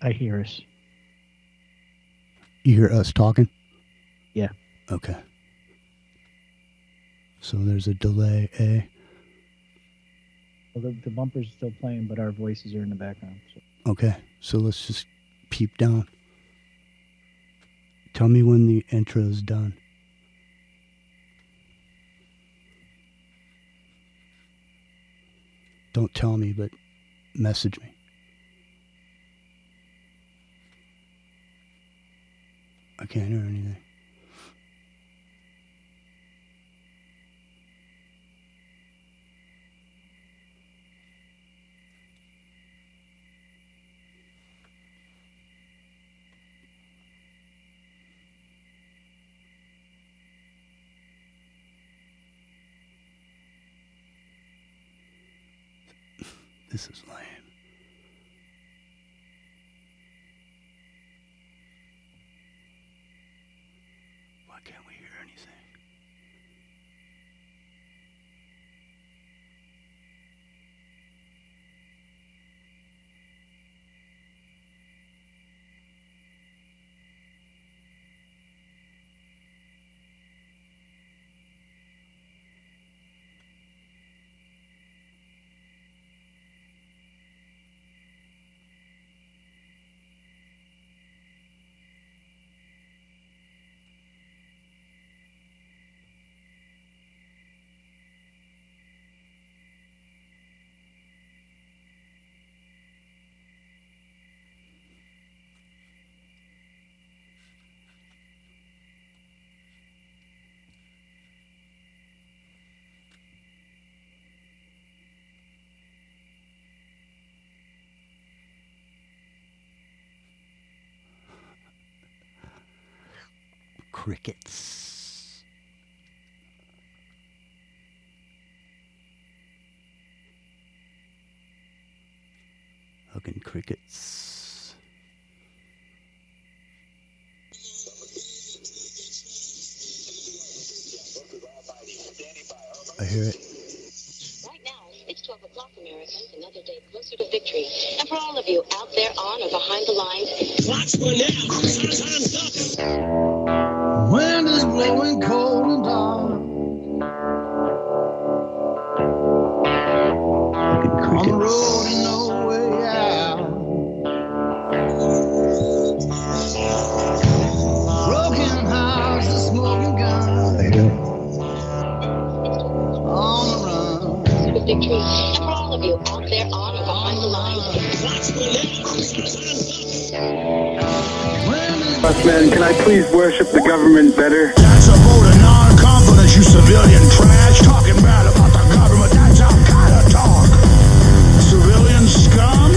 I hear us. You hear us talking? Yeah. Okay. So there's a delay, eh? Well, the bumper's still playing, but our voices are in the background. So. Okay. So let's just peep down. Tell me when the intro is done. Don't tell me, but message me. I can't hear anything. This is lame. Why can't we hear anything? Crickets. Fucking crickets. I hear it. Right now, it's 12 o'clock, Americans. Another day closer to victory. And for all of you out there on or behind the lines, watch for now. Wind is blowing cold and dark. On the road and no way out. Broken house, the smoking gun. On the run. Closer to victory. And for all of you out there on or behind the lines, watch for Man, can I please worship the government better? That's a vote of non-confidence, you civilian trash. Talking bad about the government, that's our kind of talk. Civilian scum,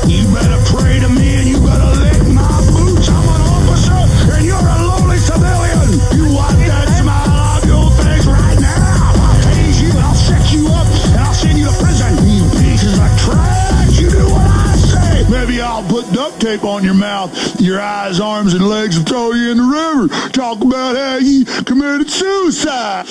you better pray to me and you better lick my boots. I'm an officer and you're a lowly civilian. You wipe that smile off your face right now. I'll tase you and I'll set you up and I'll send you to prison. You pieces of trash, you do what I say. Maybe I'll put duct tape on your mouth, your eyes, arms, and legs and throw you in the river. Talk about how you committed suicide.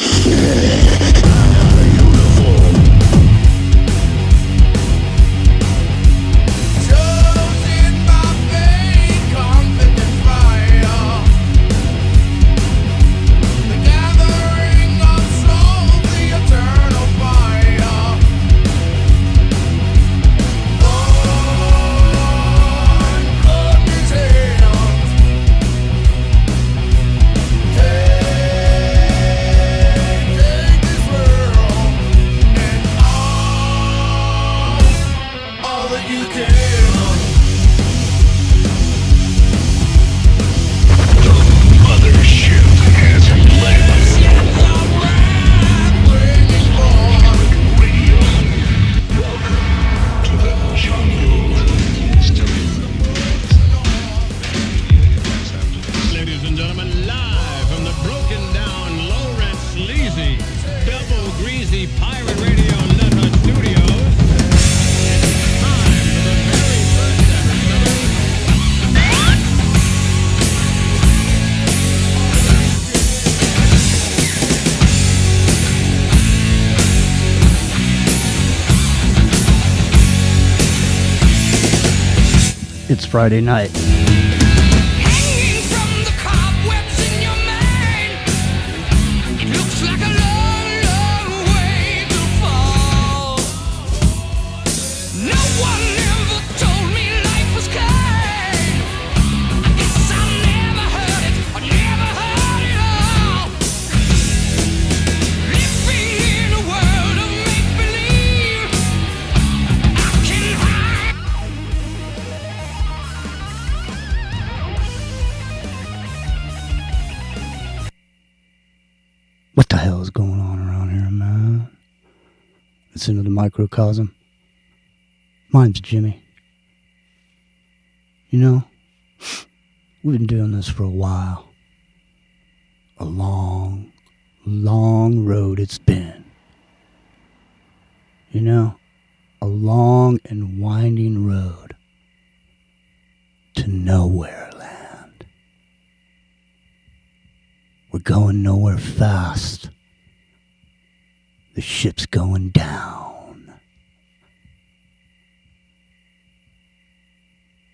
Pirate Radio Nut Hut Studios. Time for the It's Friday night. Hanging from the cobwebs in your mind. It looks like a long, long way to fall. No one ever told me life was kind. I guess I never heard it, or never heard it all. Living in a world of make-believe, I can hide. What the hell is going on around here, man? Listen to the microcosm. Mine's Jimmy. You know, we've been doing this for a while. A long, long road it's been. You know, a long and winding road to nowhere land. We're going nowhere fast. The ship's going down.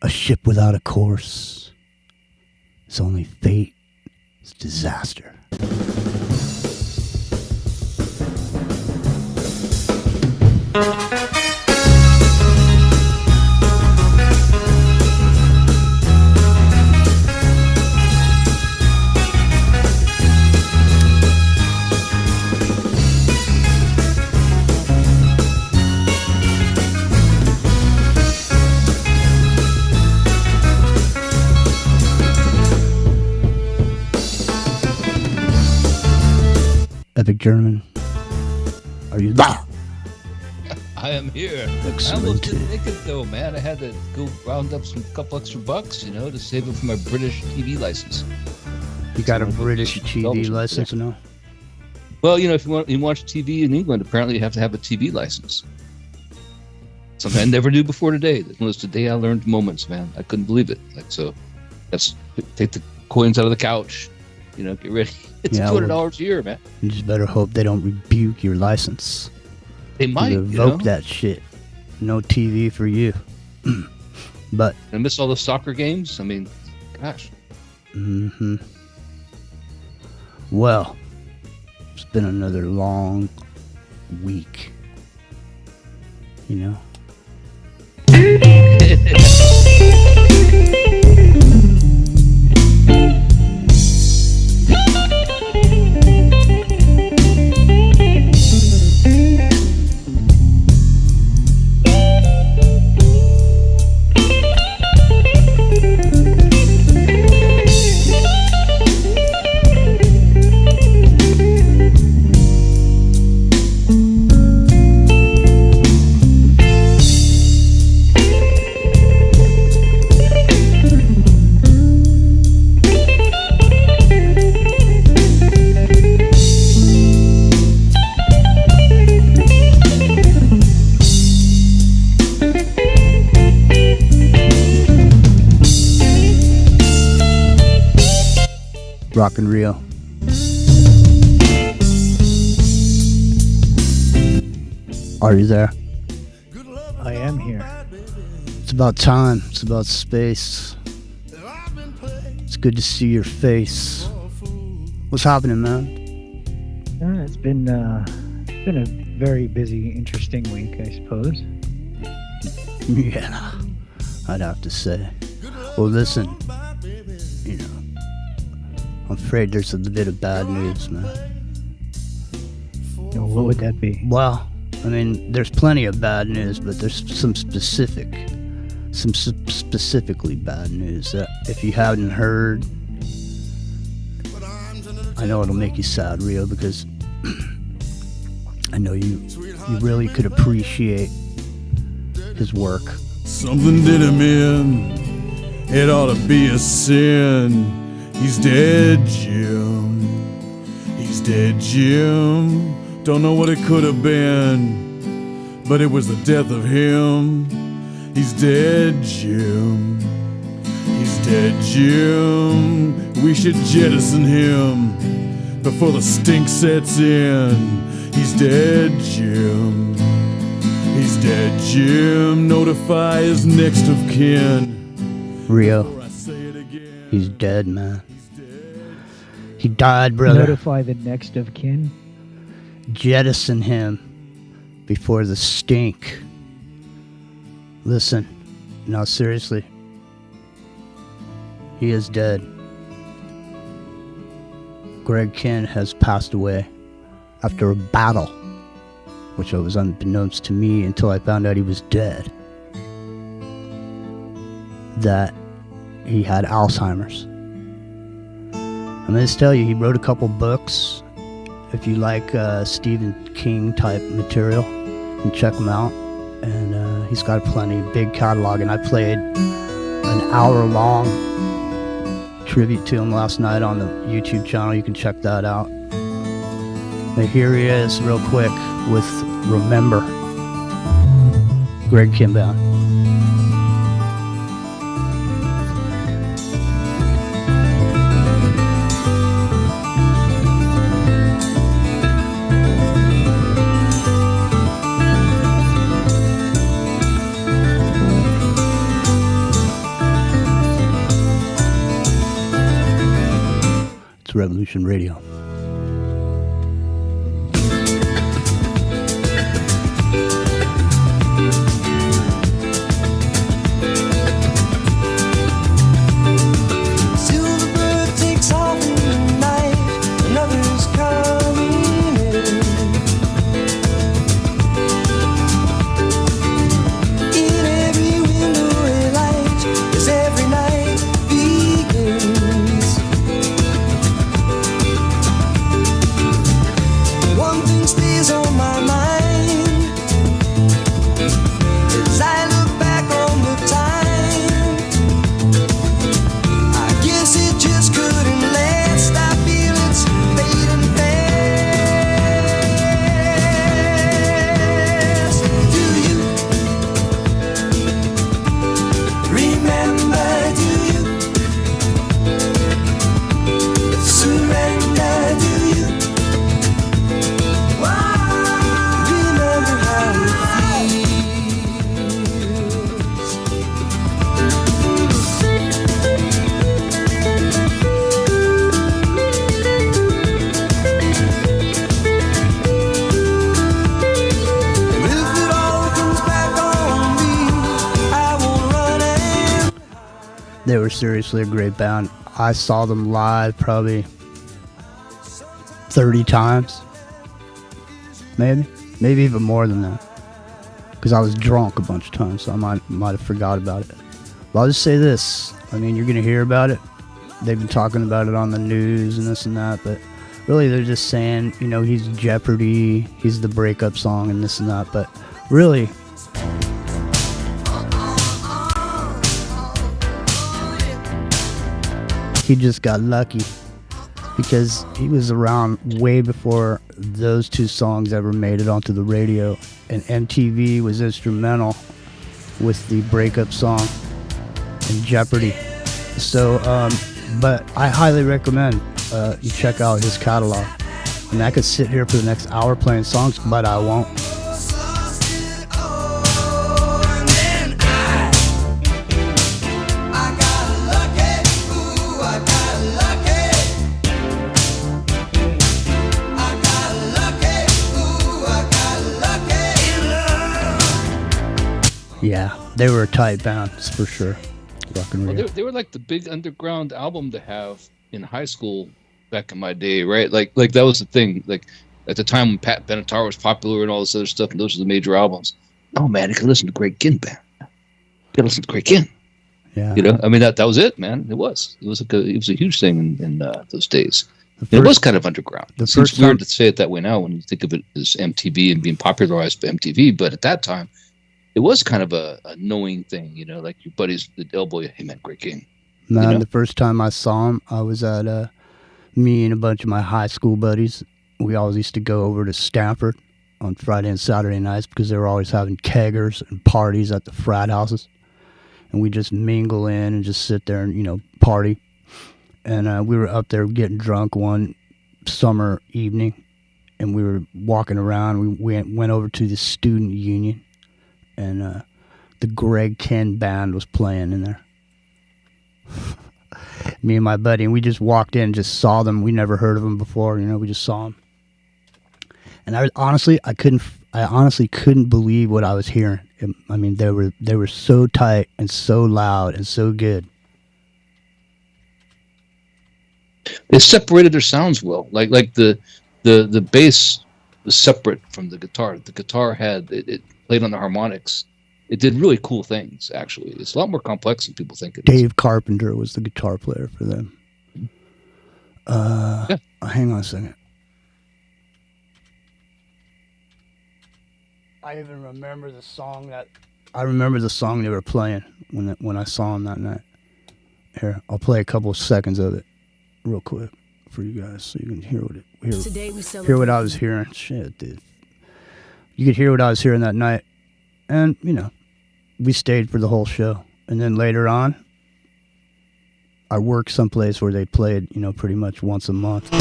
A ship without a course. It's only fate. It's disaster. Epic German. Are you there? I am here. I Excellent. almost didn't make it though, man. I had to go round up some couple extra bucks, you know, to save it for my British TV license. You got a So, British TV television, license now? Well, you know, if you watch TV in England, apparently you have to have a TV license. Something I never knew before today. That was today I learned moments, man. I couldn't believe it. Like, so that's take the coins out of the couch, you know, get ready. It's Yeah, $200 a year, man. You just better hope they don't rebuke your license. They might, you Revoke know. that shit. No TV for you. But I miss all the soccer games. I mean, gosh. well, it's been another long week. You know? Rock and Rio. Are you there? I am here. It's about time. It's about space. It's good to see your face. What's happening, man? It's been a very busy, interesting week, I suppose. Yeah, I'd have to say. Well, listen, you know, I'm afraid there's a bit of bad news, man. You know, what would that be? Well, I mean, there's plenty of bad news, but there's some specifically bad news that if you haven't heard, I know it'll make you sad, Rio, because I know you really could appreciate his work. Something did him in. It ought to be a sin. He's dead, Jim. He's dead, Jim. Don't know what it could have been, but it was the death of him. He's dead, Jim. He's dead, Jim. We should jettison him before the stink sets in. He's dead, Jim. He's dead, Jim. Notify his next of kin. Rio, he's dead, man. He died, brother. Notify the next of kin. Jettison him before the stink. Listen, no, seriously. He is dead. Greg Kihn has passed away after a battle, which was unbeknownst to me until I found out he was dead. That he had Alzheimer's. I'm going to tell you, he wrote a couple books. If you like Stephen King type material, you can check him out. And he's got plenty, big catalog. And I played an hour-long tribute to him last night on the YouTube channel. You can check that out. But here he is, real quick, with Remember. Greg Kihn Band. It's Revolution Radio. They were seriously a great band. I saw them live probably 30 times. Maybe even more than that. Because I was drunk a bunch of times, so I might have forgot about it. But I'll just say this. I mean, you're going to hear about it. They've been talking about it on the news and this and that, but really they're just saying, you know, he's Jeopardy, he's the breakup song and this and that, but really, he just got lucky because he was around way before those two songs ever made it onto the radio, and MTV was instrumental with the breakup song and Jeopardy. So, but I highly recommend you check out his catalog. I mean, I could sit here for the next hour playing songs, but I won't. Yeah, they were a tight band, that's for sure. Rock and roll. Well, they were like the big underground album to have in high school back in my day, right? Like that was the thing. Like at the time when Pat Benatar was popular and all this other stuff, and those were the major albums. Oh man, you could listen to Greg Kihn Band. You could listen to Greg Kihn. Yeah, you know, I mean that was it, man. It was a huge thing in those days. It was kind of underground. It seems weird to say it that way now when you think of it as MTV and being popularized by MTV, but at that time, it was kind of a knowing thing, you know, like your buddies would elbow you, hey man, Greg Kihn. Man, you know? The first time I saw him, I was at me and a bunch of my high school buddies. We always used to go over to Stanford on Friday and Saturday nights because they were always having keggers and parties at the frat houses. And we just mingle in and just sit there and, you know, party. And we were up there getting drunk one summer evening, and we were walking around. We went over to the student union, and the Greg Kihn Band was playing in there. Me and my buddy, and we just walked in, just saw them. We never heard of them before, we just saw them. And I honestly couldn't believe what I was hearing. I mean, they were so tight and so loud and so good. They separated their sounds well. Like the bass was separate from the guitar. The guitar had it played on the harmonics. It did really cool things. Actually, it's a lot more complex than people think it is. Dave Carpenter was the guitar player for them. Yeah. Hang on a second. I even remember the song they were playing when I saw them that night. Here, I'll play a couple of seconds of it real quick for you guys so you can hear what I was hearing. Shit, dude. You could hear what I was hearing that night. And, we stayed for the whole show. And then later on, I worked someplace where they played, pretty much once a month.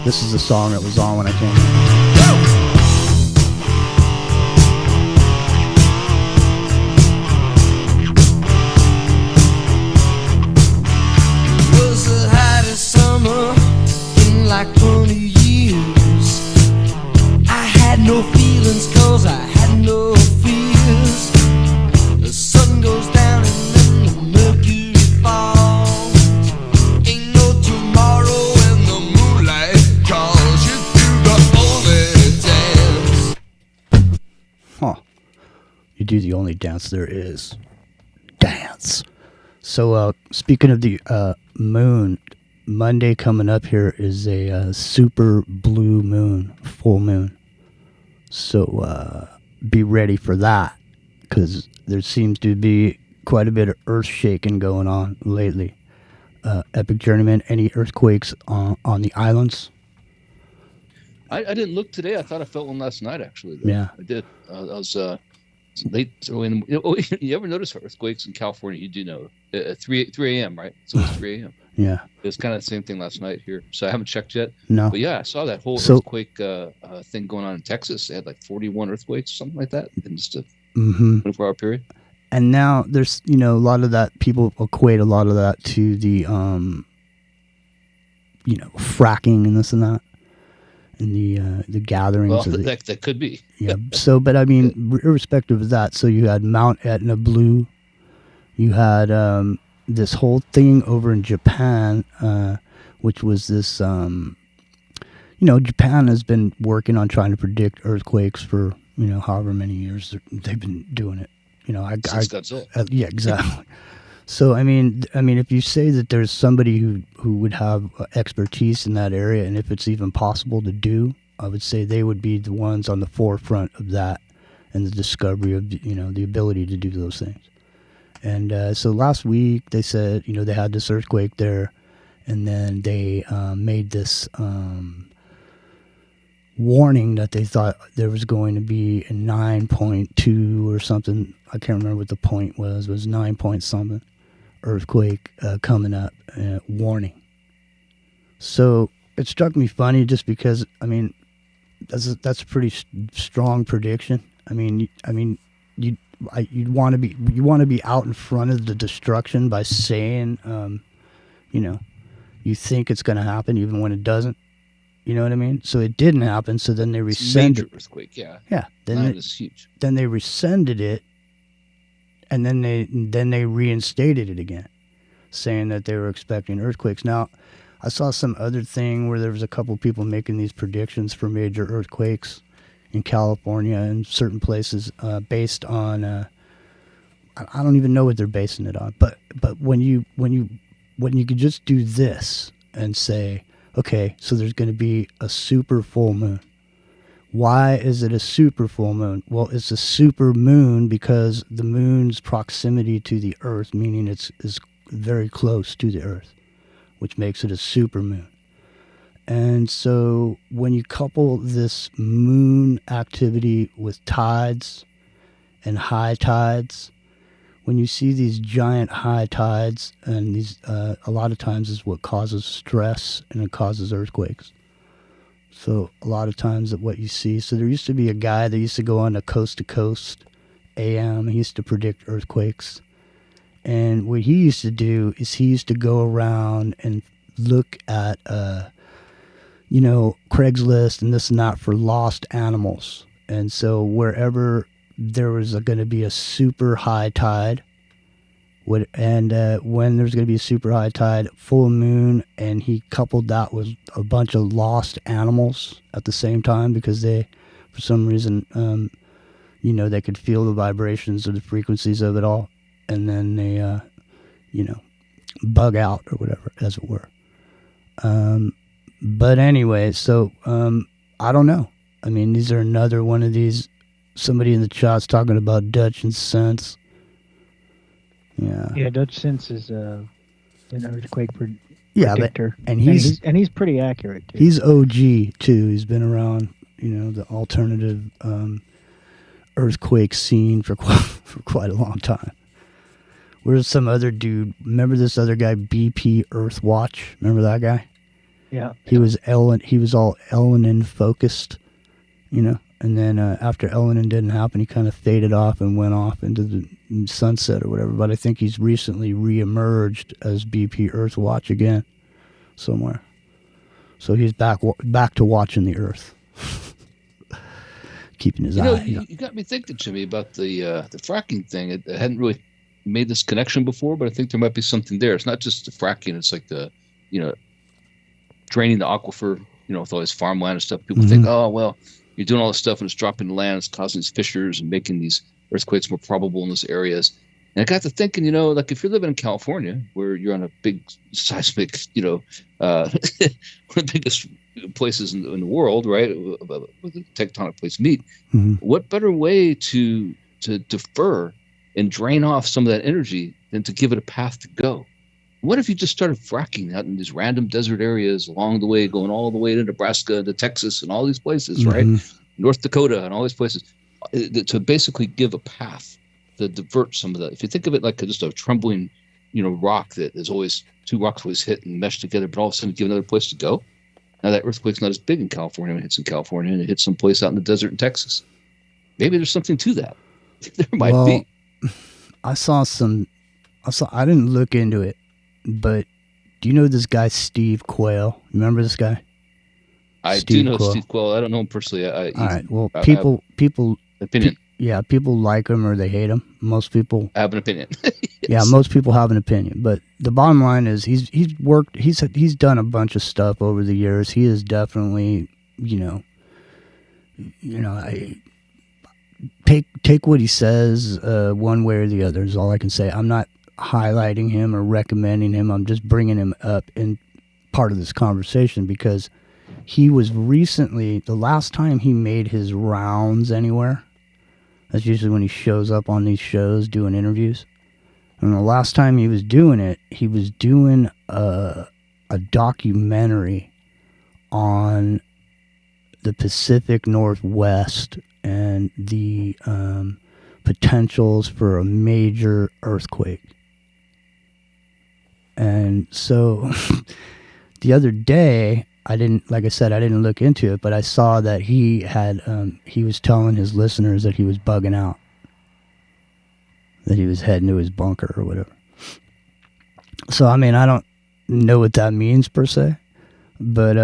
This is the song that was on when I came in. Was the hottest summer in like 20 years. I had no feelings 'cause I had no fears. The sun goes down and then the mercury falls. Ain't no tomorrow when the moonlight calls you to the only dance. Huh. You do the only dance there is. Dance. So, speaking of the moon, Monday coming up here is a super blue moon, full moon. So, be ready for that, because there seems to be quite a bit of earth shaking going on lately. Epic Journeyman, any earthquakes on the islands? I didn't look today. I thought I felt one last night, actually. Yeah. I did. I was late. So you ever notice earthquakes in California? You do know. 3 a.m., right? So it's 3 a.m. Yeah. It was kind of the same thing last night here. So I haven't checked yet. No. But yeah, I saw that whole earthquake thing going on in Texas. They had like 41 earthquakes, something like that, in just a 24-hour period. And now there's, a lot of that, people equate a lot of that to the, fracking and this and that. And the gatherings. Well, that could be. Yeah. So, but I mean, irrespective of that, so you had Mount Etna Blue. You had this whole thing over in Japan, which was this, Japan has been working on trying to predict earthquakes for, however many years they've been doing it. Since Godzilla. Yeah, exactly. So, I mean, if you say that there's somebody who would have expertise in that area, and if it's even possible to do, I would say they would be the ones on the forefront of that and the discovery of, the ability to do those things. And so last week they said, they had this earthquake there, and then they made this warning that they thought there was going to be a 9.2 or something. I can't remember what the point was. It was 9 point something earthquake coming up, warning. So it struck me funny just because, I mean, that's a pretty strong prediction. I mean, you want to be out in front of the destruction by saying, you think it's going to happen even when it doesn't. You know what I mean? So it didn't happen. So then they rescinded. Major earthquake, yeah. Yeah. That is huge. Then they rescinded it, and then they reinstated it again, saying that they were expecting earthquakes. Now, I saw some other thing where there was a couple people making these predictions for major earthquakes in California and certain places based on I don't even know what they're basing it on. But when you could just do this and say, okay, so there's going to be a super full moon. Why is it a super full moon? Well, it's a super moon because the moon's proximity to the Earth, meaning it's very close to the Earth, which makes it a super moon. And so when you couple this moon activity with tides and high tides, when you see these giant high tides, and these a lot of times is what causes stress and it causes earthquakes. So a lot of times that what you see, so there used to be a guy that used to go on a Coast to Coast AM. He used to predict earthquakes. And what he used to do is he used to go around and look at, Craigslist and this and that for lost animals. And so wherever there was going to be a super high tide, when there's going to be a super high tide, full moon, and he coupled that with a bunch of lost animals at the same time because they, for some reason, they could feel the vibrations or the frequencies of it all, and then they, bug out or whatever, as it were. But anyway, so I don't know. I mean, these are another one of these. Somebody in the chat's talking about Dutch and sense. Yeah, Dutch sense is an earthquake Yeah, predictor. and he's pretty accurate too. He's OG too. He's been around, the alternative earthquake scene for quite a long time. Where's some other dude? Remember this other guy, BP Earthwatch? Remember that guy? Yeah. He was all Elenin focused, And then after Elenin didn't happen, he kind of faded off and went off into the sunset or whatever. But I think he's recently re-emerged as BP Earthwatch again somewhere. So he's back to watching the Earth, keeping his eye. You got me thinking, Jimmy, about the fracking thing. I hadn't really made this connection before, but I think there might be something there. It's not just the fracking; it's like the, draining the aquifer, with all this farmland and stuff. People think, oh well, you're doing all this stuff and it's dropping the land, it's causing these fissures and making these earthquakes more probable in those areas. And I got to thinking, like if you're living in California, where you're on a big seismic, one of the biggest places in the world, right, where the tectonic plates meet, what better way to defer and drain off some of that energy than to give it a path to go? What if you just started fracking out in these random desert areas along the way, going all the way to Nebraska, to Texas, and all these places, right? North Dakota and all these places, to basically give a path to divert some of that. If you think of it like just a trembling, rock that is always, two rocks always hit and mesh together, but all of a sudden give another place to go. Now that earthquake's not as big in California when it hits in California, and it hits someplace out in the desert in Texas. Maybe there's something to that. There might be. I didn't look into it, but do you know this guy Steve Quayle? Remember this guy? I do know Steve Quayle. I don't know him personally. All right. Well, people opinion. People like him or they hate him. Most people have an opinion. Yes. Yeah, most people have an opinion. But the bottom line is he's done a bunch of stuff over the years. He is definitely, take what he says one way or the other is all I can say. I'm not highlighting him or recommending him. I'm just bringing him up in part of this conversation because he was recently, the last time he made his rounds anywhere, that's usually when he shows up on these shows doing interviews. And the last time he was doing it, he was doing a documentary on the Pacific Northwest and the potentials for a major earthquake. And so the other day, I didn't look into it, but I saw that he was telling his listeners that he was bugging out, that he was heading to his bunker or whatever. So, I mean, I don't know what that means per se, but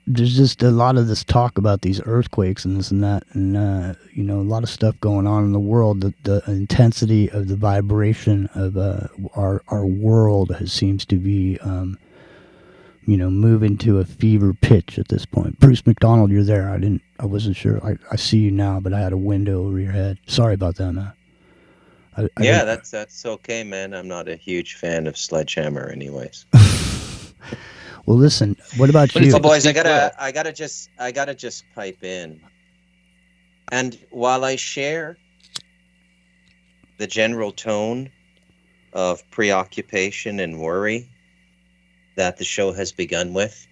there's just a lot of this talk about these earthquakes and this and that, and a lot of stuff going on in the world. The intensity of the vibration of our world seems to be moving to a fever pitch at this point. Bruce McDonald, you're there. I wasn't sure. I see you now, but I had a window over your head. Sorry about that, man. That's okay, man. I'm not a huge fan of Sledgehammer anyways. Well, listen, what about you? So boys, I gotta just pipe in. And while I share the general tone of preoccupation and worry that the show has begun with,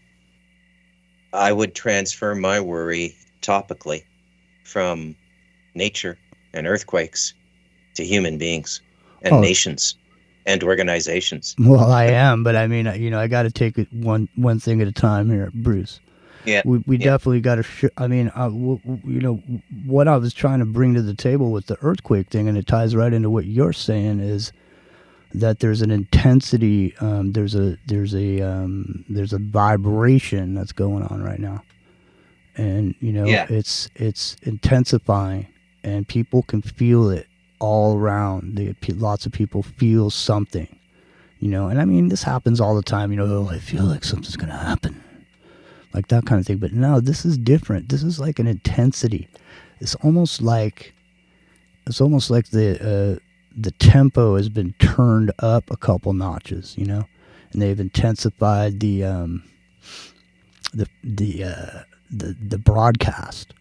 I would transfer my worry topically from nature and earthquakes to human beings and nations and organizations. Well, I am, but I mean, I got to take it one thing at a time here, Bruce. Yeah, we definitely got to. What I was trying to bring to the table with the earthquake thing, and it ties right into what you're saying, is that there's an intensity, there's a vibration that's going on right now, and Yeah. it's intensifying, and people can feel it all around. Lots of people feel something, and I mean, this happens all the time. Oh, I feel like something's gonna happen, like that kind of thing. But no, this is different. This is like an intensity. It's almost like the tempo has been turned up a couple notches, and they've intensified the broadcast,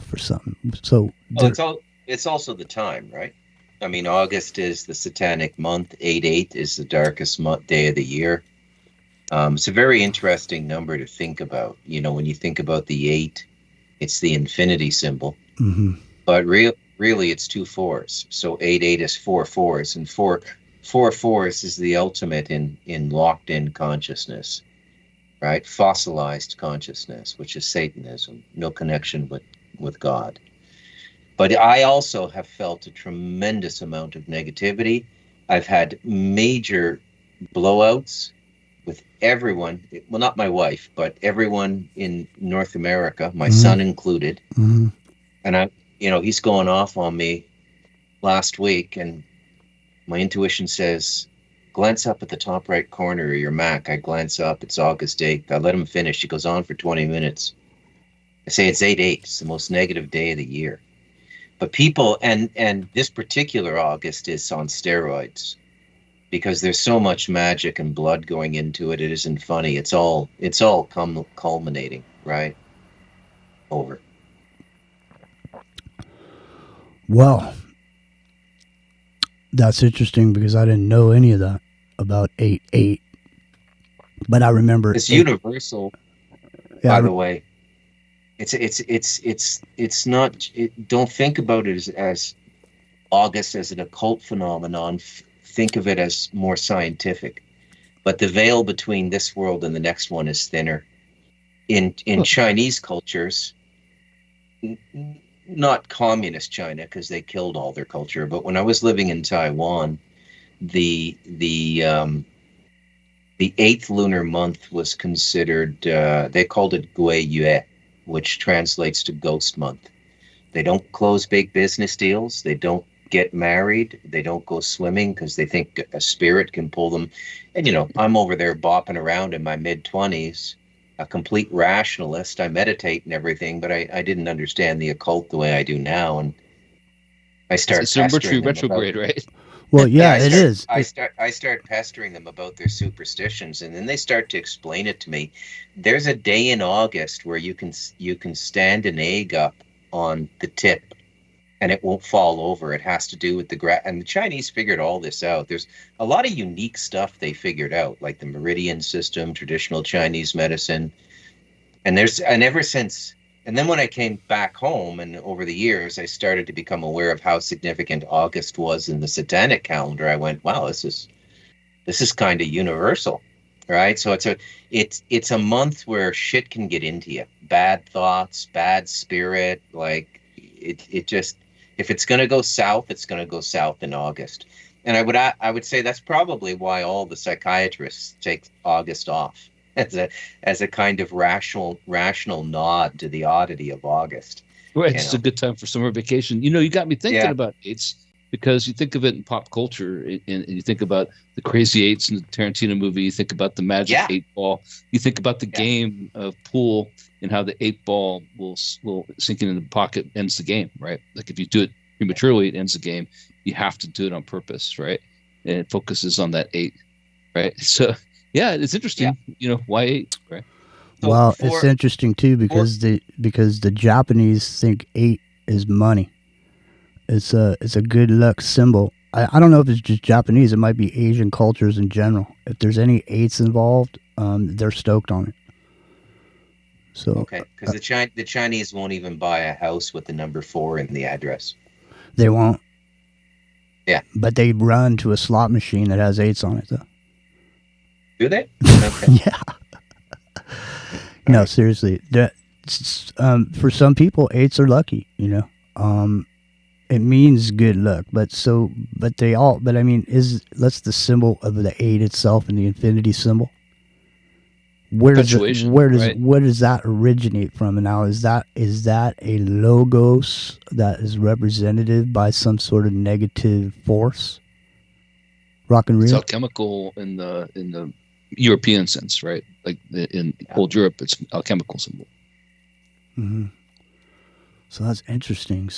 for something. So It's also the time, right? I mean, August is the satanic month. 8/8 is the darkest day of the year. It's a very interesting number to think about. When you think about the 8, it's the infinity symbol. Mm-hmm. But really, it's 2 4s. So 8/8 is 4 4s, and 4 4s is the ultimate in locked-in consciousness, right? Fossilized consciousness, which is Satanism, no connection with God. But I also have felt a tremendous amount of negativity. I've had major blowouts with everyone. Well, not my wife, but everyone in North America, my son included. Mm-hmm. And he's going off on me last week, and my intuition says, glance up at the top right corner of your Mac. I glance up, it's August 8th. I let him finish. He goes on for 20 minutes. I say it's 8/8. It's the most negative day of the year. But people, and this particular August is on steroids, because there's so much magic and blood going into it. It isn't funny. It's all culminating, right? Over. Well, that's interesting, because I didn't know any of that about 8/8, but I remember it's universal. Yeah, by the way, it's not. Don't think about it as August as an occult phenomenon. Think of it as more scientific. But the veil between this world and the next one is thinner. In Chinese cultures, not communist China, because they killed all their culture, but when I was living in Taiwan, the 8th lunar month was considered, they called it Gui Yue, which translates to ghost month. They don't close big business deals. They don't get married. They don't go swimming because they think a spirit can pull them. And, I'm over there bopping around in my mid-20s, a complete rationalist. I meditate and everything, but I didn't understand the occult the way I do now. And I start It's a Mercury retrograde, right? Well, yeah, it is. I start pestering them about their superstitions, and then they start to explain it to me. There's a day in August where you can stand an egg up on the tip, and it won't fall over. It has to do with and the Chinese figured all this out. There's a lot of unique stuff they figured out, like the meridian system, traditional Chinese medicine, and ever since. And then when I came back home, and over the years, I started to become aware of how significant August was in the satanic calendar. I went, wow, this is kind of universal, right? So it's a month where shit can get into you. Bad thoughts, bad spirit, like it just, if it's going to go south, it's going to go south in August. And I would say that's probably why all the psychiatrists take August off. As a kind of rational nod to the oddity of August. Right, it's a good time for summer vacation. You got me thinking about eights, because you think of it in pop culture, and you think about the Crazy Eights in the Tarantino movie. You think about the magic 8-ball. You think about the game of pool and how the 8-ball will sink into the pocket, ends the game, right? Like if you do it prematurely, it ends the game. You have to do it on purpose, right? And it focuses on that 8, right? So. Yeah, it's interesting. Why 8? Right? So well, it's interesting too, because the Japanese think 8 is money. It's a good luck symbol. I don't know if it's just Japanese. It might be Asian cultures in general. If there's any 8s involved, they're stoked on it. So okay, because the Chinese won't even buy a house with the number 4 in the address. They won't. Yeah, but they run to a slot machine that has 8s on it, though. Do they? Okay. Yeah. No, seriously. For some people, 8s are lucky. It means good luck, but I mean, that's the symbol of the 8 itself and the infinity symbol. Where does that originate from? And now is that a logos that is representative by some sort of negative force? Rock and It's real. alchemical in the European sense, right? Like in old Europe, it's alchemical symbol. Mm-hmm. So that's interesting.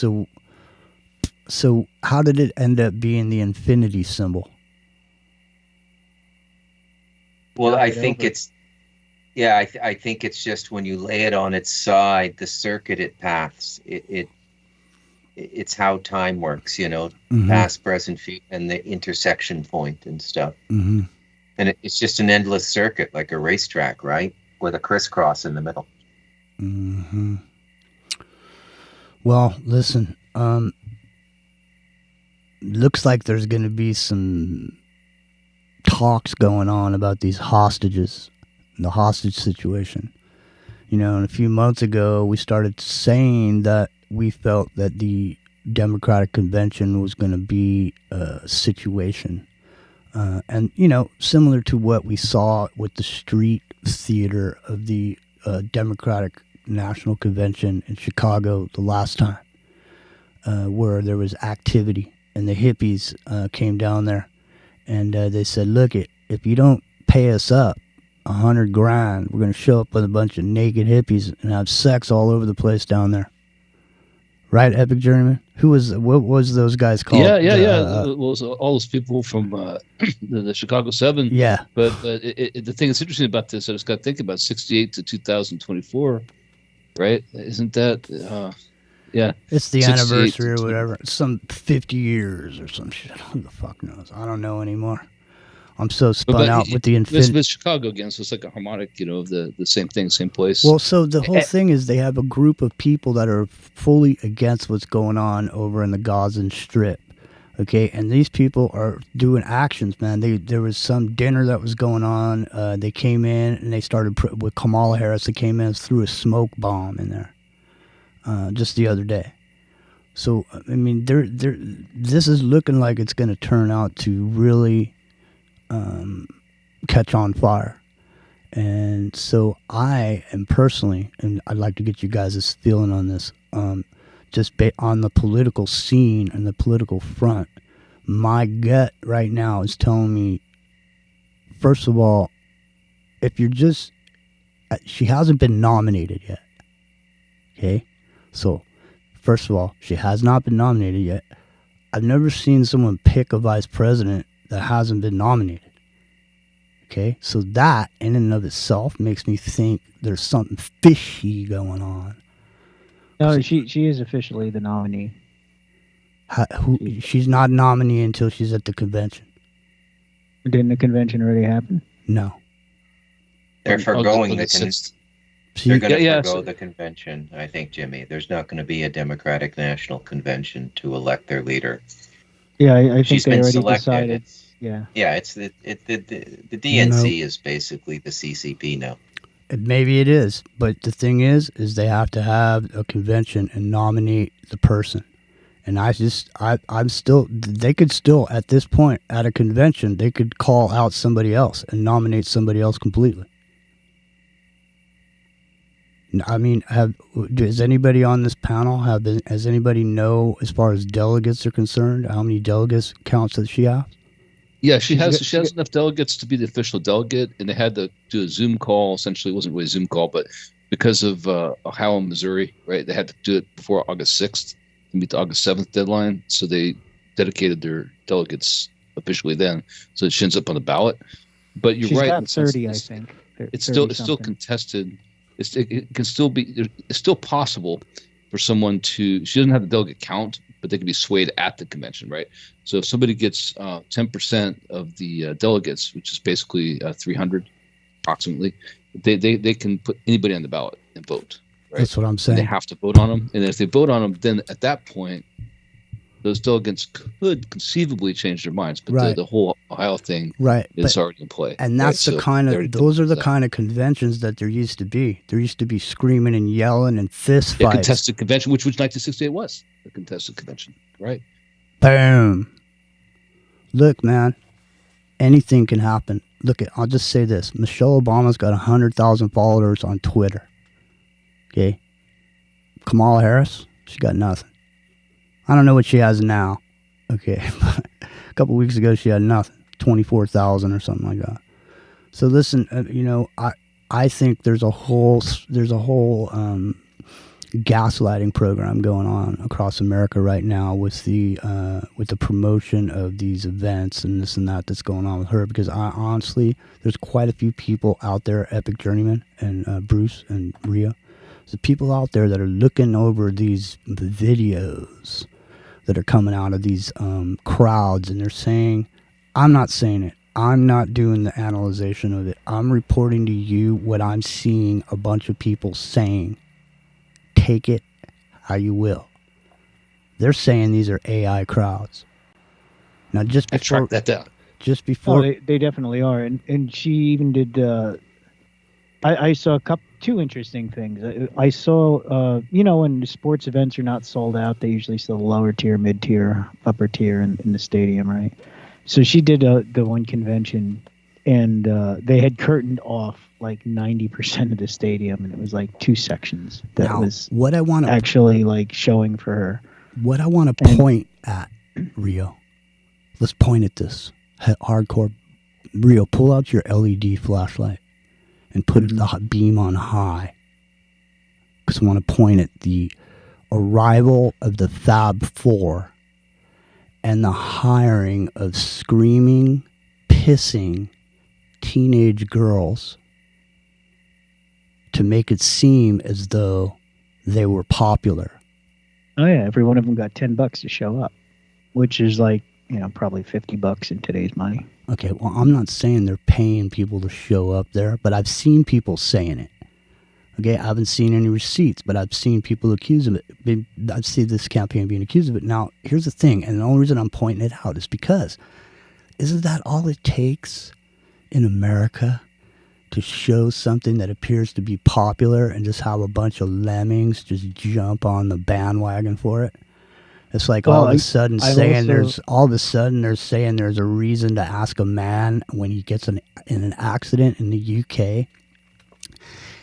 So how did it end up being the infinity symbol? Well, I think it's, I think it's just when you lay it on its side, the circuit it paths, it's how time works, past, present, future, and the intersection point and stuff. Mm-hmm. And it's just an endless circuit, like a racetrack, right? With a crisscross in the middle. Mm-hmm. Well, listen, looks like there's going to be some talks going on about these hostages, the hostage situation. And a few months ago, we started saying that we felt that the Democratic Convention was going to be a situation. And, similar to what we saw with the street theater of the Democratic National Convention in Chicago the last time, where there was activity. And the hippies came down there, and they said, "Look, if you don't pay us up $100,000, we're going to show up with a bunch of naked hippies and have sex all over the place down there." Right, Epic Journeyman? What was those guys called? Yeah. It was all those people from the Chicago 7. Yeah. But the thing that's interesting about this, I just got to think about 68 to 2024, right? Isn't that? Yeah, it's the anniversary or whatever. Some 50 years or some shit. Who the fuck knows? I don't know anymore. I'm so spun out with the infinity. It's Chicago again, so it's like a harmonic, of the same thing, same place. Well, so the whole thing is they have a group of people that are fully against what's going on over in the Gaza Strip. Okay, and these people are doing actions, man. There was some dinner that was going on. They came in and they started with Kamala Harris. They came in and threw a smoke bomb in there. Just the other day. So, I mean, this is looking like it's going to turn out to really catch on fire. And so I am personally, and I'd like to get you guys' feeling on this, just on the political scene and the political front, my gut right now is telling me, first of all, if you're just, she hasn't been nominated yet. Okay? So, first of all, she has not been nominated yet. I've never seen someone pick a vice president that hasn't been nominated. Okay? So that, in and of itself, makes me think there's something fishy going on. No, she is officially the nominee. She's not a nominee until she's at the convention. Didn't the convention already happen? No. They're foregoing the convention. They're going to forgo the convention, I think, Jimmy. There's not going to be a Democratic National Convention to elect their leader. Yeah, I think she's they been already selected. decided. Yeah, it's the DNC is basically the CCP now. Maybe it is, but the thing is they have to have a convention and nominate the person. And I'm still, they could still, at this point, at a convention, they could call out somebody else and nominate somebody else completely. I mean, does anybody on this panel has anybody know, as far as delegates are concerned, how many delegates counts does she have? Yeah, she has enough delegates to be the official delegate, and they had to do a Zoom call. Essentially, it wasn't really a Zoom call, but because of Ohio and Missouri, right, they had to do it before August 6th to meet the August 7th deadline. So they dedicated their delegates officially then, so she ends up on the ballot. But you're right. Got 30, I think. It's still contested. It can still be. It's still possible for someone to. She doesn't have the delegate count, but they can be swayed at the convention, right? So if somebody gets 10% of the delegates, which is basically 300, approximately, they can put anybody on the ballot and vote. Right? That's what I'm saying. And they have to vote on them, and if they vote on them, then at that point, those delegates could conceivably change their minds, but Right. the whole Ohio thing Right. is already in play. And that's right? the So kind they of, already those are the that. kind of conventions that there used to be. There used to be screaming and yelling and fist A fights. contested convention, which 1968 was a contested convention, right? Boom. Look, man, anything can happen. Look, I'll just say this. Michelle Obama's got 100,000 followers on Twitter. Okay. Kamala Harris, she got nothing. I don't know what she has now. Okay. A couple weeks ago, she had nothing. 24,000 or something like that. So listen, I think there's a whole gaslighting program going on across America right now with the promotion of these events and this and that that's going on with her, because honestly, there's quite a few people out there, Epic Journeyman and Bruce and Rio, there's people out there that are looking over these videos that are coming out of these crowds, and they're saying, I'm not saying it, I'm not doing the analyzation of it, I'm reporting to you what I'm seeing a bunch of people saying. Take it how you will. They're saying these are AI crowds. Now, just I before tracked that down. Just before, they definitely are, and she even did. I saw two interesting things. I saw, when sports events are not sold out, they usually sell lower tier, mid tier, upper tier in the stadium, right? So she did the one convention, and they had curtained off like 90% of the stadium, and it was like two sections that now, was what I want to actually like showing for her. What I want to point at, Rio. Let's point at this hardcore. Rio, pull out your LED flashlight and put the beam on high, because I want to point at the arrival of the Fab Four and the hiring of screaming, pissing teenage girls to make it seem as though they were popular. Oh yeah, every one of them got $10 to show up, which is like, probably $50 in today's money. Okay, well, I'm not saying they're paying people to show up there, but I've seen people saying it. Okay, I haven't seen any receipts, but I've seen people accused of it. I've seen this campaign being accused of it. Now, here's the thing, and the only reason I'm pointing it out is because, isn't that all it takes in America to show something that appears to be popular and just have a bunch of lemmings just jump on the bandwagon for it? It's like all of a sudden they're saying there's a reason to ask a man when he gets in an accident in the UK.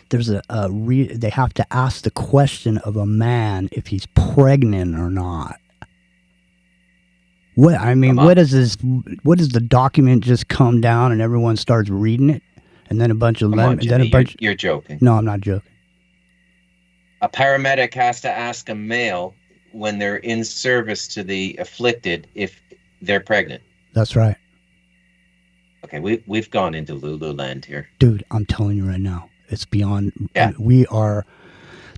There's they have to ask the question of a man if he's pregnant or not. What is this? What does the document just come down and everyone starts reading it, and then a bunch of You're joking. No, I'm not joking. A paramedic has to ask a male when they're in service to the afflicted if they're pregnant. That's right. Okay, we've gone into Lululand here. Dude, I'm telling you right now, it's beyond. Yeah. We are.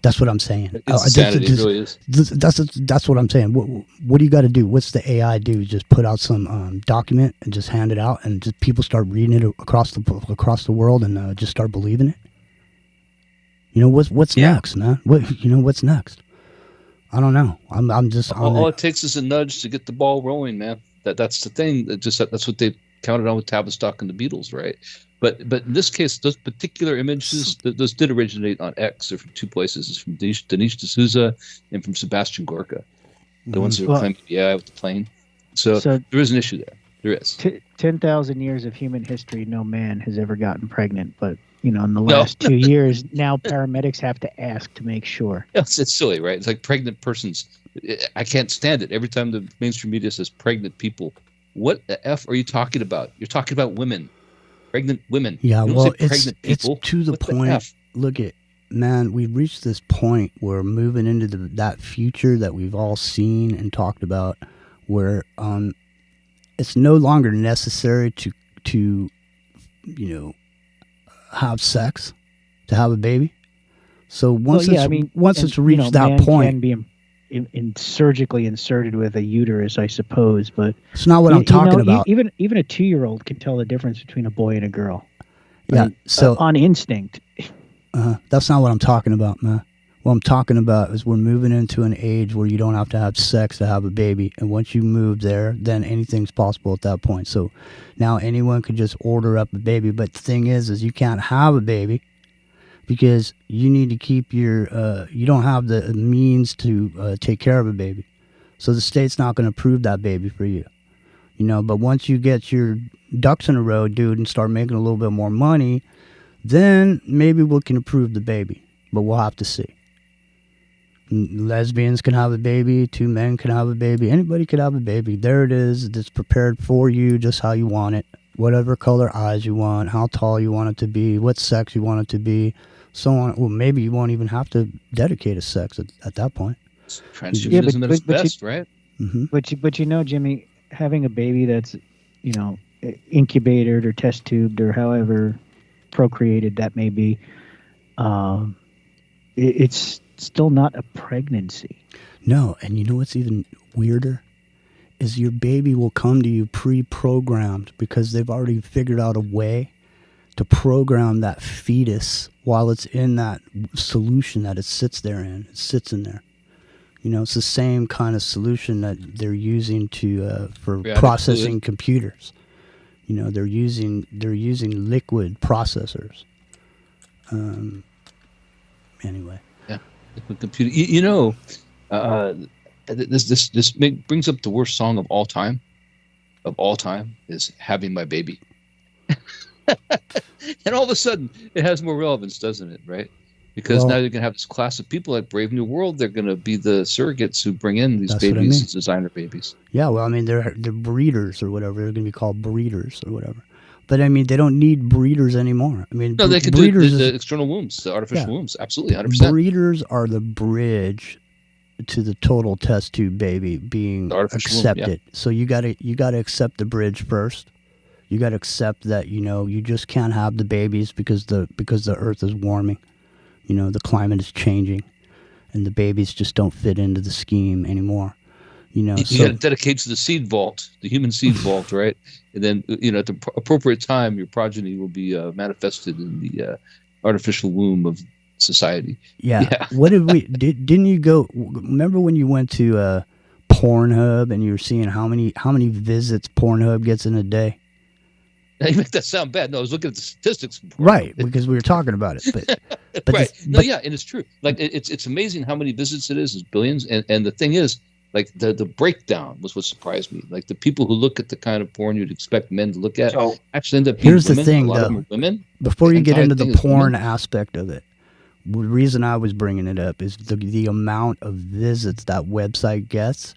That's what I'm saying. It's insanity, it really is. That's what I'm saying. What do you got to do? What's the AI do? Just put out some document and just hand it out, and just people start reading it across the world and just start believing it. What's next, man? What's next? I don't know. I'm just. All it takes is a nudge to get the ball rolling, man. That's the thing. That's what they counted on with Tavistock and the Beatles, right? But in this case, those particular images, those did originate on X. They're from two places. It's from Dinesh D'Souza and from Sebastian Gorka, the ones that are claiming the AI with the plane. So there is an issue there. There is. 10,000 years of human history, no man has ever gotten pregnant. But, in the last 2 years, now paramedics have to ask to make sure. It's silly, right? It's like pregnant persons. I can't stand it. Every time the mainstream media says pregnant people, what the F are you talking about? You're talking about women. Pregnant women. Yeah, well, it's to the point. Look at, man, we've reached this point where we're moving into that future that we've all seen and talked about, where it's no longer necessary to have sex to have a baby. So once it's reached that point, can be surgically inserted with a uterus, I suppose, but it's not what I'm talking about. Even a 2-year-old can tell the difference between a boy and a girl. Yeah, so on instinct. That's not what I'm talking about, man. What I'm talking about is we're moving into an age where you don't have to have sex to have a baby. And once you move there, then anything's possible at that point. So now anyone could just order up a baby. But the thing is you can't have a baby because you need to keep your, you don't have the means to take care of a baby. So the state's not going to approve that baby for you. You know, but once you get your ducks in a row, dude, and start making a little bit more money, then maybe we can approve the baby. But we'll have to see. Lesbians can have a baby. 2 men can have a baby. Anybody could have a baby. There it is. It's prepared for you just how you want it. Whatever color eyes you want, how tall you want it to be, what sex you want it to be, so on. Well, maybe you won't even have to dedicate a sex at that point. Transhumanism at its best, right? Mm-hmm. But you know, Jimmy, having a baby that's, you know, incubated or test tubed or however procreated that may be, it's still not a pregnancy. No, and you know what's even weirder? Is your baby will come to you pre-programmed because they've already figured out a way to program that fetus while it's in that solution that it sits there in. It sits in there. You know, it's the same kind of solution that they're using to for processing fluid. Computers. You know, they're using liquid processors. Anyway. Yeah, liquid computer. You know, this brings up the worst song of all time. Of all time is "Having My Baby," and all of a sudden it has more relevance, doesn't it? Right? Because now you're going to have this class of people like Brave New World. They're going to be the surrogates who bring in these babies, these designer babies. Yeah, well, I mean, they're breeders or whatever. They're going to be called breeders or whatever. But, I mean, they don't need breeders anymore. I mean, no, they can do the external wombs, the artificial wombs. Absolutely, 100%. Breeders are the bridge to the total test tube baby being accepted. Womb, yeah. So you got to accept the bridge first. You got to accept that, you know, you just can't have the babies because the earth is warming. You know, the climate is changing, and the babies just don't fit into the scheme anymore. You know, you got to dedicate to the seed vault, the human seed vault, right? And then, you know, at the appropriate time, your progeny will be manifested in the artificial womb of society. Yeah. What did didn't you go? Remember when you went to Pornhub and you were seeing how many visits Pornhub gets in a day? You make that sound bad. No, I was looking at the statistics. Right, because we were talking about it. But right. And it's true. Like it's amazing how many visits it is. It's billions. And the thing is, like the breakdown was what surprised me. Like the people who look at the kind of porn you'd expect men to look at actually end up being here's women. The thing, a lot though. Of them are women. Before you get into the porn aspect of it, the reason I was bringing it up is the amount of visits that website gets.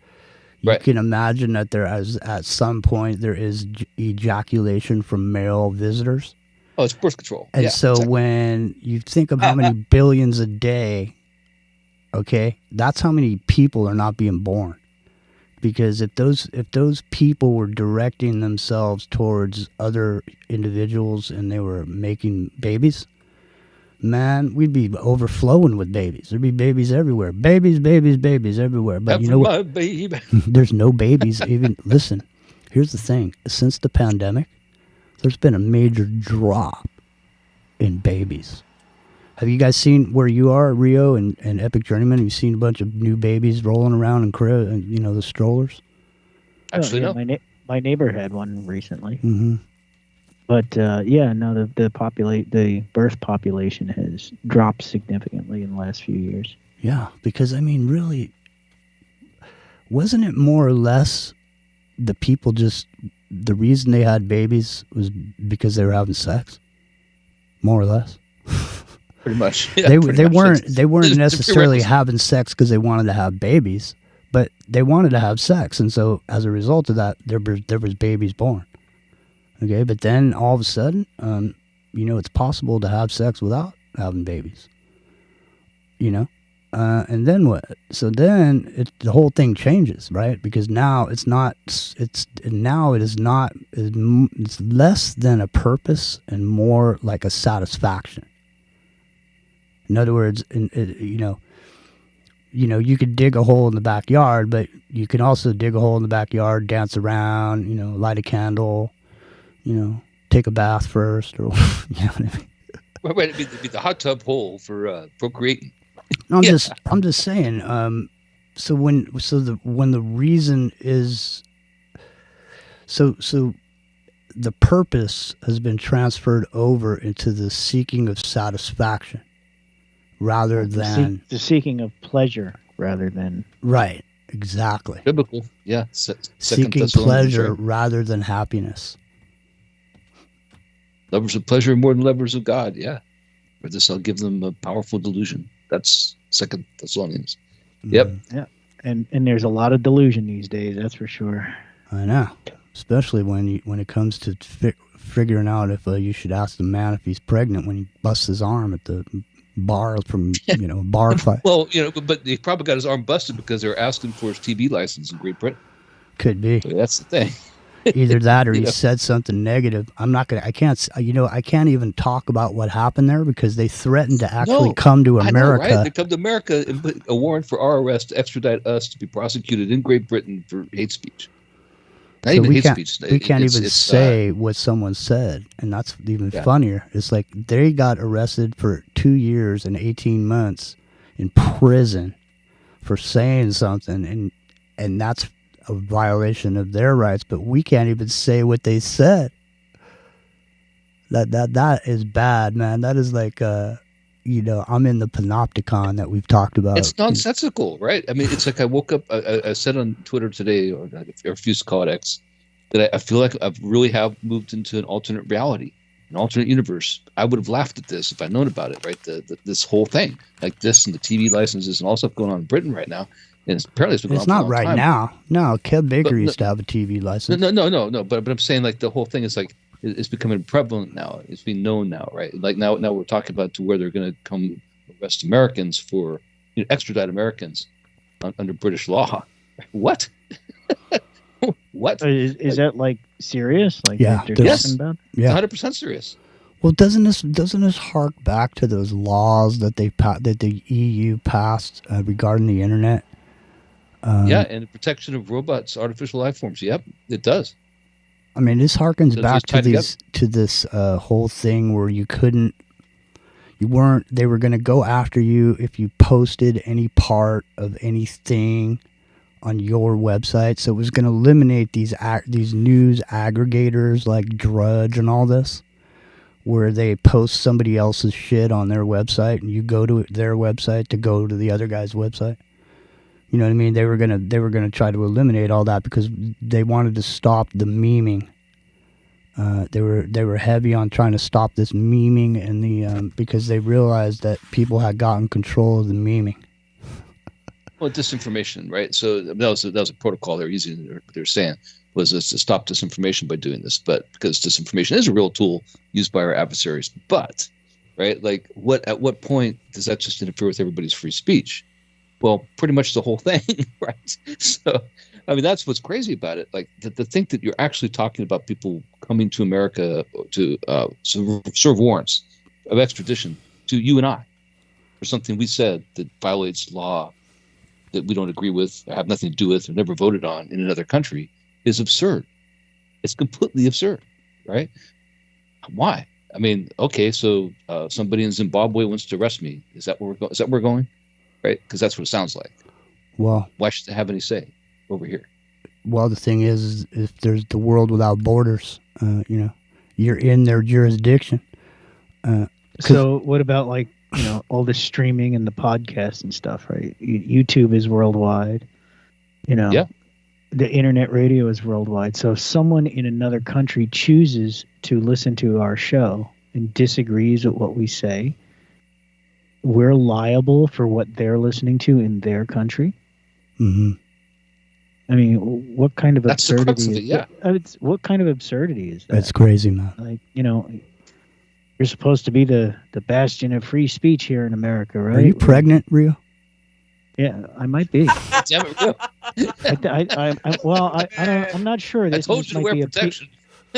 You can imagine that at some point there is ejaculation from male visitors. Oh, it's birth control. And so when you think of how many billions a day, okay, that's how many people are not being born. Because if those people were directing themselves towards other individuals and they were making babies, man, we'd be overflowing with babies. There'd be babies everywhere. Babies everywhere. But you know what? There's no babies even. Listen, here's the thing. Since the pandemic, there's been a major drop in babies. Have you guys seen where you are, Rio and Epic Journeyman? Have you seen a bunch of new babies rolling around in you know, the strollers? Actually, no. My neighbor had one recently. Mm-hmm. But the birth population has dropped significantly in the last few years. Yeah, because I mean, really, wasn't it more or less the people the reason they had babies was because they were having sex, more or less. Pretty much. Yeah, they weren't necessarily having sex because they wanted to have babies, but they wanted to have sex, and so as a result of that, there was babies born. Okay, but then all of a sudden, you know, it's possible to have sex without having babies. You know, and then what? So then the whole thing changes, right? Because now it's less than a purpose and more like a satisfaction. In other words, you know, you could dig a hole in the backyard, but you can also dig a hole in the backyard, dance around, you know, light a candle. You know, take a bath first, or you know what I mean. Right, it'd be the hot tub hole for procreating. I'm Yeah. just saying. So when the reason is so the purpose has been transferred over into the seeking of satisfaction rather than the seeking of pleasure rather than right, exactly. Biblical. Yeah. Second Seeking Thessalonians, pleasure right? rather than happiness. Lovers of pleasure more than lovers of God. Yeah. For this, I'll give them a powerful delusion. That's Second Thessalonians. Yep. yeah. And there's a lot of delusion these days, that's for sure. I know, especially when it comes to figuring out if you should ask the man if he's pregnant when he busts his arm at the bar from bar fight. Well, but he probably got his arm busted because they were asking for his TV license in Great Britain. Could be. So that's the thing. Either that or he said something negative. I can't even talk about what happened there because they threatened to actually come to America. I know, right? They come to America and put a warrant for our arrest to extradite us to be prosecuted in Great Britain for hate speech. Not even hate speech. We can't even say what someone said, and that's even funnier. It's like they got arrested for 2 years and 18 months in prison for saying something, and that's a violation of their rights, but we can't even say what they said. That is bad, man. That is like I'm in the panopticon that we've talked about. It's nonsensical, right? I mean, it's like I woke up, I said on Twitter today, or I refuse to call it X, that I feel like I really have moved into an alternate reality, an alternate universe. I would have laughed at this if I'd known about it, right? This whole thing, like this and the TV licenses and all stuff going on in Britain right now. And apparently it's been going on for a not long right time. now. No, Kev Baker used to have a TV license. No. But I'm saying like the whole thing is like it's becoming prevalent now. It's being known now, right? Like now we're talking about to where they're going to come arrest Americans for extradite Americans under British law. What? What? Is that like serious? Like yeah, they're yes, about? Yeah, 100% serious. Well, doesn't this hark back to those laws that that the EU passed regarding the internet? Yeah, and the protection of robots, artificial life forms. Yep, it does. I mean, this harkens So back just to this whole thing where they were going to go after you if you posted any part of anything on your website. So it was going to eliminate these news aggregators like Drudge and all this, where they post somebody else's shit on their website and you go to their website to go to the other guy's website. You know what I mean? They were gonna try to eliminate all that because they wanted to stop the memeing. They were heavy on trying to stop this memeing and the because they realized that people had gotten control of the memeing. Well, disinformation, right? So that was a protocol they're using. They're saying was to stop disinformation by doing this, but because disinformation is a real tool used by our adversaries. But right, like at what point does that just interfere with everybody's free speech? Well, pretty much the whole thing, right? So, I mean, that's what's crazy about it. Like, to think that you're actually talking about people coming to America to serve warrants of extradition to you and I for something we said that violates law that we don't agree with or have nothing to do with or never voted on in another country is absurd. It's completely absurd, right? Why? I mean, okay, so somebody in Zimbabwe wants to arrest me. Is that where we're going? Right, because that's what it sounds like. Well, why should they have any say over here? Well, the thing is if there's the world without borders, you're in their jurisdiction. So what about like all the streaming and the podcasts and stuff, right? YouTube is worldwide. Yeah. The internet radio is worldwide. So if someone in another country chooses to listen to our show and disagrees with what we say, we're liable for what they're listening to in their country. Mm-hmm. I mean, what kind of absurdity? What kind of absurdity is that? That's crazy, man. Like, you're supposed to be the bastion of free speech here in America, right? Are you pregnant, Rio? Yeah, I might be. Damn it, Rio. I'm not sure. This I told you to wear protection.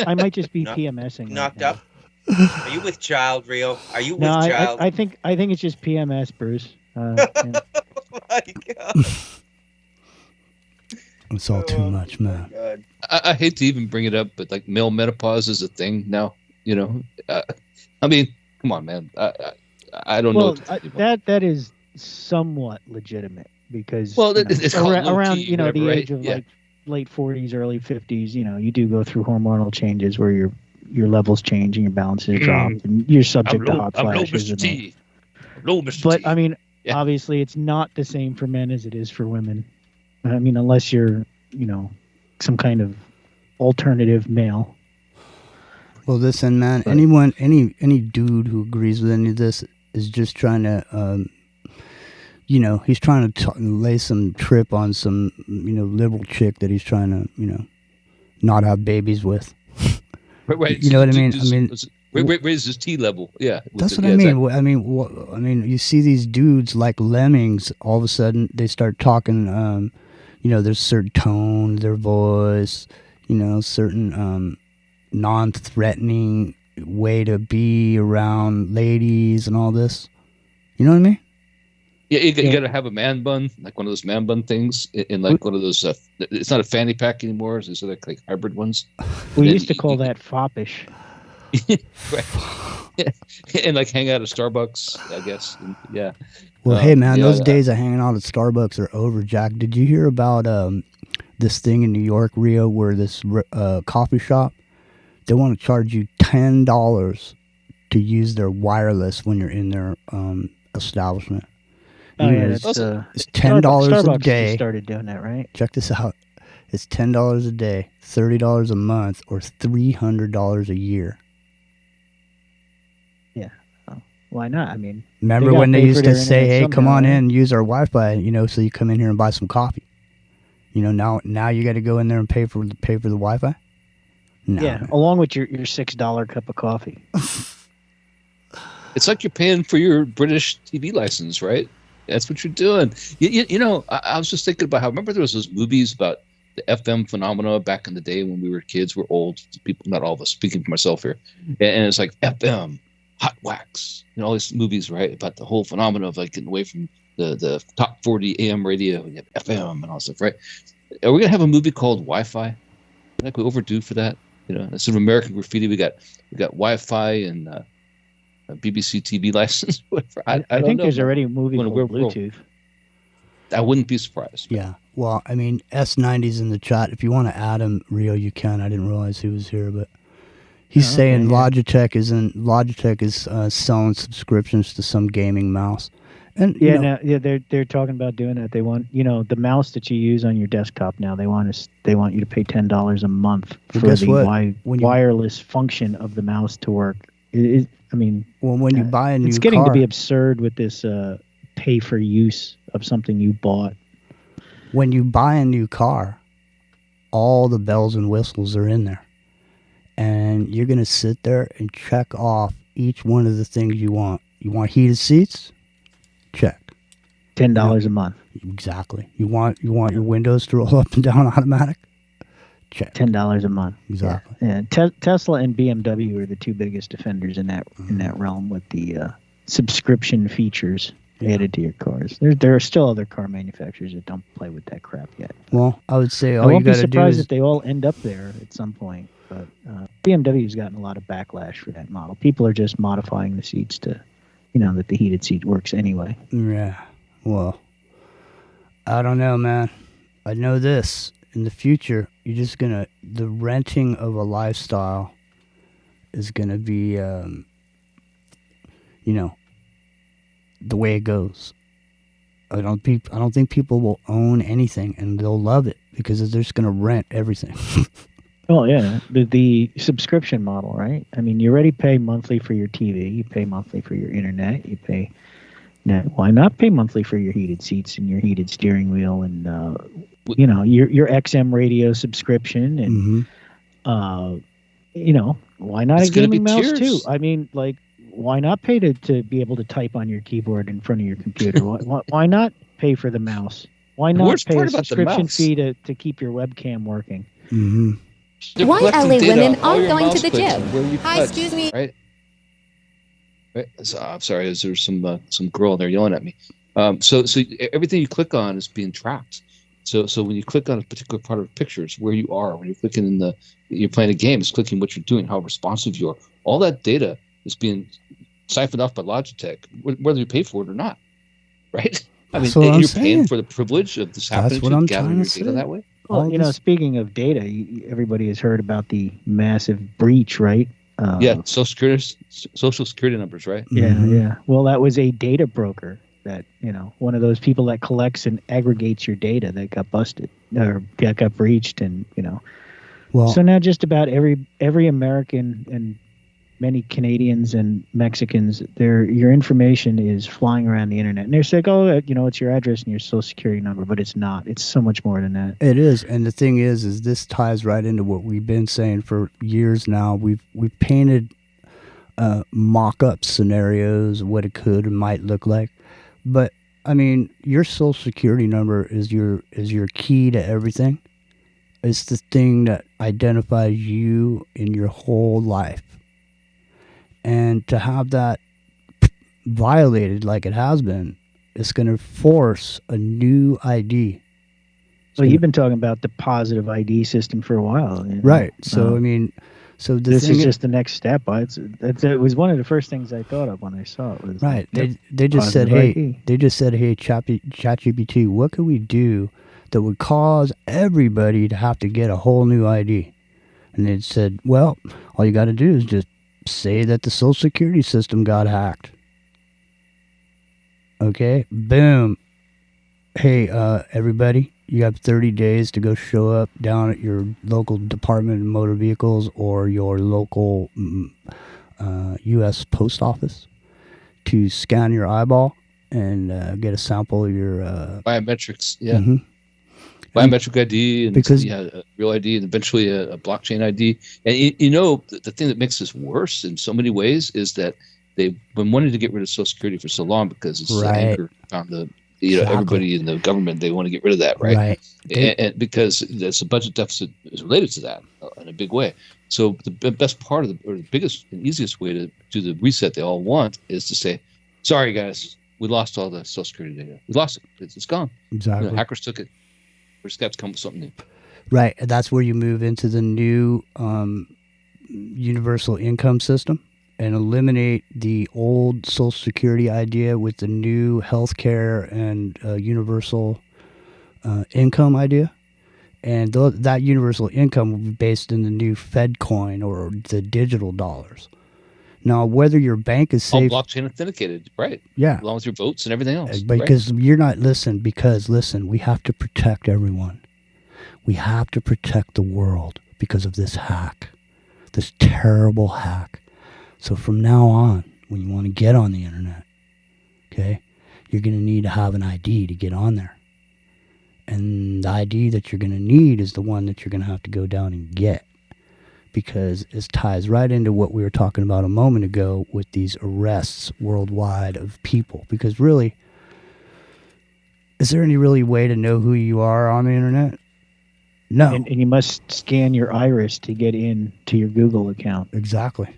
I might just be PMSing. Knocked up. Are you with child, Rio? Are you with child? I think it's just PMS, Bruce. Oh my God. It's all too much, man. I hate to even bring it up, but like male menopause is a thing now. I mean, come on, man. I don't know. That is somewhat legitimate because Well, it's called low around T, the whatever, age right? of Yeah. like late 40s, early 50s, you do go through hormonal changes where your levels change and your balances drop, and you're subject to hot I'm low, flashes. Mr. And all. T. I'm low, Mr. But T. I mean, Yeah. obviously, it's not the same for men as it is for women. I mean, unless you're, some kind of alternative male. Well, listen, man. Any dude who agrees with any of this is just trying to, he's trying to lay some trip on some, liberal chick that he's trying to, not have babies with. Right. You know what I mean? Raise his T level. Yeah. That's what I mean. Exactly. I mean, you see these dudes like lemmings. All of a sudden, they start talking. There's certain tone, their voice. Certain non-threatening way to be around ladies and all this. You know what I mean? Yeah, you got to have a man bun, like one of those man bun things, in like one of those. It's not a fanny pack anymore. It's like hybrid ones. We used to call that foppish. Right. And like hang out at Starbucks, I guess. And, yeah. Well, hey man, those days of hanging out at Starbucks are over, Jack. Did you hear about this thing in New York, Rio, where this coffee shop, they want to charge you $10 to use their wireless when you're in their establishment. Oh yeah, it's $10 a day. Started doing that, right? Check this out. It's $10 a day, $30 a month, or $300 a year. Yeah. Well, why not? I mean, remember when they used to say, "Hey, come on in, use our Wi-Fi," so you come in here and buy some coffee. Now you got to go in there and pay for the Wi-Fi. No. Yeah, along with your $6 cup of coffee. It's like you're paying for your British TV license, right? That's what you're doing. I was just thinking about how, remember there was those movies about the FM phenomena back in the day when we were kids. We're old people, not all of us, speaking for myself here. And it's like FM, Hot Wax, all these movies, right? About the whole phenomena of like getting away from the top 40 AM radio and you have FM and all that stuff, right? Are we going to have a movie called Wi-Fi? Like we overdue for that? Instead of American Graffiti, we got Wi-Fi and a BBC TV license. I think there's already a movie called Bluetooth. I wouldn't be surprised. Yeah. Well, I mean, S90's in the chat. If you want to add him, Rio, you can. I didn't realize he was here, but he's saying Logitech is selling subscriptions to some gaming mouse. And they're talking about doing that. They want the mouse that you use on your desktop now. They want you to pay $10 a month for the wireless function of the mouse to work. When you buy a new car, it's getting to be absurd with this pay for use of something you bought. When you buy a new car, all the bells and whistles are in there, and you're gonna sit there and check off each one of the things you want. You want heated seats? Check. $10 a month. Exactly. You want your windows to roll up and down automatic? Check. $10 a month. Exactly. Yeah. Tesla and BMW are the two biggest offenders in that realm with the subscription features added to your cars. There are still other car manufacturers that don't play with that crap yet. Well, I would say I won't be surprised if they all end up there at some point. But BMW's gotten a lot of backlash for that model. People are just modifying the seats to, that the heated seat works anyway. Yeah. Well, I don't know, man. I know this. In the future, the renting of a lifestyle is gonna be, the way it goes. I don't think people will own anything, and they'll love it because they're just gonna rent everything. Oh yeah, the subscription model, right? I mean, you already pay monthly for your TV, you pay monthly for your internet, you pay. Now, why not pay monthly for your heated seats and your heated steering wheel and your XM radio subscription and why not a gaming mouse too? I mean, like, why not pay to be able to type on your keyboard in front of your computer? why not pay for the mouse? Why not pay a subscription fee to keep your webcam working? Mm-hmm. Why LA women aren't going to the gym? Hi, excuse me. Right. So, I'm sorry. There's some girl there yelling at me. So everything you click on is being tracked. So when you click on a particular part of the picture, it's where you are. When you're clicking you're playing a game, it's clicking what you're doing, how responsive you are. All that data is being siphoned off by Logitech, whether you pay for it or not. right? That's what I'm you're saying. paying for the privilege of this happening what to I'm gather trying your to data say. that way. Well, All this- speaking of data, everybody has heard about the massive breach, right? Yeah, social security numbers, right? Yeah, Mhm. yeah. Well, that was a data broker that, one of those people that collects and aggregates your data that got busted or got breached, and Well, so now just about every American and many Canadians and Mexicans, your information is flying around the internet, and they're saying, "Oh, it's your address and your social security number," but it's not. It's so much more than that. it is, and the thing is this ties right into what we've been saying for years now. We've painted mock-up scenarios of what it could and might look like, but I mean, your social security number is your key to everything. It's the thing that identifies you in your whole life, and to have that violated like it has been, it's going to force a new ID. So you've been talking about the positive ID system for a while, right? So I mean, this is just the next step. It was one of the first things I thought of when I saw it. Was right. Like, They just said, positive hey, ID. ChatGPT, what could we do that would cause everybody to have to get a whole new ID? And they said, well, all you got to do is just say that the Social Security system got hacked. Okay, boom. Hey, everybody, you have 30 days to go show up down at your local Department of Motor Vehicles or your local U.S. Post Office to scan your eyeball and get a sample of your Biometrics, yeah. Mm-hmm. Biometric ID and because a real ID and eventually a blockchain ID. And the thing that makes this worse in so many ways is that they've been wanting to get rid of Social Security for so long because it's right. anchor on the Exactly. everybody in the government. They want to get rid of that, right? Right. And because there's a budget deficit is related to that in a big way. So the best part of the biggest and easiest way to do the reset they all want is to say, sorry guys, we lost all the Social Security data. We lost it. It's gone. Exactly. Hackers took it. We're just got to come up with something new. Right. And that's where you move into the new universal income system and eliminate the old Social Security idea with the new healthcare and universal income idea. And that universal income will be based in the new Fed coin or the digital dollars. Now, whether your bank is safe, all blockchain authenticated, right? Yeah, along with your votes and everything else. Because you're not listen, we have to protect everyone. We have to protect the world because of this hack, this terrible hack. So from now on, when you want to get on the internet, okay, you're going to need to have an ID to get on there. And the ID that you're going to need is the one that you're going to have to go down and get, because it ties right into what we were talking about a moment ago with these arrests worldwide of people. Because really, is there any really way to know who you are on the internet? No. And you must scan your iris to get in to your Google account. Exactly.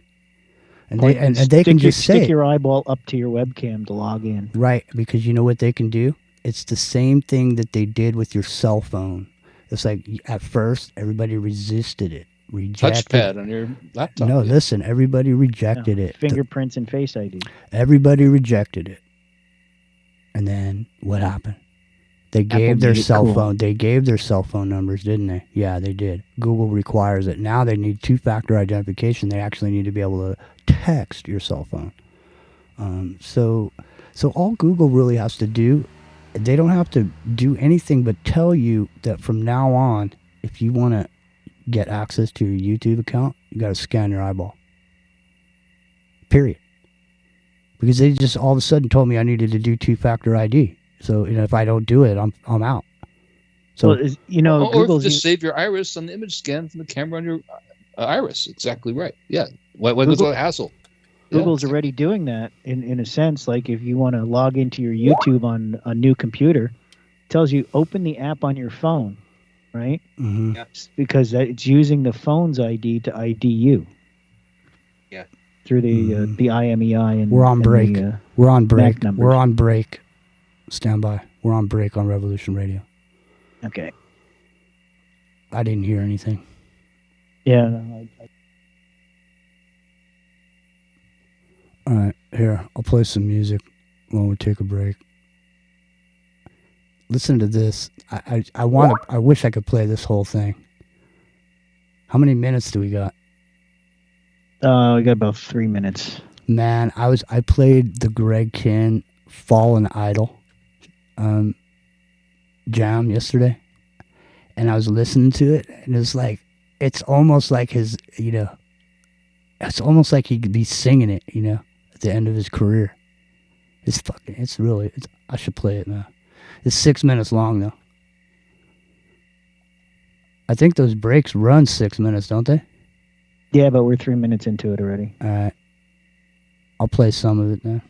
And they can just stick your eyeball up to your webcam to log in. Right, because you know what they can do? It's the same thing that they did with your cell phone. It's like at first everybody resisted it, rejected touchpad on your laptop. No, listen, everybody rejected it. Fingerprints and Face ID. Everybody rejected it. And then what happened? They gave their cell phone. They gave their cell phone numbers, didn't they? Yeah, they did. Google requires it. Now they need two-factor identification. They actually need to be able to text your cell phone. So all Google really has to do, they don't have to do anything but tell you that from now on, if you want to get access to your YouTube account, you got to scan your eyeball. Period. Because they just all of a sudden told me I needed to do two-factor ID. So if I don't do it, I'm out. So or Google's just save your iris on the image scan from the camera on your iris. Exactly right. Yeah. Why go through the hassle? Google's already doing that in a sense. Like if you want to log into your YouTube on a new computer, it tells you open the app on your phone, right? Mm-hmm. Yeah. Because it's using the phone's ID to ID you. Yeah. Through the IMEI and we're on break. We're on break. numbers. We're on break. Stand by. We're on break on Revolution Radio. Okay. I didn't hear anything. Yeah. No, All right, here, I'll play some music while we take a break. Listen to this. I wish I could play this whole thing. How many minutes do we got? We got about 3 minutes. Man, I played the Greg Kihn Fallen Idol jam yesterday, and I was listening to it, and it's almost like his, it's almost like he could be singing it, at the end of his career. I should play it now. It's 6 minutes long though. I think those breaks run 6 minutes, don't they? Yeah, but we're 3 minutes into it already. All right. I'll play some of it now.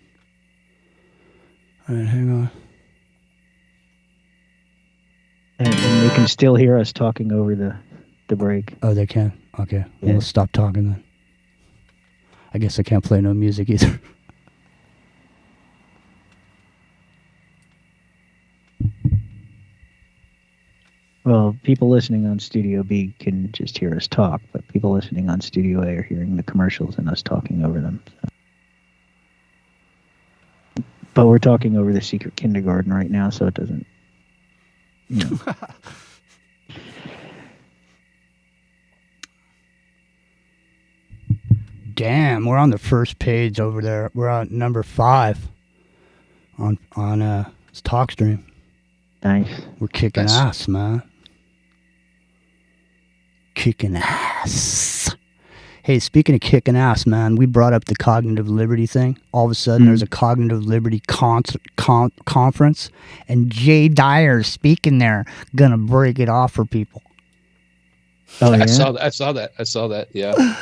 All right, hang on. And they can still hear us talking over the break. Oh, they can? Okay. Well, Yeah. let's stop talking then. I guess I can't play no music either. Well, people listening on Studio B can just hear us talk, but people listening on Studio A are hearing the commercials and us talking over them. So. But we're talking over the secret kindergarten right now, so it doesn't, Damn, we're on the first page over there. We're on number 5 on TalkStream. Nice. We're kicking Nice. ass, man. Kicking ass. Hey, speaking of kicking ass, man, we brought up the cognitive liberty thing. All of a sudden, there's a cognitive liberty conference, and Jay Dyer's speaking there, gonna break it off for people. Oh, yeah? I saw that. Yeah.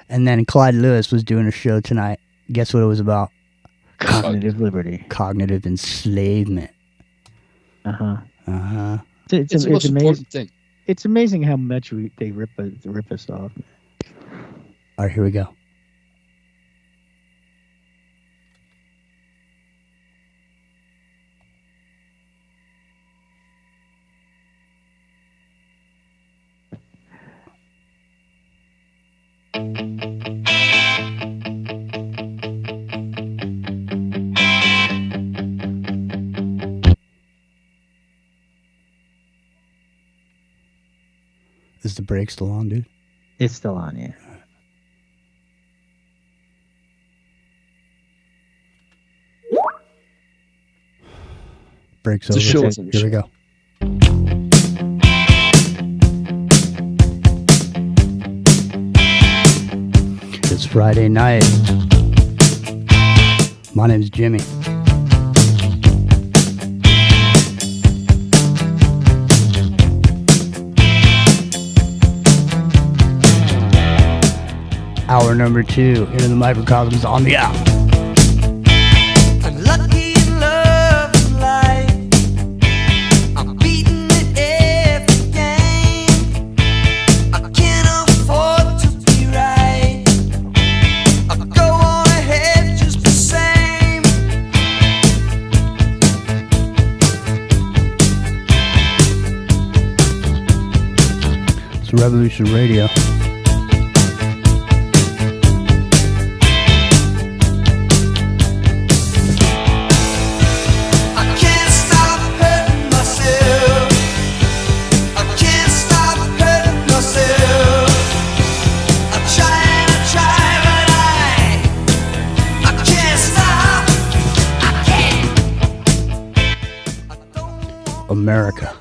And then Clyde Lewis was doing a show tonight. Guess what it was about? Cognitive liberty. Cognitive enslavement. Uh-huh. Uh-huh. It's the most important thing. It's amazing how much they rip us off. All right, here we go. Is the break still on, dude? It's still on, yeah. Breaks It's a over. show Okay, within a here we show. go. It's Friday night. My name's Jimmy. Hour number 2 into the microcosms on the app. Unlucky in love and life. I'm beating it every game. I can't afford to be right. I go on ahead just the same. It's Revolution Radio. I can't stop hurting myself. I can't stop hurting myself. I try, but I can't stop. I can't. America.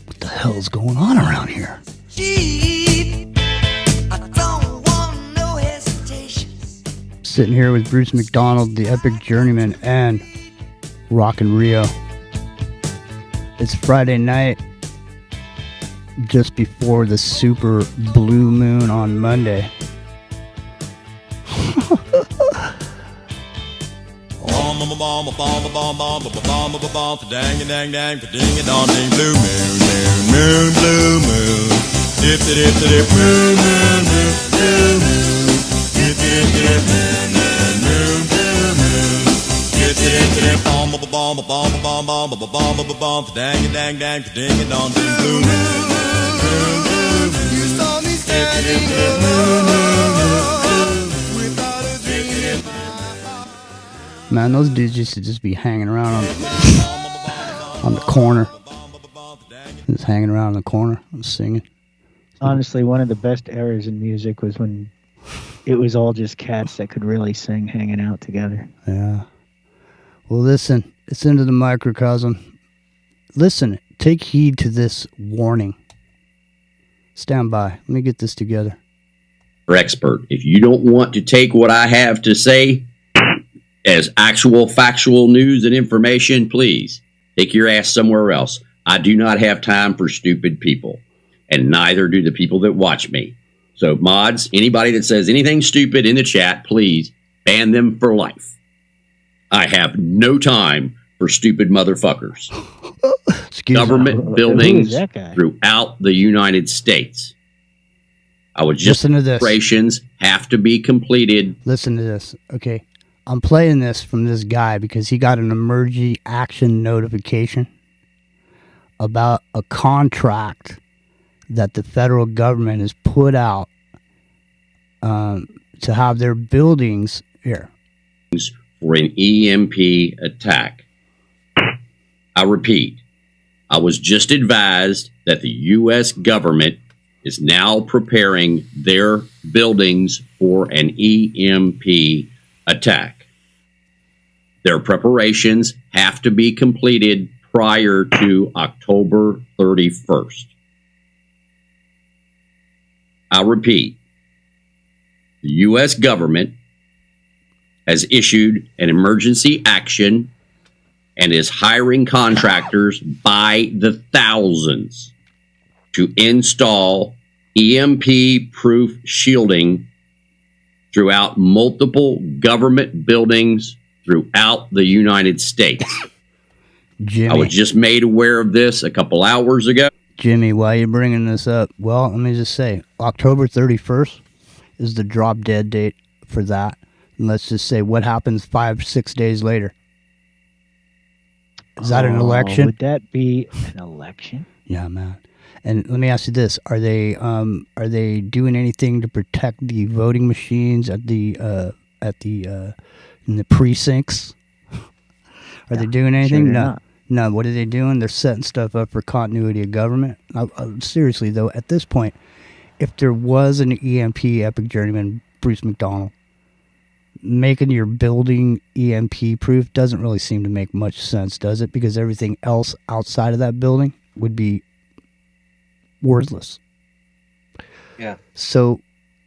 What the hell's going on around here? Cheap. I don't want no hesitations. Sitting here with Bruce McDonald, the epic journeyman, and Rockin' Rio. It's Friday night, just before the super blue moon on Monday. Man, those dudes used to just be hanging around on the corner. Just hanging around in the corner and singing. Honestly, one of the best eras in music was when it was all just cats that could really sing hanging out together. Yeah. Well, listen, it's into the microcosm. Listen, take heed to this warning. Stand by. Let me get this together. Expert. If you don't want to take what I have to say as actual factual news and information, please take your ass somewhere else. I do not have time for stupid people, and neither do the people that watch me. So, mods, anybody that says anything stupid in the chat, please ban them for life. I have no time for stupid motherfuckers. Government buildings throughout the United States. I would just listen to this. Operations have to be completed. Listen to this. Okay. I'm playing this from this guy because he got an emergency action notification about a contract that the federal government has put out to have their buildings here for an EMP attack. I repeat, I was just advised that the U.S. government is now preparing their buildings for an EMP attack. Their preparations have to be completed prior to October 31st. I repeat, the U.S. government has issued an emergency action and is hiring contractors by the thousands to install EMP-proof shielding throughout multiple government buildings throughout the United States. Jimmy. I was just made aware of this a couple hours ago. Jimmy, why are you bringing this up? Well, let me just say, October 31st is the drop dead date for that. And let's just say what happens 5-6 days later. Is that an election? Would that be an election? Yeah, man. And let me ask you this: Are they doing anything to protect the voting machines at the in the precincts? Are they doing anything? Sure No. not. No. What are they doing? They're setting stuff up for continuity of government. Seriously though, at this point, if there was an EMP epic journeyman, Bruce McDonald, making your building EMP proof doesn't really seem to make much sense, does it? Because everything else outside of that building would be worthless. Yeah. So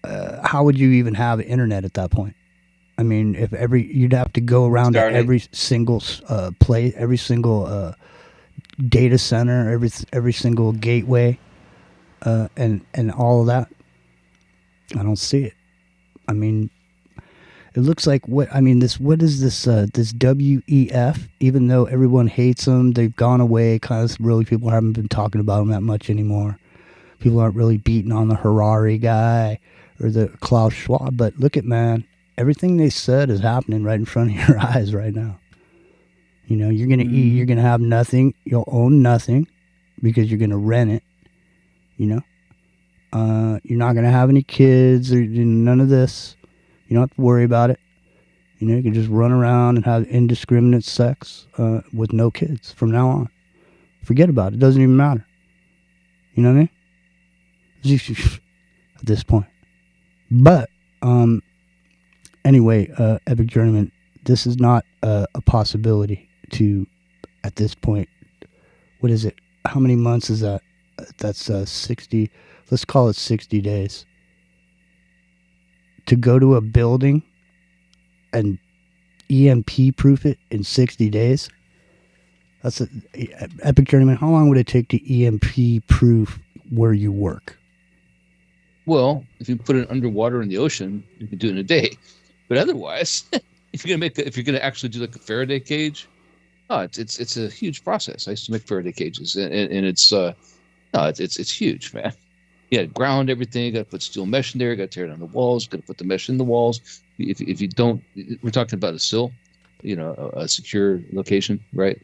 how would you even have internet at that point? I mean, if you'd have to go around to every single every single data center, every single gateway, and all of that. I don't see it. I mean, it looks like what is this this WEF? Even though everyone hates them, they've gone away. Kind of really, people haven't been talking about them that much anymore. People aren't really beating on the Harari guy or the Klaus Schwab. But look at, man, everything they said is happening right in front of your eyes right now. You know, you're gonna eat, you're gonna have nothing, you'll own nothing because you're gonna rent it. You know, you're not gonna have any kids or none of this. You don't have to worry about it. You know, you can just run around and have indiscriminate sex with no kids from now on. Forget about it. It doesn't even matter. You know what I mean? At this point. But, anyway, Epic Journeyman, this is not a possibility to, at this point, what is it? How many months is that? That's 60, let's call it 60 days. To go to a building and EMP proof it in 60 days? That's Epic Journeyman. How long would it take to EMP proof where you work? Well, if you put it underwater in the ocean, you can do it in a day. But otherwise, if you're gonna actually do like a Faraday cage, it's a huge process. I used to make Faraday cages, and it's huge, man. You got to ground everything. You got to put steel mesh in there. You got to tear down the walls. Got to put the mesh in the walls. If you don't, we're talking about a sill, a secure location, right?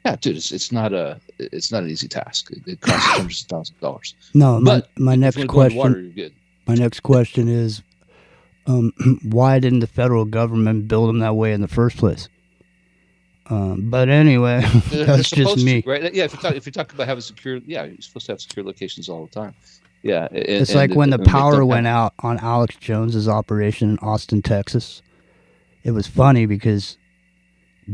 Yeah, dude, it's not an easy task. It costs hundreds of thousands of dollars. No, but my next if you question. water, you're good. My next question is, why didn't the federal government build them that way in the first place? But anyway, that's just me. Right? Yeah, if you're talking about having secure, yeah, you're supposed to have secure locations all the time. Yeah, it's like when the power went out on Alex Jones's operation in Austin, Texas. It was funny because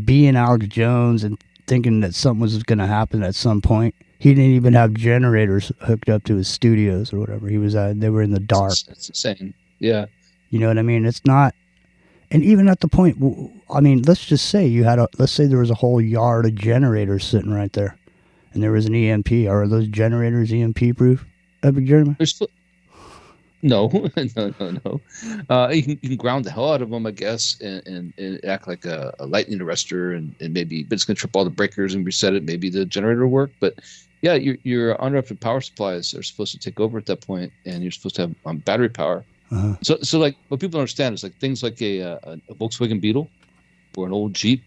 being Alex Jones and thinking that something was going to happen at some point, he didn't even have generators hooked up to his studios or whatever. They were in the dark. That's insane. Yeah. You know what I mean? It's not. And even at the point, I mean, let's just say let's say there was a whole yard of generators sitting right there, and there was an EMP. Are those generators EMP proof? Epic Journeyman? No. You can ground the hell out of them, I guess, and act like a lightning arrestor, and maybe, but it's going to trip all the breakers and reset it. Maybe the generator will work, but yeah, your uninterrupted power supplies are supposed to take over at that point, and you're supposed to have battery power. Uh-huh. So like what people don't understand is like things like a Volkswagen Beetle or an old Jeep,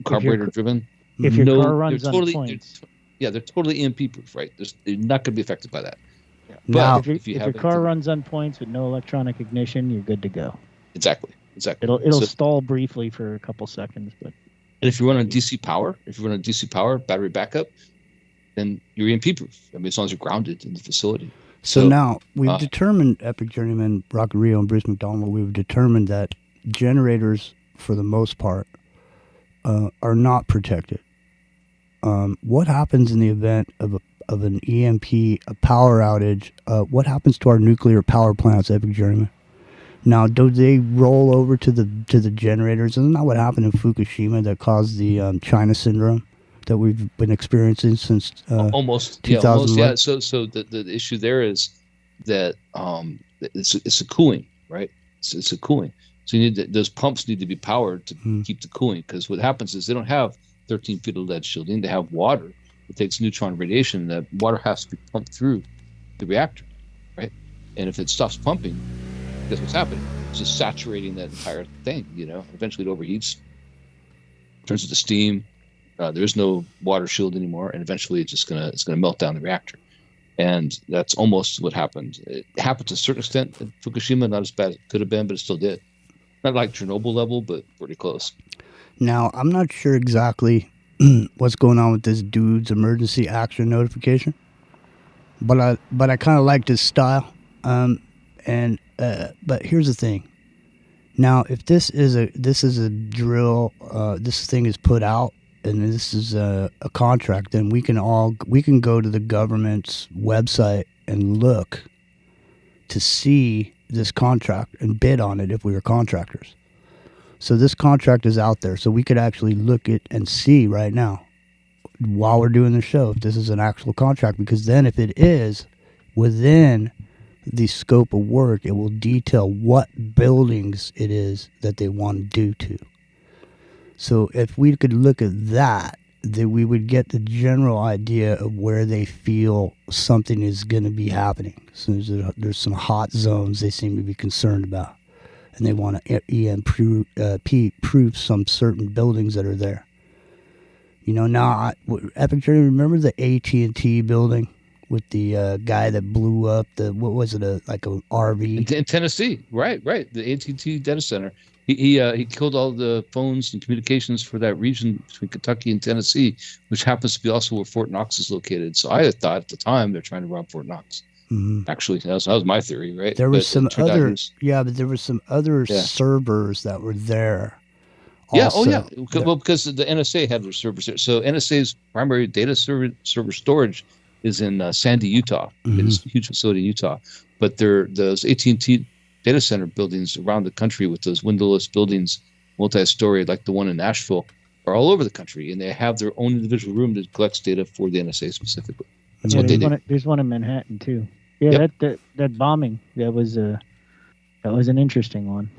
carburetor driven. If your car runs on points, they're totally EMP proof, right? They're not going to be affected by that. Yeah. But if your car runs on points with no electronic ignition, you're good to go. Exactly. It'll stall briefly for a couple seconds, but. And if you run on DC power, battery backup, then you're EMP proof. I mean, as long as you're grounded in the facility. So now we've determined, Epic Journeyman, Rocket Rio, and Bruce McDonald, we've determined that generators, for the most part, are not protected. What happens in the event of an EMP, a power outage? What happens to our nuclear power plants, Epic Journeyman? Now, do they roll over to the generators? Isn't that what happened in Fukushima that caused the China syndrome that we've been experiencing since almost 2011? Yeah. So the issue there is that it's a cooling, right? It's a cooling. So you need those pumps need to be powered to keep the cooling, because what happens is they don't have 13 feet of lead shielding. They have water. It takes neutron radiation. That water has to be pumped through the reactor, right? And if it stops pumping, guess what's happening? It's just saturating that entire thing. Eventually it overheats, turns into steam. There's no water shield anymore, and eventually it's gonna melt down the reactor. And that's almost what happened. It happened to a certain extent at Fukushima, not as bad as it could have been, but it still did. Not like Chernobyl level, but pretty close. Now, I'm not sure exactly what's going on with this dude's emergency action notification, but I kind of like this style. But here's the thing. Now, if this is a drill, this thing is put out, and this is a contract, then we can go to the government's website and look to see this contract and bid on it if we were contractors. So this contract is out there, so we could actually look at and see right now while we're doing the show if this is an actual contract, because then if it is within the scope of work, it will detail what buildings it is that they want to do to. So if we could look at that, then we would get the general idea of where they feel something is going to be happening. So there's some hot zones they seem to be concerned about, and they want to proof some certain buildings that are there. Now, Epic Journey, remember the AT&T building with the guy that blew up what was it, like an RV? In Tennessee, right. The AT&T data center. He killed all the phones and communications for that region between Kentucky and Tennessee, which happens to be also where Fort Knox is located. So I had thought at the time they're trying to rob Fort Knox. Mm-hmm. Actually, that was my theory, right? There was some other, but there were some other servers that were there. Also. Yeah. Well, because the NSA had their servers there. So NSA's primary data server storage is in Sandy, Utah. Mm-hmm. It's a huge facility in Utah. But those AT&T data center buildings around the country with those windowless buildings, multi-story, like the one in Nashville, are all over the country, and they have their own individual room that collects data for the NSA specifically. That's what they do. There's one in Manhattan too. Yeah, yep. that bombing that was an interesting one.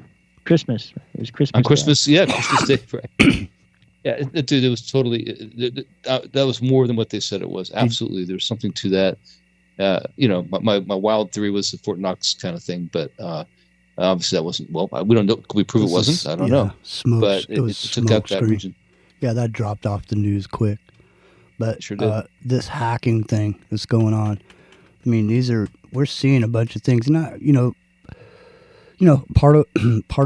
Christmas. It was Christmas. On Christmas, Day. Christmas Day, right? Yeah, dude, it was totally. That was more than what they said it was. Absolutely, there was something to that. My wild theory was the Fort Knox kind of thing, but obviously that wasn't. Well, we don't know. Can we prove it wasn't? I don't know. Smoke, but it took out that region. Yeah, that dropped off the news quick. But sure did. This hacking thing that's going on. I mean, we're seeing a bunch of things. Not, part of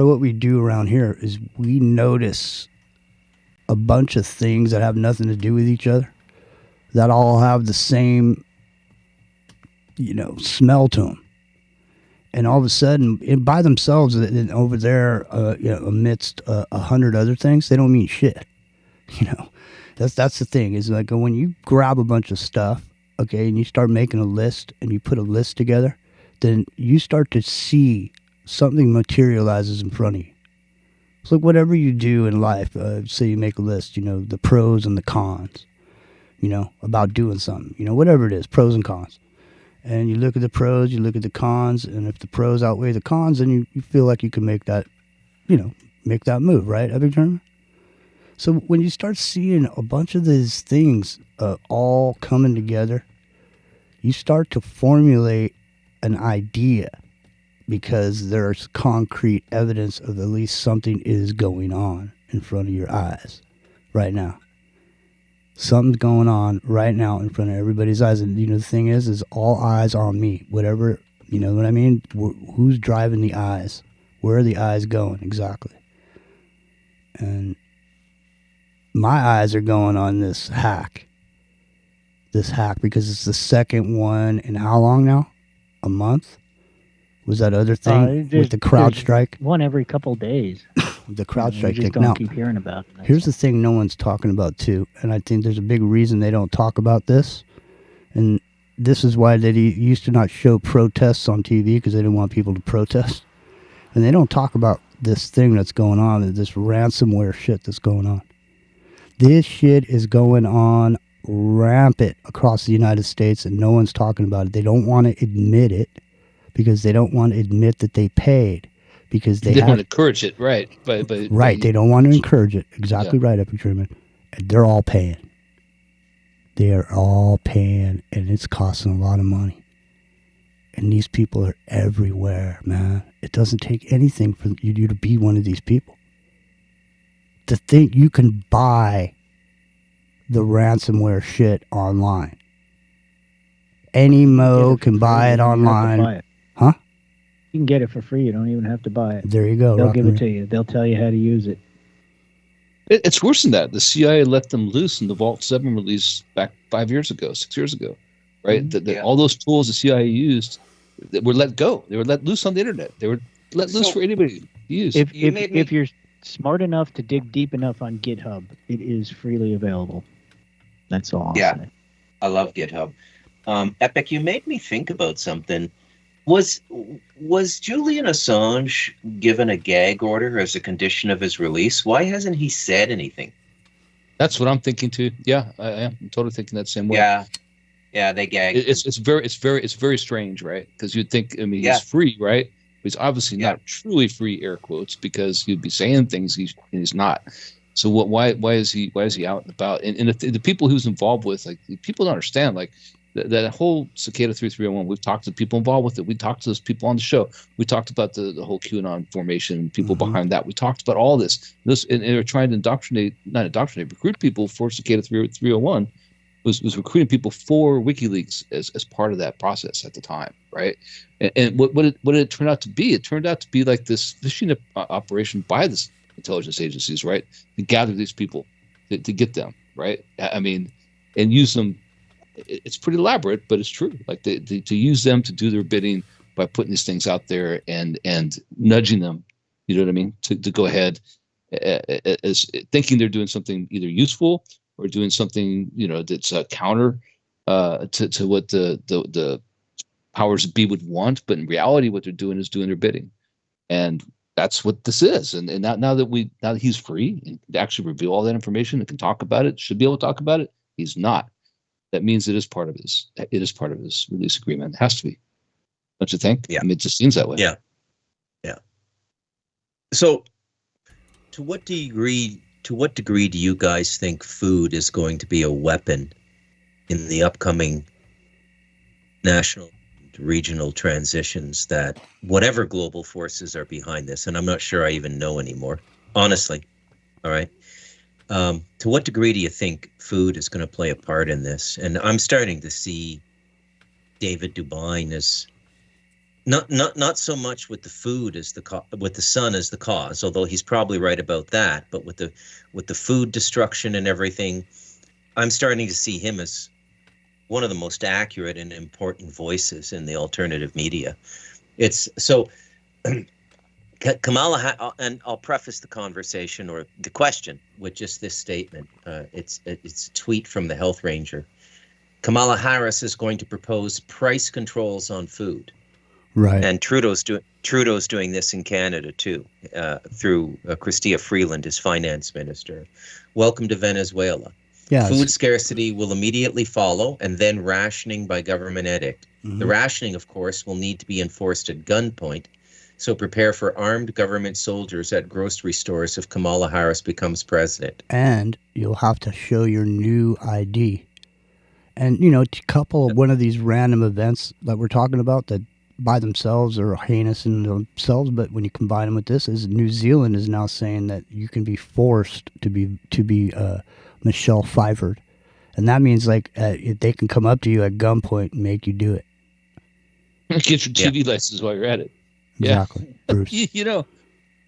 what we do around here is we notice a bunch of things that have nothing to do with each other, that all have the same, smell to them. And all of a sudden, by themselves, over there, amidst 100 other things, they don't mean shit. That's the thing, is like when you grab a bunch of stuff, okay, and you start making a list and you put a list together, then you start to see something materializes in front of you. It's like whatever you do in life, say you make a list, the pros and the cons, about doing something, whatever it is, pros and cons. And you look at the pros, you look at the cons, and if the pros outweigh the cons, then you feel like you can make that, make that move, right, Epic Tournament? So when you start seeing a bunch of these things all coming together, you start to formulate an idea, because there's concrete evidence of at least something is going on in front of your eyes right now. Something's going on right now in front of everybody's eyes. And, the thing is all eyes on me. Whatever, you know what I mean? Who's driving the eyes? Where are the eyes going exactly? And my eyes are going on this hack. Because it's the second one in how long now? A month? Was that other thing with the crowd strike? One every couple days. The crowd strike. You just don't keep hearing about it. Here's the thing no one's talking about too, and I think there's a big reason they don't talk about this, and this is why they used to not show protests on TV, because they didn't want people to protest. And they don't talk about this thing that's going on, this ransomware shit that's going on. This shit is going on rampant across the United States, and no one's talking about it. They don't want to admit it, because they don't want to admit that they paid, because they want to encourage it, right? Right, they don't want to encourage it. Exactly right, Epic Truman. And they're all paying. They are all paying, and it's costing a lot of money. And these people are everywhere, man. It doesn't take anything for you to be one of these people. To think you can buy the ransomware shit online. Any Mo can buy it online. Huh? You can get it for free. You don't even have to buy it. There you go. They'll give it to you. They'll tell you how to use it. It's worse than that. The CIA let them loose in the Vault 7 release back 6 years ago, right? Mm-hmm. All those tools the CIA used were let go. They were let loose on the internet. They were let loose for anybody to use. If you're smart enough to dig deep enough on GitHub, it is freely available. That's all. Yeah, I love GitHub. Epic, you made me think about something. Was Julian Assange given a gag order as a condition of his release? Why hasn't he said anything? That's what I'm thinking too. Yeah, I am totally thinking that same way. Yeah, they gagged. It's very strange, right? Because you'd think, he's free, right? But he's obviously not truly free, air quotes, because he'd be saying things he's not. So why is he out and about? And the people he was involved with, like, people don't understand, like, that whole Cicada 3301, we've talked to people involved with it. We talked to those people on the show. We talked about the whole QAnon formation, people behind that. We talked about all this. And they were trying to recruit people for Cicada 301 was recruiting people for WikiLeaks as part of that process at the time, right? And what did it turn out to be? It turned out to be like this fishing operation by the intelligence agencies, right? To gather these people, to get them, right? And use them. It's pretty elaborate, but it's true. Like to use them to do their bidding by putting these things out there and nudging them, you know what I mean, to go ahead as thinking they're doing something either useful or doing something, that's counter to what the powers that be would want. But in reality, what they're doing is doing their bidding, and that's what this is. And now that he's free and can actually reveal all that information and can talk about it, should be able to talk about it, he's not. That means it is part of his release agreement. It has to be. Don't you think? Yeah. It just seems that way. Yeah. So to what degree do you guys think food is going to be a weapon in the upcoming national and regional transitions, that whatever global forces are behind this, and I'm not sure I even know anymore, honestly. All right. To what degree do you think food is going to play a part in this? And I'm starting to see David Dubine as Not so much with the food as with the sun as the cause, although he's probably right about that. But with the food destruction and everything, I'm starting to see him as one of the most accurate and important voices in the alternative media. It's so Kamala, and I'll preface the conversation or the question with just this statement. It's a tweet from the Health Ranger. Kamala Harris is going to propose price controls on food. Right. And Trudeau's doing this in Canada too, through Chrystia Freeland, his finance minister. Welcome to Venezuela. Yes. Food scarcity will immediately follow, and then rationing by government edict. Mm-hmm. The rationing, of course, will need to be enforced at gunpoint. So prepare for armed government soldiers at grocery stores if Kamala Harris becomes president. And you'll have to show your new ID. And, to couple one of these random events that we're talking about that by themselves are heinous in themselves, but when you combine them with this, is New Zealand is now saying that you can be forced to be Michelle Pfeiffer. And that means if they can come up to you at gunpoint and make you do it. Get your TV license while you're at it. Exactly. Bruce.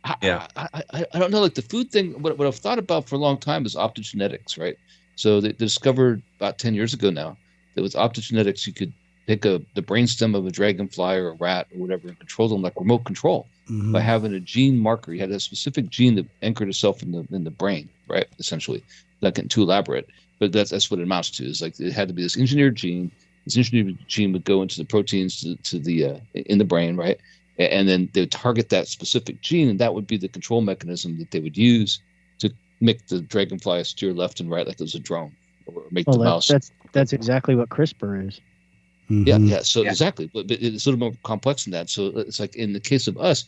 I don't know, like the food thing, what I've thought about for a long time is optogenetics, right? So they discovered about 10 years ago now that with optogenetics, you could pick the brainstem of a dragonfly or a rat or whatever and control them like remote control by having a gene marker. You had a specific gene that anchored itself in the brain, right? Essentially, not getting too elaborate, but that's what it amounts to. Is like it had to be this engineered gene. This engineered gene would go into the proteins to the in the brain, right? And then they would target that specific gene, and that would be the control mechanism that they would use to make the dragonfly steer left and right like it was a drone, or make the mouse. That's exactly what CRISPR is. Mm-hmm. Yeah. So exactly, but it's a little more complex than that. So it's like in the case of us,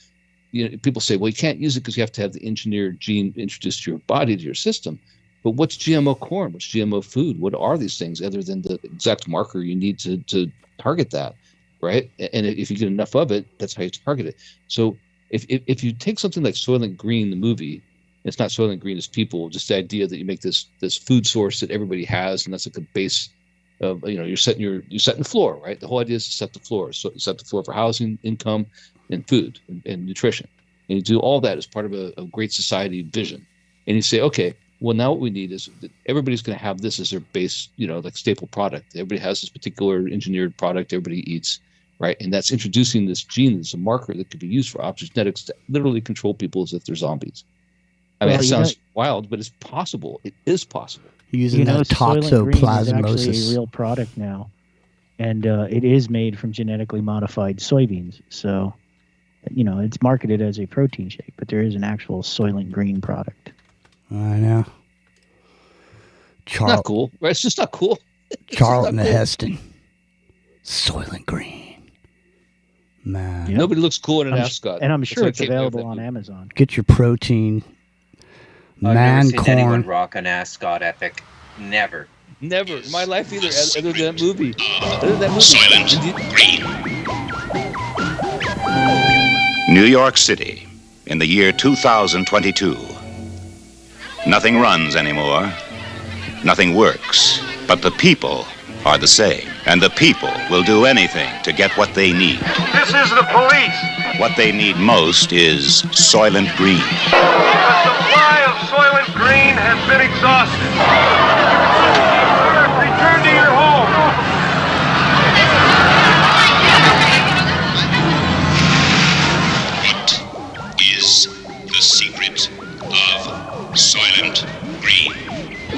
people say, well, you can't use it because you have to have the engineered gene introduced to your body, to your system. But what's GMO corn? What's GMO food? What are these things other than the exact marker you need to target that? Right. And if you get enough of it, that's how you target it. So if you take something like Soylent Green, the movie, it's not Soylent Green, it's people, just the idea that you make this food source that everybody has, and that's like a base of, you're setting the floor, right? The whole idea is to set the floor. So you set the floor for housing, income, and food and nutrition. And you do all that as part of a great society vision. And you say, okay, well, now what we need is that everybody's going to have this as their base, like staple product. Everybody has this particular engineered product everybody eats. Right. And that's introducing this gene as a marker that could be used for optogenetics to literally control people as if they're zombies. I mean, it sounds wild, but it's possible. It is possible. Using that Soylent Green is actually toxoplasmosis. a real product now. And it is made from genetically modified soybeans. So, it's marketed as a protein shake, but there is an actual Soylent Green product. I know. Not cool. Right? It's just not cool. Charlton Heston. Soylent Green. Man. Yep. Nobody looks cool in an ascot. And I'm sure it's available on Amazon. Get your protein. I've Man never seen anyone corn. rock an ascot epic. Never. Never in my life either, other than that movie. Soylent Green. New York City, in the year 2022. Nothing runs anymore. Nothing works. But the people are the same. And the people will do anything to get what they need. This is the police. What they need most is Soylent Green. The supply of Soylent Green has been exhausted. Return to your home. What is the secret of Soylent Green?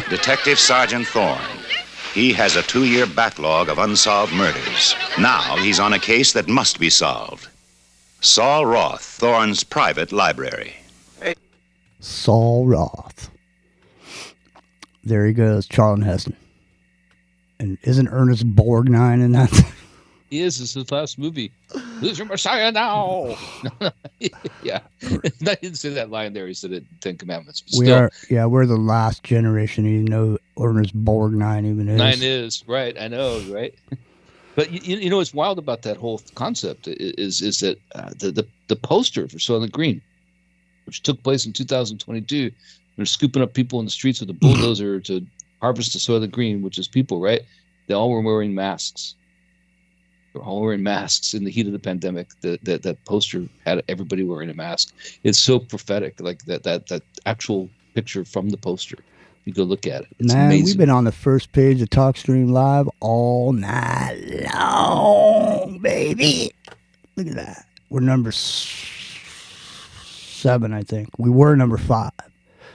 Detective Sergeant Thorne. He has a 2-year backlog of unsolved murders. Now he's on a case that must be solved. Saul Roth, Thorne's private library. Saul Roth. There he goes, Charlton Heston. And isn't Ernest Borgnine in that? He is. This is his last movie. Who's your Messiah now? Yeah. He didn't say that line there. He said it in Ten Commandments. But We're the last generation to know Ernest Borgnine even is. 9 is, right. I know, right? But you know what's wild about that whole concept is that the poster for Soylent Green, which took place in 2022, they're scooping up people in the streets with a bulldozer to harvest the Soylent Green, which is people, right? They all were wearing masks. They're all wearing masks in the heat of the pandemic. That poster had everybody wearing a mask. It's so prophetic, like that actual picture from the poster. You go look at it. It's Man, amazing. we've been on the first page of TalkStream Live all night long, baby. Look at that. We're number 7, I think. We were number 5.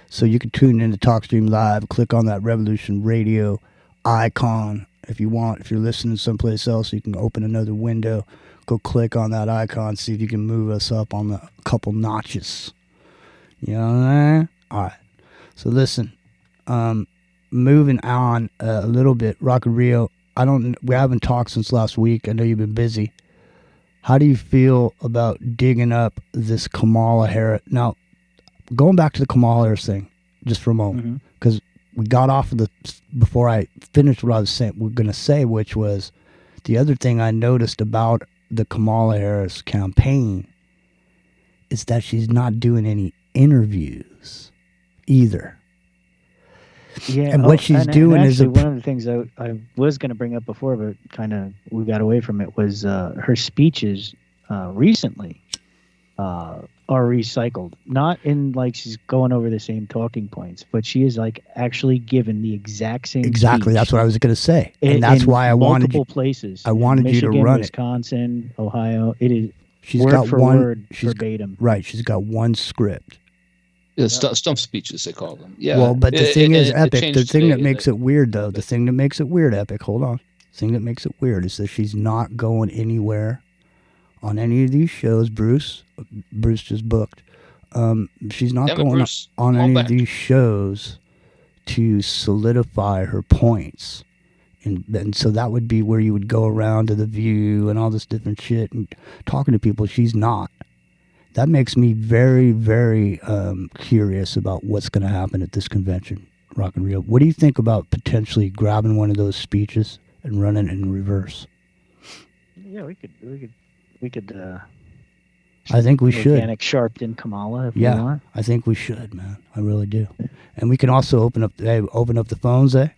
So you can tune into TalkStream Live, click on that Revolution Radio icon if you want. If you're listening someplace else, you can open another window, go click on that icon, see if you can move us up on a couple notches. You know what I mean? All right. So listen, moving on a little bit, Rock and Rio, we haven't talked since last week. I know you've been busy. How do you feel about digging up this Kamala Harris? Now, going back to the Kamala Harris thing, just for a moment, because we got off of before I finished what I was going to say, which was the other thing I noticed about the Kamala Harris campaign is that she's not doing any interviews either. Yeah, and what she's doing and is one of the things I was going to bring up before, but kind of we got away from it, was her speeches recently are recycled. Not in like she's going over the same talking points, but she is like actually given the exact same. Exactly, that's what I was going to say, and that's why I wanted multiple places. I wanted Michigan, you to run Wisconsin, Ohio. It is she's word got for one word she's verbatim. Right, she's got one script. Yeah, stump speeches they call them. Yeah. Well, but the thing is, it Epic. The changed thing that today, makes it weird, though, the thing that makes it weird, Epic. Hold on. The thing that makes it weird is that she's not going anywhere on any of these shows. Bruce just booked. She's not going on any of these shows to solidify her points, and so that would be where you would go around to The View and all this different shit and talking to people. She's not. That makes me very, very curious about what's going to happen at this convention, Rock and Rio. What do you think about potentially grabbing one of those speeches and running it in reverse? Yeah, we could. I think we should. Organic Sharpton Kamala, if we want. I think we should, man. I really do. And we can also open up the phones, eh?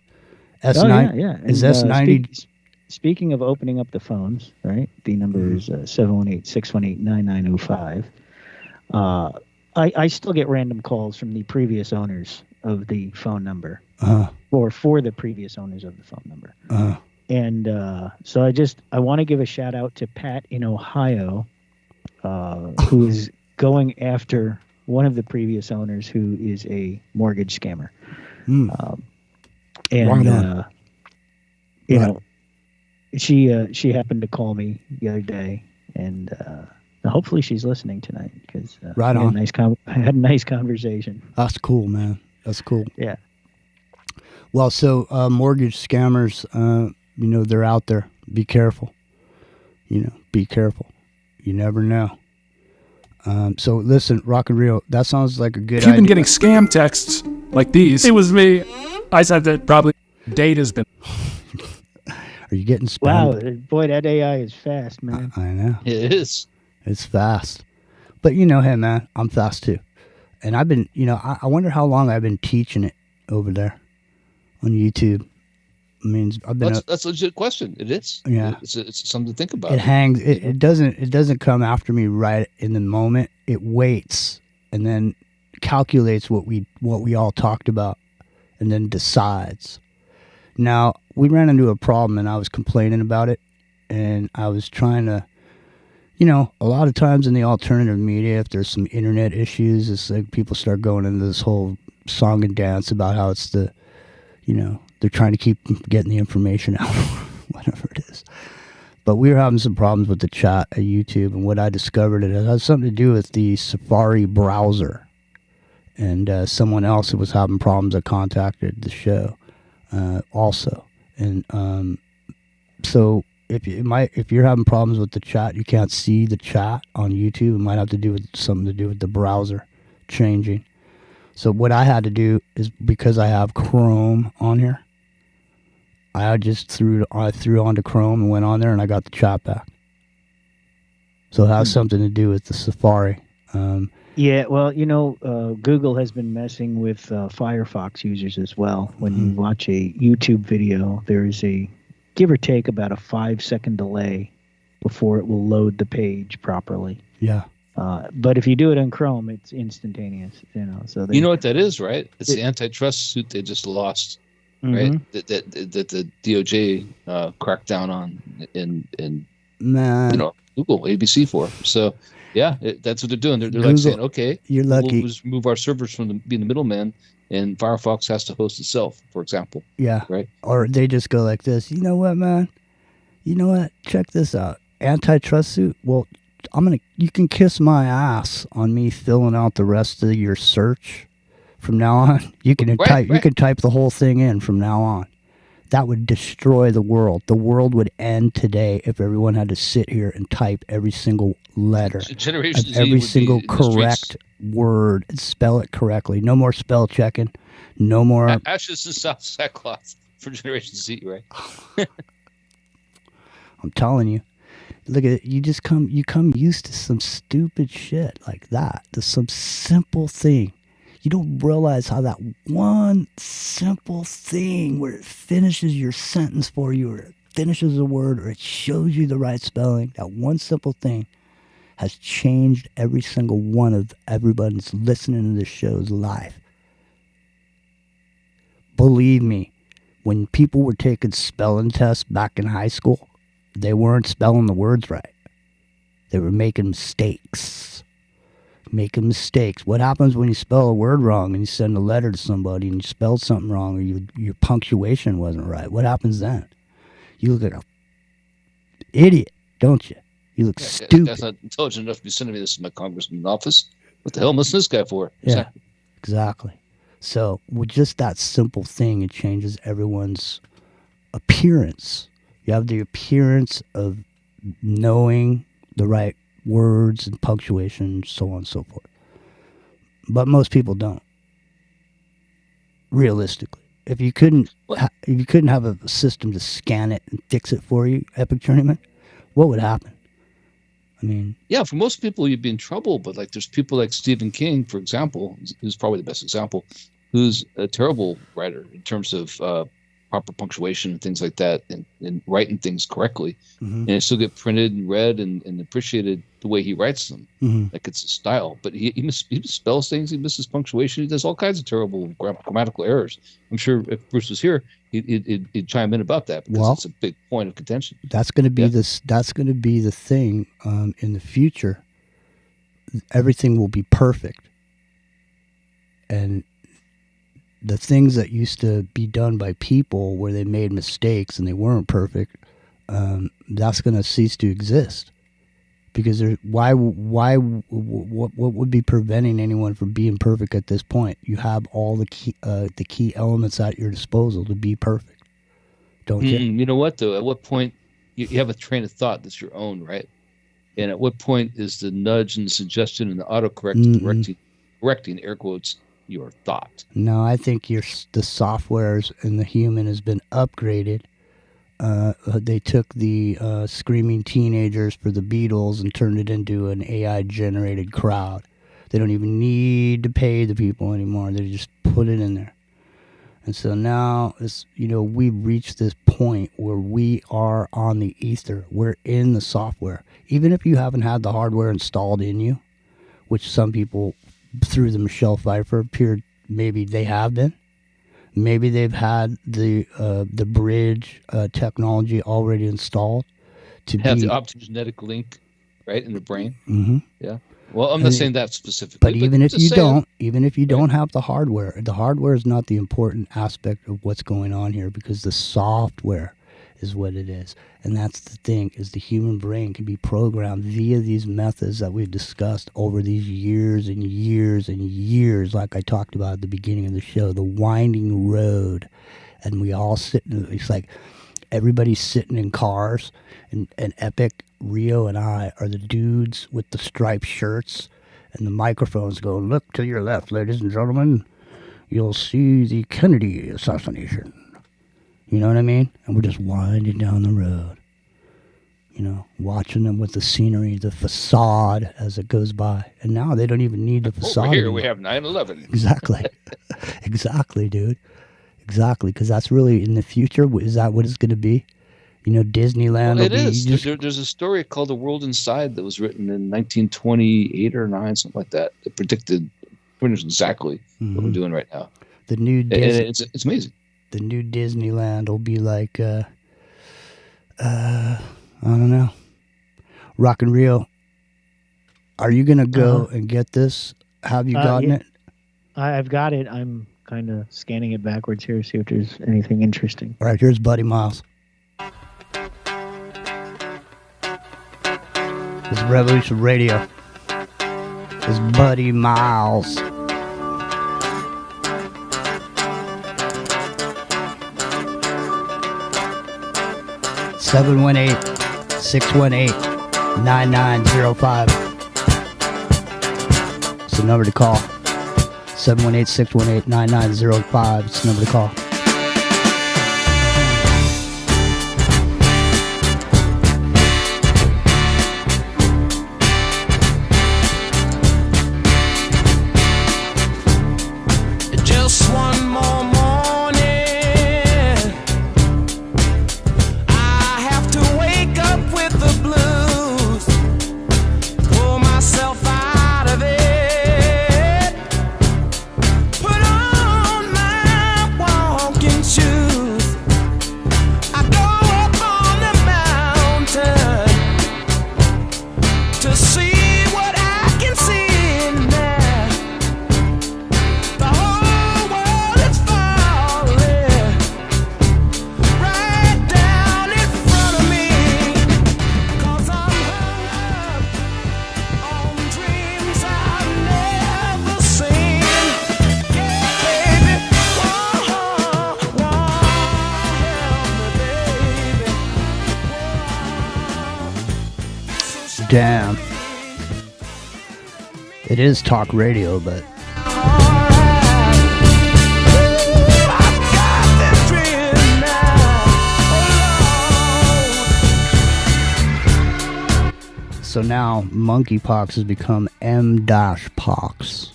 S9. Yeah. Is S90? Speaking of opening up the phones, right? The number is 718-618-9905. I still get random calls from the previous owners of the phone number, or for the previous owners of the phone number. And so I want to give a shout out to Pat in Ohio, who is going after one of the previous owners who is a mortgage scammer. You know, she happened to call me the other day, and hopefully she's listening tonight because right on. I had a nice conversation. That's cool, man. That's cool. Yeah. Well, so mortgage scammers, they're out there. Be careful. Be careful. You never know. So listen, Rock and Rio, that sounds like a good idea. If you've been getting scam texts like these, it was me. I said that probably date has been. Are you getting spammed? Wow, boy, that AI is fast, man. I know. It is. It's fast. But hey, man, I'm fast too. And I've been, I wonder how long I've been teaching it over there on YouTube. I mean, I've been. That's a legit question. It is. Yeah. It's something to think about. It hangs. It doesn't come after me right in the moment. It waits and then calculates what we all talked about, and then decides. Now we ran into a problem, and I was complaining about it, and I was trying to. A lot of times in the alternative media, if there's some internet issues, it's like people start going into this whole song and dance about how it's the, they're trying to keep getting the information out, whatever it is. But we were having some problems with the chat at YouTube, and what I discovered, it has something to do with the Safari browser. And someone else who was having problems that contacted the show also. And so if you're having problems with the chat, you can't see the chat on YouTube, it might have to do with something to do with the browser changing. So what I had to do is, because I have Chrome on here, I just threw onto Chrome and went on there, and I got the chat back. So it has something to do with the Safari. Yeah, well, Google has been messing with Firefox users as well. When you watch a YouTube video, there is a give or take about a 5-second delay before it will load the page properly. Yeah. But if you do it in Chrome, it's instantaneous. So You know what that is, right? It's the antitrust suit they just lost, right? That the DOJ cracked down on in Man. Google ABC for. So yeah, that's what they're doing. They're Google, like saying, okay, you're lucky. We'll just remove our servers from being the middleman, and Firefox has to host itself, for example. Yeah. Right. Or they just go like this. You know what, man? You know what? Check this out. Antitrust suit. Well, you can kiss my ass on me filling out the rest of your search from now on. You can you can type the whole thing in from now on. That would destroy the world. The world would end today if everyone had to sit here and type every single letter, Generation Z every would single be in the streets. correct word, and spell it correctly. No more spell checking. No more. Ashes and sackcloth for Generation Z, right? I'm telling you. Look at it. You come used to some stupid shit like that. To some simple thing. You don't realize how that one simple thing where it finishes your sentence for you, or it finishes a word, or it shows you the right spelling, that one simple thing has changed every single one of everybody that's listening to this show's life. Believe me, when people were taking spelling tests back in high school, they weren't spelling the words right. They were making mistakes. What happens when you spell a word wrong and you send a letter to somebody and you spelled something wrong, or your punctuation wasn't right? What happens then? You look like an idiot, don't you? You look stupid. That's not intelligent enough to be sending me this in my congressman's office. What the hell am I listening to this guy for? Yeah, exactly. So with just that simple thing, it changes everyone's appearance. You have the appearance of knowing the right words and punctuation, so on and so forth. But most people don't. Realistically, if you couldn't have a system to scan it and fix it for you, Epic Journeyman, what would happen? I mean, yeah, for most people you'd be in trouble, but like there's people like Stephen King, for example, who's probably the best example, who's a terrible writer in terms of proper punctuation and things like that, and writing things correctly, and it still get printed and read and appreciated the way he writes them. Like it's a style, but he misspells things, he misses punctuation, he does all kinds of terrible grammatical errors. I'm sure if Bruce was here, he'd chime in about that, because it's a big point of contention. That's going to be that's going to be the thing in the future. Everything will be perfect, and the things that used to be done by people where they made mistakes and they weren't perfect, that's going to cease to exist. Because what would be preventing anyone from being perfect at this point? You have all the key elements at your disposal to be perfect, don't you? You know what though? At what point you have a train of thought that's your own, right? And at what point is the nudge and the suggestion and the autocorrect correcting air quotes your thought? No, I think the softwares and the human has been upgraded. They took the screaming teenagers for the Beatles and turned it into an AI-generated crowd. They don't even need to pay the people anymore. They just put it in there. And so now, we've reached this point where we are on the ether. We're in the software. Even if you haven't had the hardware installed in you, which some people through the Michelle Pfeiffer period, maybe they have been. Maybe they've had the bridge technology already installed to have the optogenetic link, right, in the brain. Yeah. Well, I'm not saying that specifically. But even if you don't have the hardware is not the important aspect of what's going on here, because the software is what it is. And that's the thing, is the human brain can be programmed via these methods that we've discussed over these years and years and years, like I talked about at the beginning of the show, the winding road. And we all it's like everybody's sitting in cars, and Epic, Rio, and I are the dudes with the striped shirts, and the microphones going, "Look to your left, ladies and gentlemen, you'll see the Kennedy assassination." You know what I mean? And we're just winding down the road, watching them with the scenery, the facade as it goes by. And now they don't even need the facade. Over here anymore. we have 9/11. Exactly. Exactly, dude. Exactly, because that's really in the future. Is that what it's going to be? You know, Disneyland. Well, it is. There's a story called The World Inside that was written in 1928 or 9, something like that. That predicted pretty much exactly what we're doing right now. The new it's amazing. The new Disneyland will be like, I don't know, Rock and Rio. Are you gonna go and get this? Have you gotten it? I've got it. I'm kind of scanning it backwards here to see if there's anything interesting. All right, here's Buddy Miles. This is Revolution Radio. This is Buddy Miles. (718) 618-9905. It's the number to call. 718-618-9905. It's the number to call. Just one more morning, I have to wake up with the blues, pull myself out of it, put on my walking shoes. I go up on the mountain to see what I can see now. The whole world is falling right down in front of me, 'cause I'm hung up on dreams I've never seen. Yeah, baby, help me, baby. Damn. It is talk radio, but so now monkeypox has become M-pox,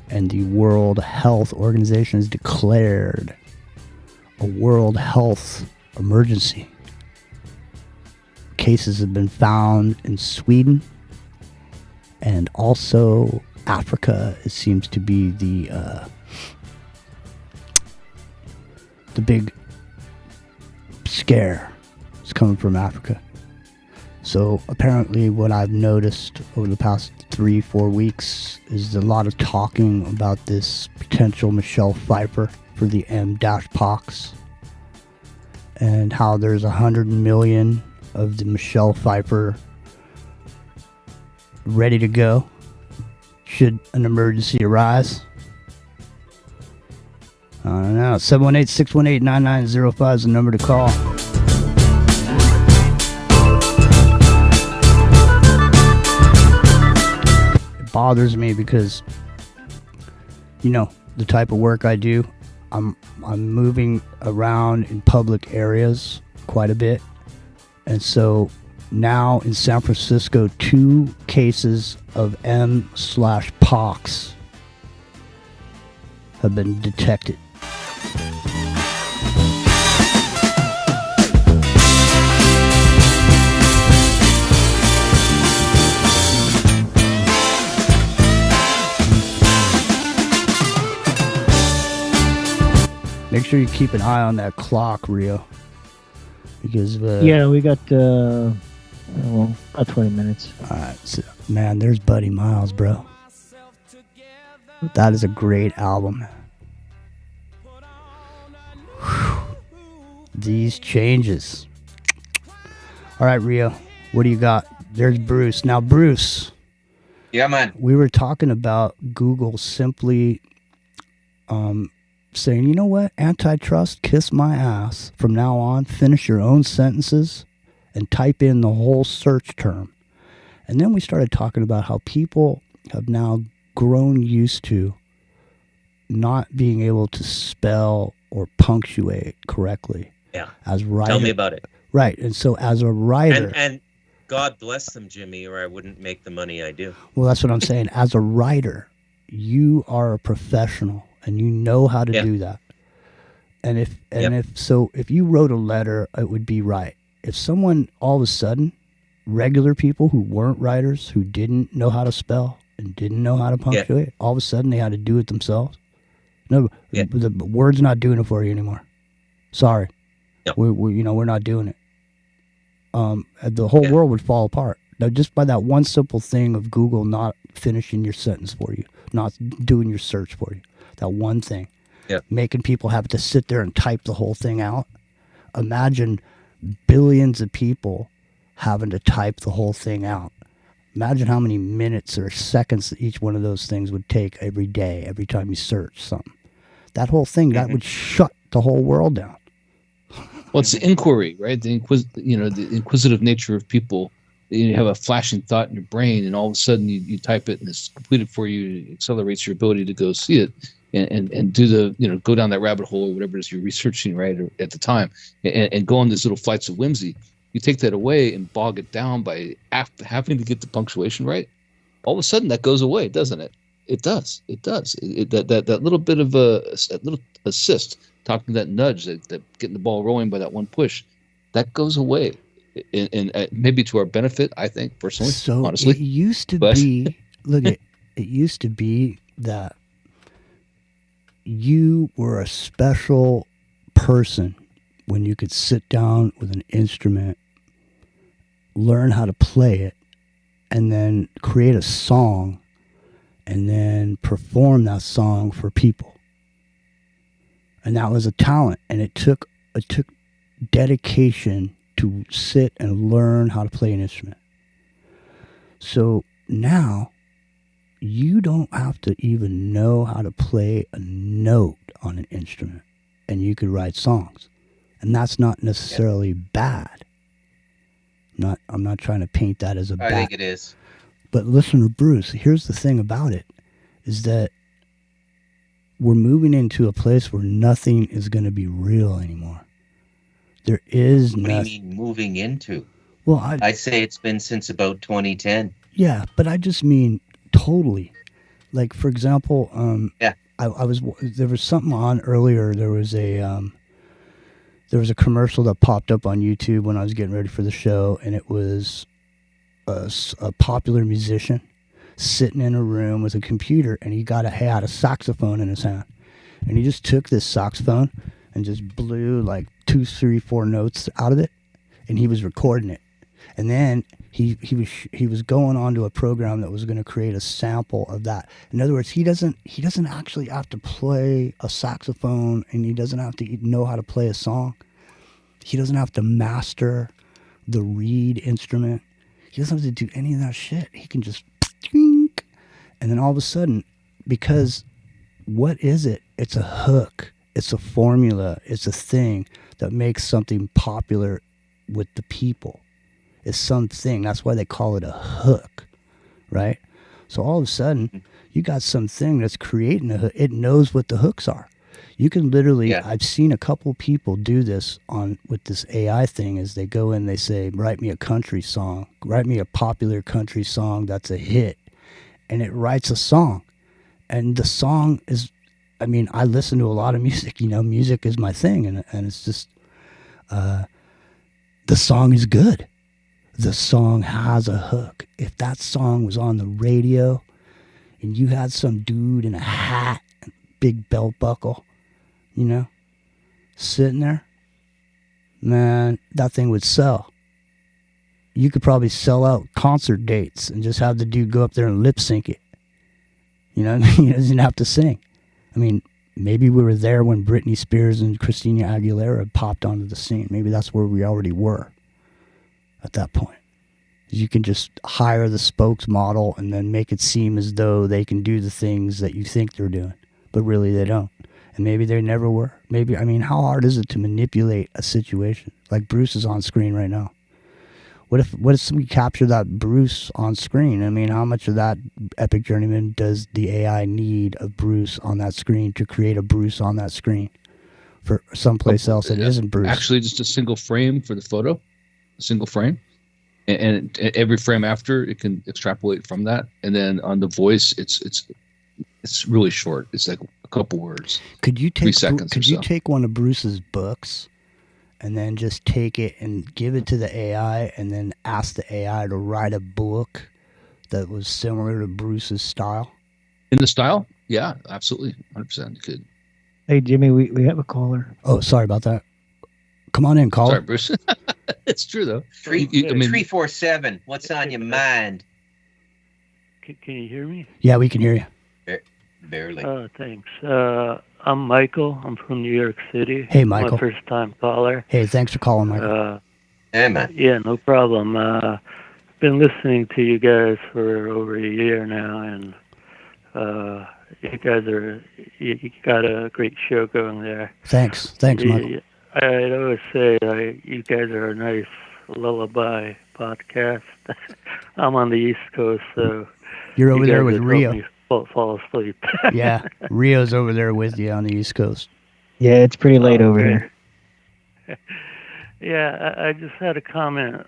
and the World Health Organization has declared a World Health emergency. Cases have been found in Sweden and also Africa. It seems to be the big scare is coming from Africa. So apparently what I've noticed over the past 3-4 weeks is a lot of talking about this potential Michelle Pfeiffer for the M-pox, and how there's 100 million of the Michelle Pfeiffer ready to go should an emergency arise. I don't know. 718-618-9905 is the number to call. It bothers me because, you know, the type of work I do, I'm moving around in public areas quite a bit. And so now in San Francisco, 2 cases of M/pox have been detected. Make sure you keep an eye on that clock, Rio. Because yeah, we got about 20 minutes. All right, so, man, there's Buddy Miles, bro. That is a great album. Whew. These changes. All right, Rio, what do you got? There's Bruce. Now, Bruce. Yeah, man. We were talking about Google simply saying, you know what, antitrust, kiss my ass. From now on, finish your own sentences and type in the whole search term. And then we started talking about how people have now grown used to not being able to spell or punctuate correctly. Yeah. As writer. Tell me about it. Right. And so as a writer. And God bless them, Jimmy, or I wouldn't make the money I do. Well, that's what I'm saying. As a writer, you are a professional. And you know how to do that. And if you wrote a letter, it would be right. if someone all of a sudden, regular people who weren't writers, who didn't know how to spell and didn't know how to punctuate, all of a sudden they had to do it themselves. No, the word's not doing it for you anymore. Sorry, we're not doing it. The whole world would fall apart. Now, just by that one simple thing of Google not finishing your sentence for you, not doing your search for you, that one thing, making people have to sit there and type the whole thing out. Imagine billions of people having to type the whole thing out. Imagine how many minutes or seconds each one of those things would take every day, every time you search something. That whole thing, that would shut the whole world down. Well, it's the inquiry, right? The inquisitive nature of people. You have a flashing thought in your brain, and all of a sudden you type it, and it's completed for you. It accelerates your ability to go see it and do the go down that rabbit hole or whatever it is you're researching right at the time, and go on these little flights of whimsy. You take that away and bog it down by having to get the punctuation right. All of a sudden that goes away, doesn't it? It does. It does. That little bit of that little assist, talking that nudge, that getting the ball rolling by that one push, that goes away. And maybe to our benefit, I think, personally. So honestly, it used to be. Look, it used to be that you were a special person when you could sit down with an instrument, learn how to play it, and then create a song, and then perform that song for people. And that was a talent, and it took dedication to sit and learn how to play an instrument. So now you don't have to even know how to play a note on an instrument, and you could write songs. And that's not necessarily bad. I'm not trying to paint that as a bad. I think it is. But listen to Bruce. Here's the thing about it, is that we're moving into a place where nothing is going to be real anymore. There is nothing. What do you mean moving into? Well, I'd say it's been since about 2010. Yeah, but I just mean totally. Like, for example, there was something on earlier. There was a commercial that popped up on YouTube when I was getting ready for the show, and it was a popular musician sitting in a room with a computer, and he had a saxophone in his hand, and he just took this saxophone and just blew like 2, 3, 4 notes out of it, and he was recording it. And then he was going on to a program that was going to create a sample of that. In other words, he doesn't actually have to play a saxophone, and he doesn't have to know how to play a song. He doesn't have to master the reed instrument. He doesn't have to do any of that shit. He can just and then all of a sudden, because what is it? It's a hook. It's a formula. It's a thing that makes something popular with the people. It's something. That's why they call it a hook, right? So all of a sudden, you got something that's creating a hook. It knows what the hooks are. You can literally, I've seen a couple people do this with this AI thing, is they go in, they say, write me a country song, write me a popular country song that's a hit. And it writes a song. And the song is, I mean, I listen to a lot of music, music is my thing. And it's just, the song is good. The song has a hook. If that song was on the radio and you had some dude in a hat, big belt buckle, sitting there, man, that thing would sell. You could probably sell out concert dates and just have the dude go up there and lip sync it. He doesn't have to sing. I mean, maybe we were there when Britney Spears and Christina Aguilera popped onto the scene. Maybe that's where we already were at that point. You can just hire the spokesmodel and then make it seem as though they can do the things that you think they're doing, but really they don't. And maybe they never were. Maybe, I mean, how hard is it to manipulate a situation? Like Bruce is on screen right now. What if somebody captured that Bruce on screen? I mean, how much of that Epic Journeyman does the AI need of Bruce on that screen to create a Bruce on that screen? For someplace else it isn't Bruce. Actually, just a single frame for the photo, a single frame. And every frame after, it can extrapolate from that. And then on the voice, it's really short. It's like a couple words. Could you take 3 seconds? Could you take one of Bruce's books and then just take it and give it to the AI and then ask the AI to write a book that was similar to Bruce's style? In the style? Yeah, absolutely. 100% you could. Hey, Jimmy, we have a caller. Oh, sorry about that. Come on in, caller. Sorry, Bruce. It's true, though. 347, what's on your mind? Can you hear me? Yeah, we can hear you. Barely. Thanks. I'm Michael. I'm from New York City. Hey, Michael. My first time caller. Hey, thanks for calling, Michael. Hey, man. Yeah, no problem. Been listening to you guys for over a year now, and you got a great show going there. Thanks, Michael. I'd always say you guys are a nice lullaby podcast. I'm on the East Coast, so you're over there with help Rio. me fall asleep. Yeah, Rio's over there with you on the East Coast. Yeah, it's pretty late over here. Yeah, I just had a comment.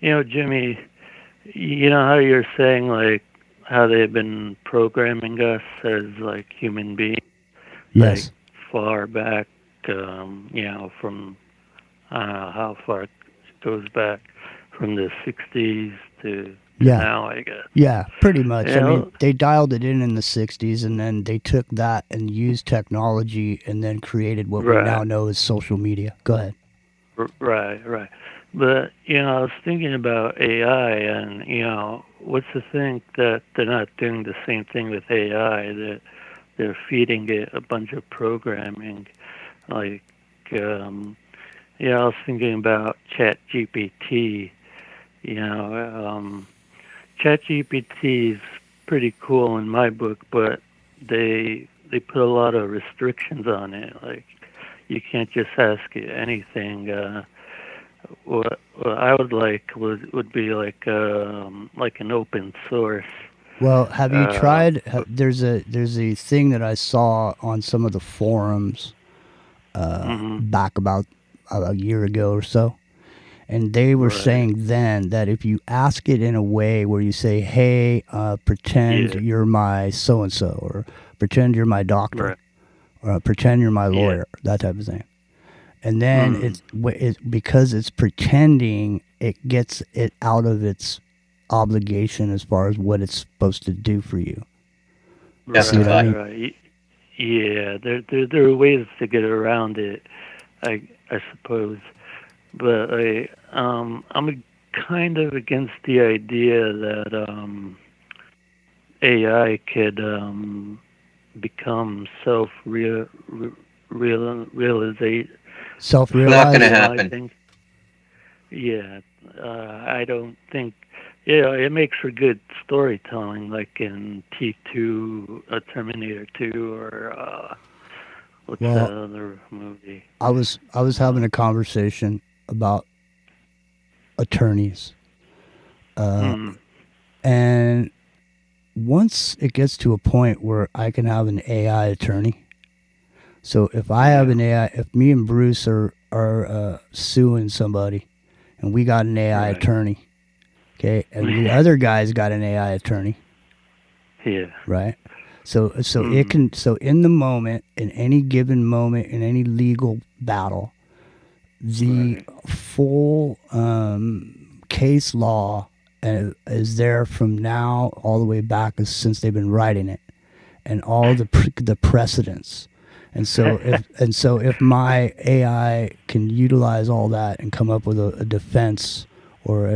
Jimmy, you know how you're saying like how they've been programming us as like human beings, yes, like far back. From I don't know how far it goes back, from the 60s to now, I guess. Yeah, pretty much. I mean, they dialed it in the 60s, and then they took that and used technology and then created what we now know as social media. Go ahead. Right. But, I was thinking about AI, and, what's the thing that they're not doing the same thing with AI, that they're feeding it a bunch of programming. Like, I was thinking about ChatGPT. ChatGPT is pretty cool in my book, but they put a lot of restrictions on it. Like, you can't just ask it anything. What I would like would be like an open source. Well, have you tried? There's a thing that I saw on some of the forums back about a year ago or so, and they were saying then that if you ask it in a way where you say, "Hey, pretend you're my so and so," or "Pretend you're my doctor," or "Pretend you're my lawyer," that type of thing, and then it's because it's pretending, it gets it out of its obligation as far as what it's supposed to do for you. Right. Yeah, there are ways to get around it, I suppose, but I'm kind of against the idea that AI could become self-realization. Self-realized? Not going to happen. Yeah, I don't think. Yeah, it makes for good storytelling, like in T2, Terminator 2, or what's that other movie? I was having a conversation about attorneys, and once it gets to a point where I can have an AI attorney, so if I have an AI, if me and Bruce are suing somebody, and we got an AI attorney. Okay, and the other guy's got an AI attorney. Yeah. Right. So it can. So in the moment, in any given moment, in any legal battle, the full case law is there from now all the way back since they've been writing it, and all the precedents. And so if my AI can utilize all that and come up with a defense. Or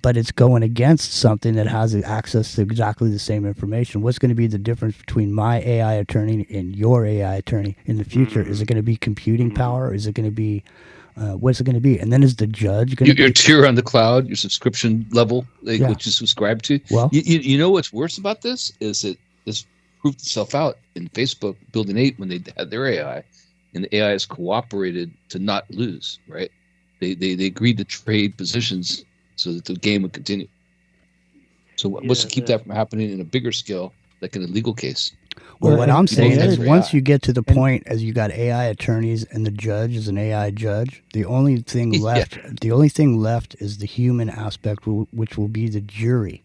but it's going against something that has access to exactly the same information. What's going to be the difference between my AI attorney and your AI attorney in the future? Is it going to be computing power? Is it going to be what's it going to be? And then is the judge going to your tier on the cloud, your subscription level, which you subscribe to? Well, you know what's worse about this is that this proved itself out in Facebook Building 8 when they had their AI, and the AI has cooperated to not lose, right? They agreed to trade positions so that the game would continue. So what's to keep that from happening in a bigger scale, like in a legal case? Well, what I'm saying is once you get to the point as you got AI attorneys and the judge is an AI judge, the only thing left is the human aspect, which will be the jury.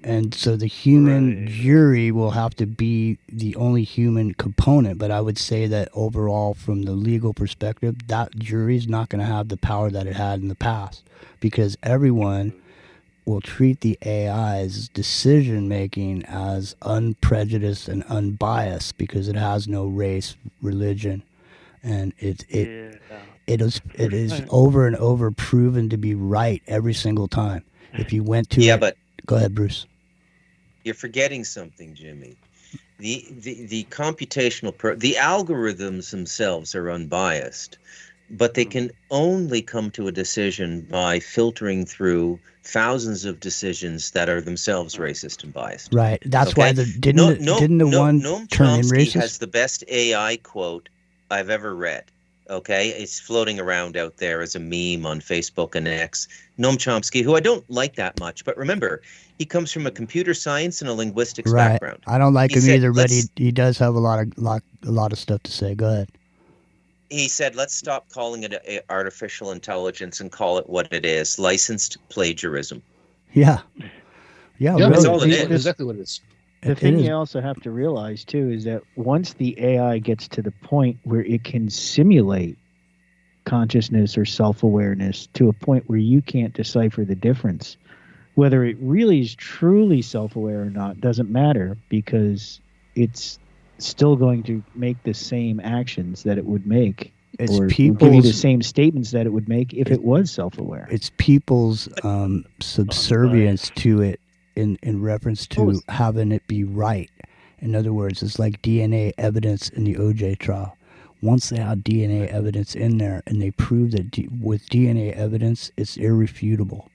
And so the human jury will have to be the only human component. But I would say that overall, from the legal perspective, that jury is not going to have the power that it had in the past, because everyone will treat the AI's decision making as unprejudiced and unbiased because it has no race, religion, and it is over and over proven to be right every single time. If you went to but go ahead, Bruce. You're forgetting something, Jimmy. The computational the algorithms themselves are unbiased, but they can only come to a decision by filtering through thousands of decisions that are themselves racist and biased. Right. That's why didn't the one Noam turn in Chomsky racist? has the best AI quote I've ever read. Okay, it's floating around out there as a meme on Facebook and X. Noam Chomsky, who I don't like that much, but remember, he comes from a computer science and a linguistics background. I don't like He him said, either, but he does have a lot of stuff to say. Go ahead. He said, let's stop calling it artificial intelligence and call it what it is, licensed plagiarism. Yeah. Yeah, really. That's all it is. Exactly what it is. The thing you also have to realize, too, is that once the AI gets to the point where it can simulate consciousness or self-awareness to a point where you can't decipher the difference, whether it really is truly self-aware or not doesn't matter, because it's still going to make the same actions that it would make, or give you the same statements that it would make if it was self-aware. It's people's subservience to it in reference to having it be right. In other words, it's like DNA evidence in the OJ trial. Once they had DNA evidence in there and they proved that with DNA evidence, it's irrefutable.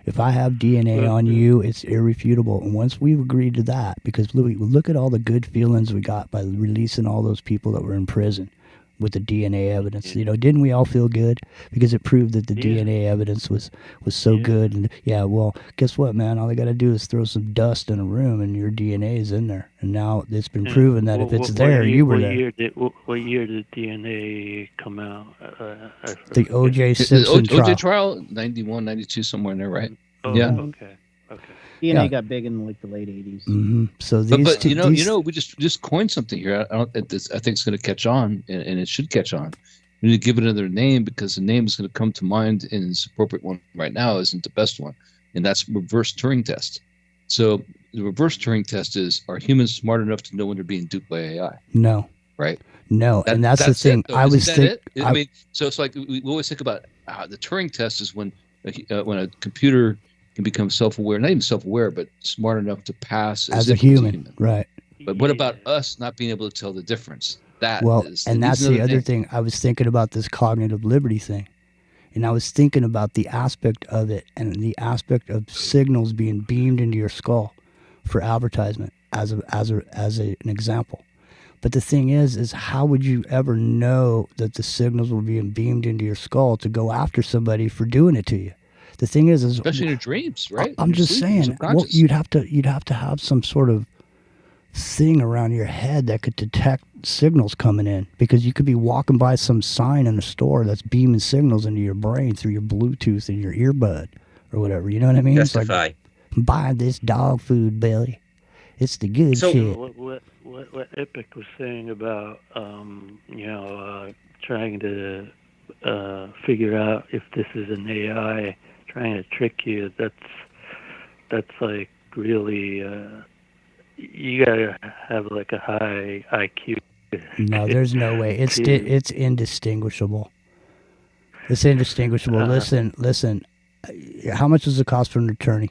If I have DNA on you, it's irrefutable. And once we've agreed to that, because look at all the good feelings we got by releasing all those people that were in prison with the DNA evidence. You know, didn't we all feel good? Because it proved that the DNA evidence was so good. And well, guess what, man? All they got to do is throw some dust in a room and your DNA is in there. And now it's been proven that if it's there, you were there. What year did DNA come out? The OJ Simpson the OJ trial, 91, 92, somewhere in there, right? Oh, yeah. Okay. DNA got big in like the late 80s. Mm-hmm. So but you know, we just coined something here. I think it's going to catch on, and it should catch on. We need to give it another name, because the name is going to come to mind, and its appropriate one right now isn't the best one, and that's reverse Turing test. So the reverse Turing test is: are humans smart enough to know when they're being duped by AI? No. Right. No, and that's the thing. I was thinking. I mean, so it's like we always think about the Turing test is when a computer can become self-aware, not even self-aware, but smart enough to pass as a human, right? But what about us not being able to tell the difference? That's the other thing. I was thinking about this cognitive liberty thing, and I was thinking about the aspect of it and the aspect of signals being beamed into your skull for advertisement as an example. But the thing is how would you ever know that the signals were being beamed into your skull to go after somebody for doing it to you? The thing is especially in your dreams, right? I'm just saying, well, you'd have to have some sort of thing around your head that could detect signals coming in, because you could be walking by some sign in a store that's beaming signals into your brain through your Bluetooth and your earbud or whatever. You know what I mean? Justify. It's like, buy this dog food, Billy. It's the good shit. What Epic was saying about trying to figure out if this is an AI trying to trick you, that's like really you gotta have like a high IQ. No, there's no way. It's indistinguishable. It's indistinguishable. Listen. How much does it cost for an attorney?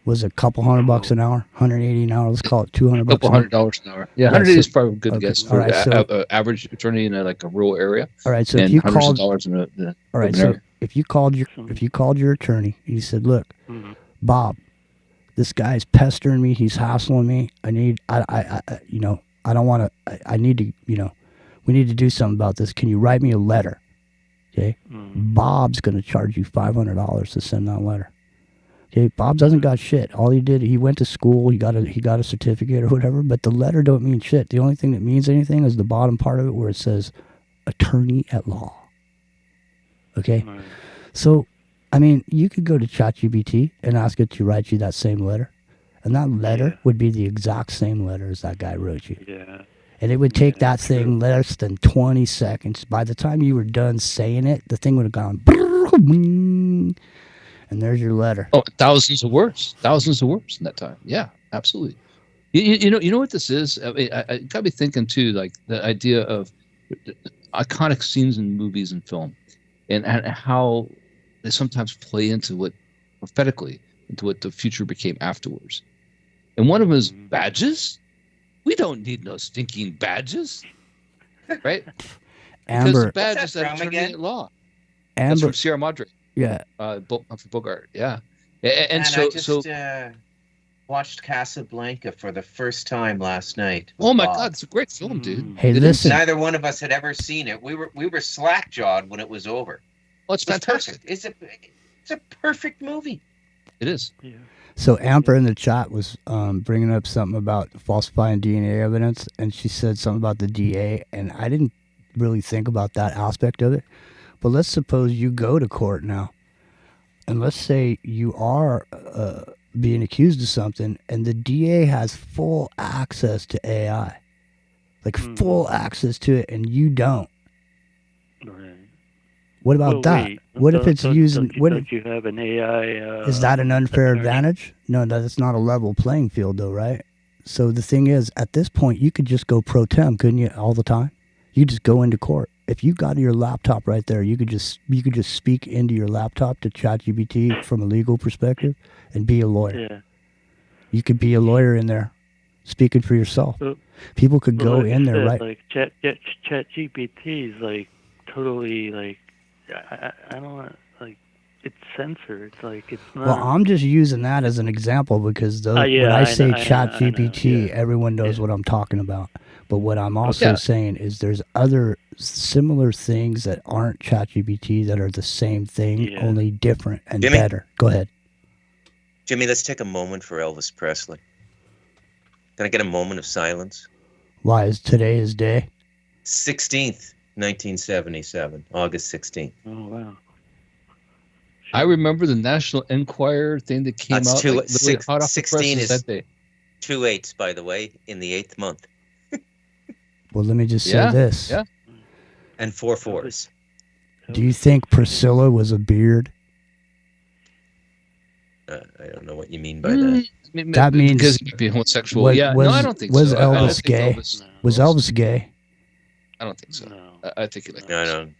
Was it a couple $100 an hour? $180 an hour? Let's call it $200. $200 an hour. Yeah, $180 is probably a good guess for average attorney in a rural area. All right, so if you called, if you called your attorney and you said, "Look, Bob, this guy's pestering me. He's hassling me. I need to, we need to do something about this. Can you write me a letter?" Okay, Bob's going to charge you $500 to send that letter. Okay, Bob doesn't got shit. All he did, he went to school, he got a certificate or whatever, but the letter don't mean shit. The only thing that means anything is the bottom part of it where it says attorney at law. Okay? So, I mean, you could go to ChatGPT and ask it to write you that same letter. And that letter would be the exact same letter as that guy wrote you. Yeah. And it would take that thing less than 20 seconds. By the time you were done saying it, the thing would have gone, and there's your letter. Oh, thousands of words in that time. Yeah, absolutely. You know what this is? I mean, I got me thinking too, like the idea of iconic scenes in movies and film, and how they sometimes play into what prophetically into what the future became afterwards. And one of them is badges. We don't need no stinking badges, right? Because the badges that terminate law. That's from Sierra Madre. Yeah. From Bogart. Yeah. And I just watched Casablanca for the first time last night. Oh my God, it's a great film, dude. Hey, listen. Neither one of us had ever seen it. We were slack-jawed when it was over. Oh, it's fantastic. It's a perfect movie. It is. Yeah. So Amber in the chat was bringing up something about falsifying DNA evidence, and she said something about the DA, and I didn't really think about that aspect of it. But let's suppose you go to court now, and let's say you are being accused of something, and the DA has full access to AI, like full access to it, and you don't. Right. What about that? Wait, what if it's using? Don't you have an AI? Is that an unfair advantage? No, that's not a level playing field, though, right? So the thing is, at this point, you could just go pro tem, couldn't you? All the time, you just go into court. If you got your laptop right there, you could just speak into your laptop to ChatGPT from a legal perspective and be a lawyer. Yeah. You could be a lawyer in there, speaking for yourself. People could go like in there, said, right? Like ChatGPT is like totally like I don't want like it's censored. It's like it's not. Well, I'm just using that as an example because when I say ChatGPT, everyone knows what I'm talking about. But what I'm also saying is there's other similar things that aren't ChatGPT that are the same thing, only different and better. Go ahead. Jimmy, let's take a moment for Elvis Presley. Can I get a moment of silence? Why is today his day? 16th, 1977, August 16th. Oh, wow. I remember the National Enquirer thing that came out. Like, hot off 16 the is that day. 2 8s, by the way, in the 8th month. Well, let me just say this. Yeah. And 4 4s. Do you think Priscilla was a beard? I don't know what you mean by that. That means because he might be homosexual. No, I don't think was so. Elvis gay? Was Elvis gay? I don't think so. I think he liked No, no.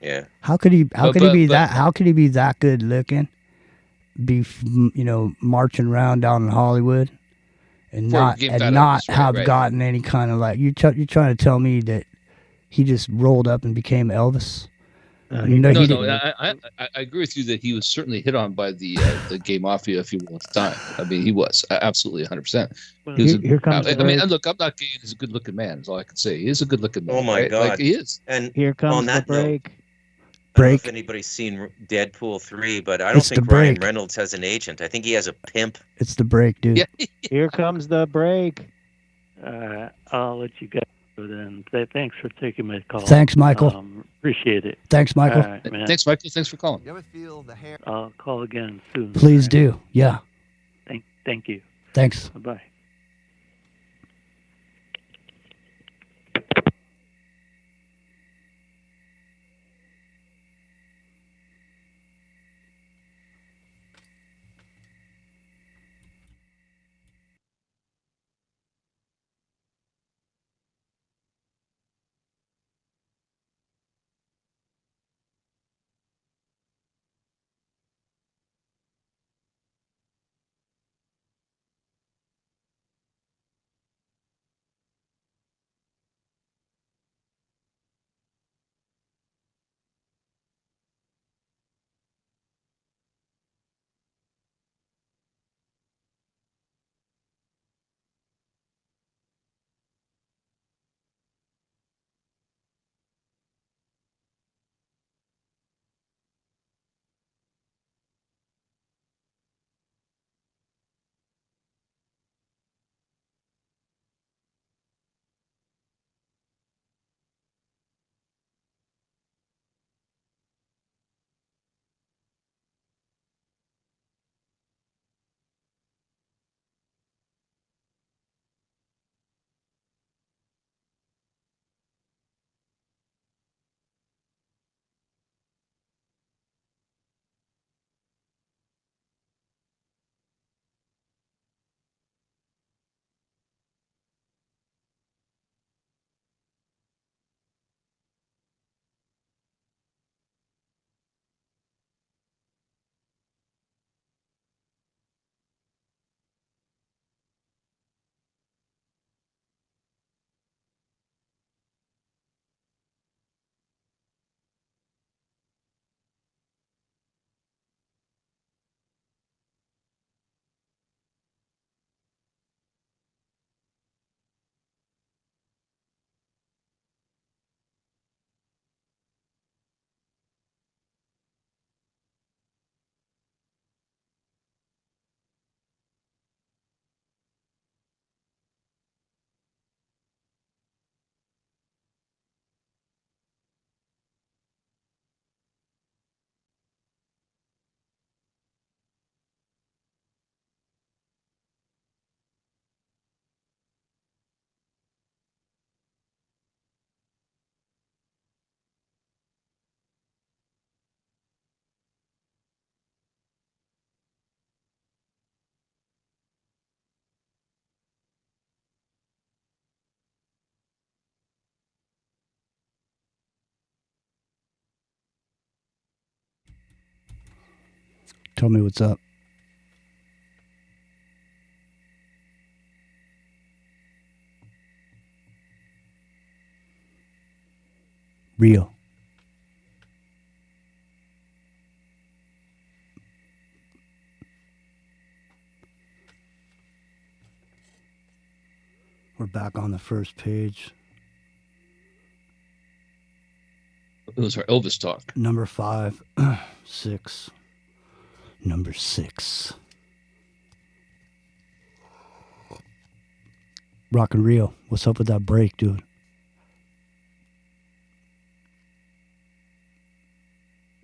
Yeah. How could he? How could he be that? How could he be that good looking? Be marching around down in Hollywood, and not have gotten any kind of like you're trying to tell me that he just rolled up and became Elvis? No, I agree with you that he was certainly hit on by the gay mafia, if you will, at the time. I mean, he was absolutely 100%. Here comes I mean, look, I'm not gay. He's a good-looking man. Is all I can say. He is a good-looking man. Oh my God, like, he is. And here comes on that the break. Note, I don't know if anybody's seen Deadpool 3, but I don't think Ryan Reynolds has an agent. I think he has a pimp. It's the break, dude. Yeah. Here comes the break. I'll let you guys go then. Thanks for taking my call. Thanks, Michael. Appreciate it. Thanks, Michael. All right, man. Thanks, Michael. Thanks for calling. You ever feel the hair? I'll call again soon. Please do. Yeah. Thank you. Thanks. Bye. Tell me what's up. Real. We're back on the first page. It was our Elvis talk. Number 5, 6. Number 6. Rock and Rio, what's up with that break, dude?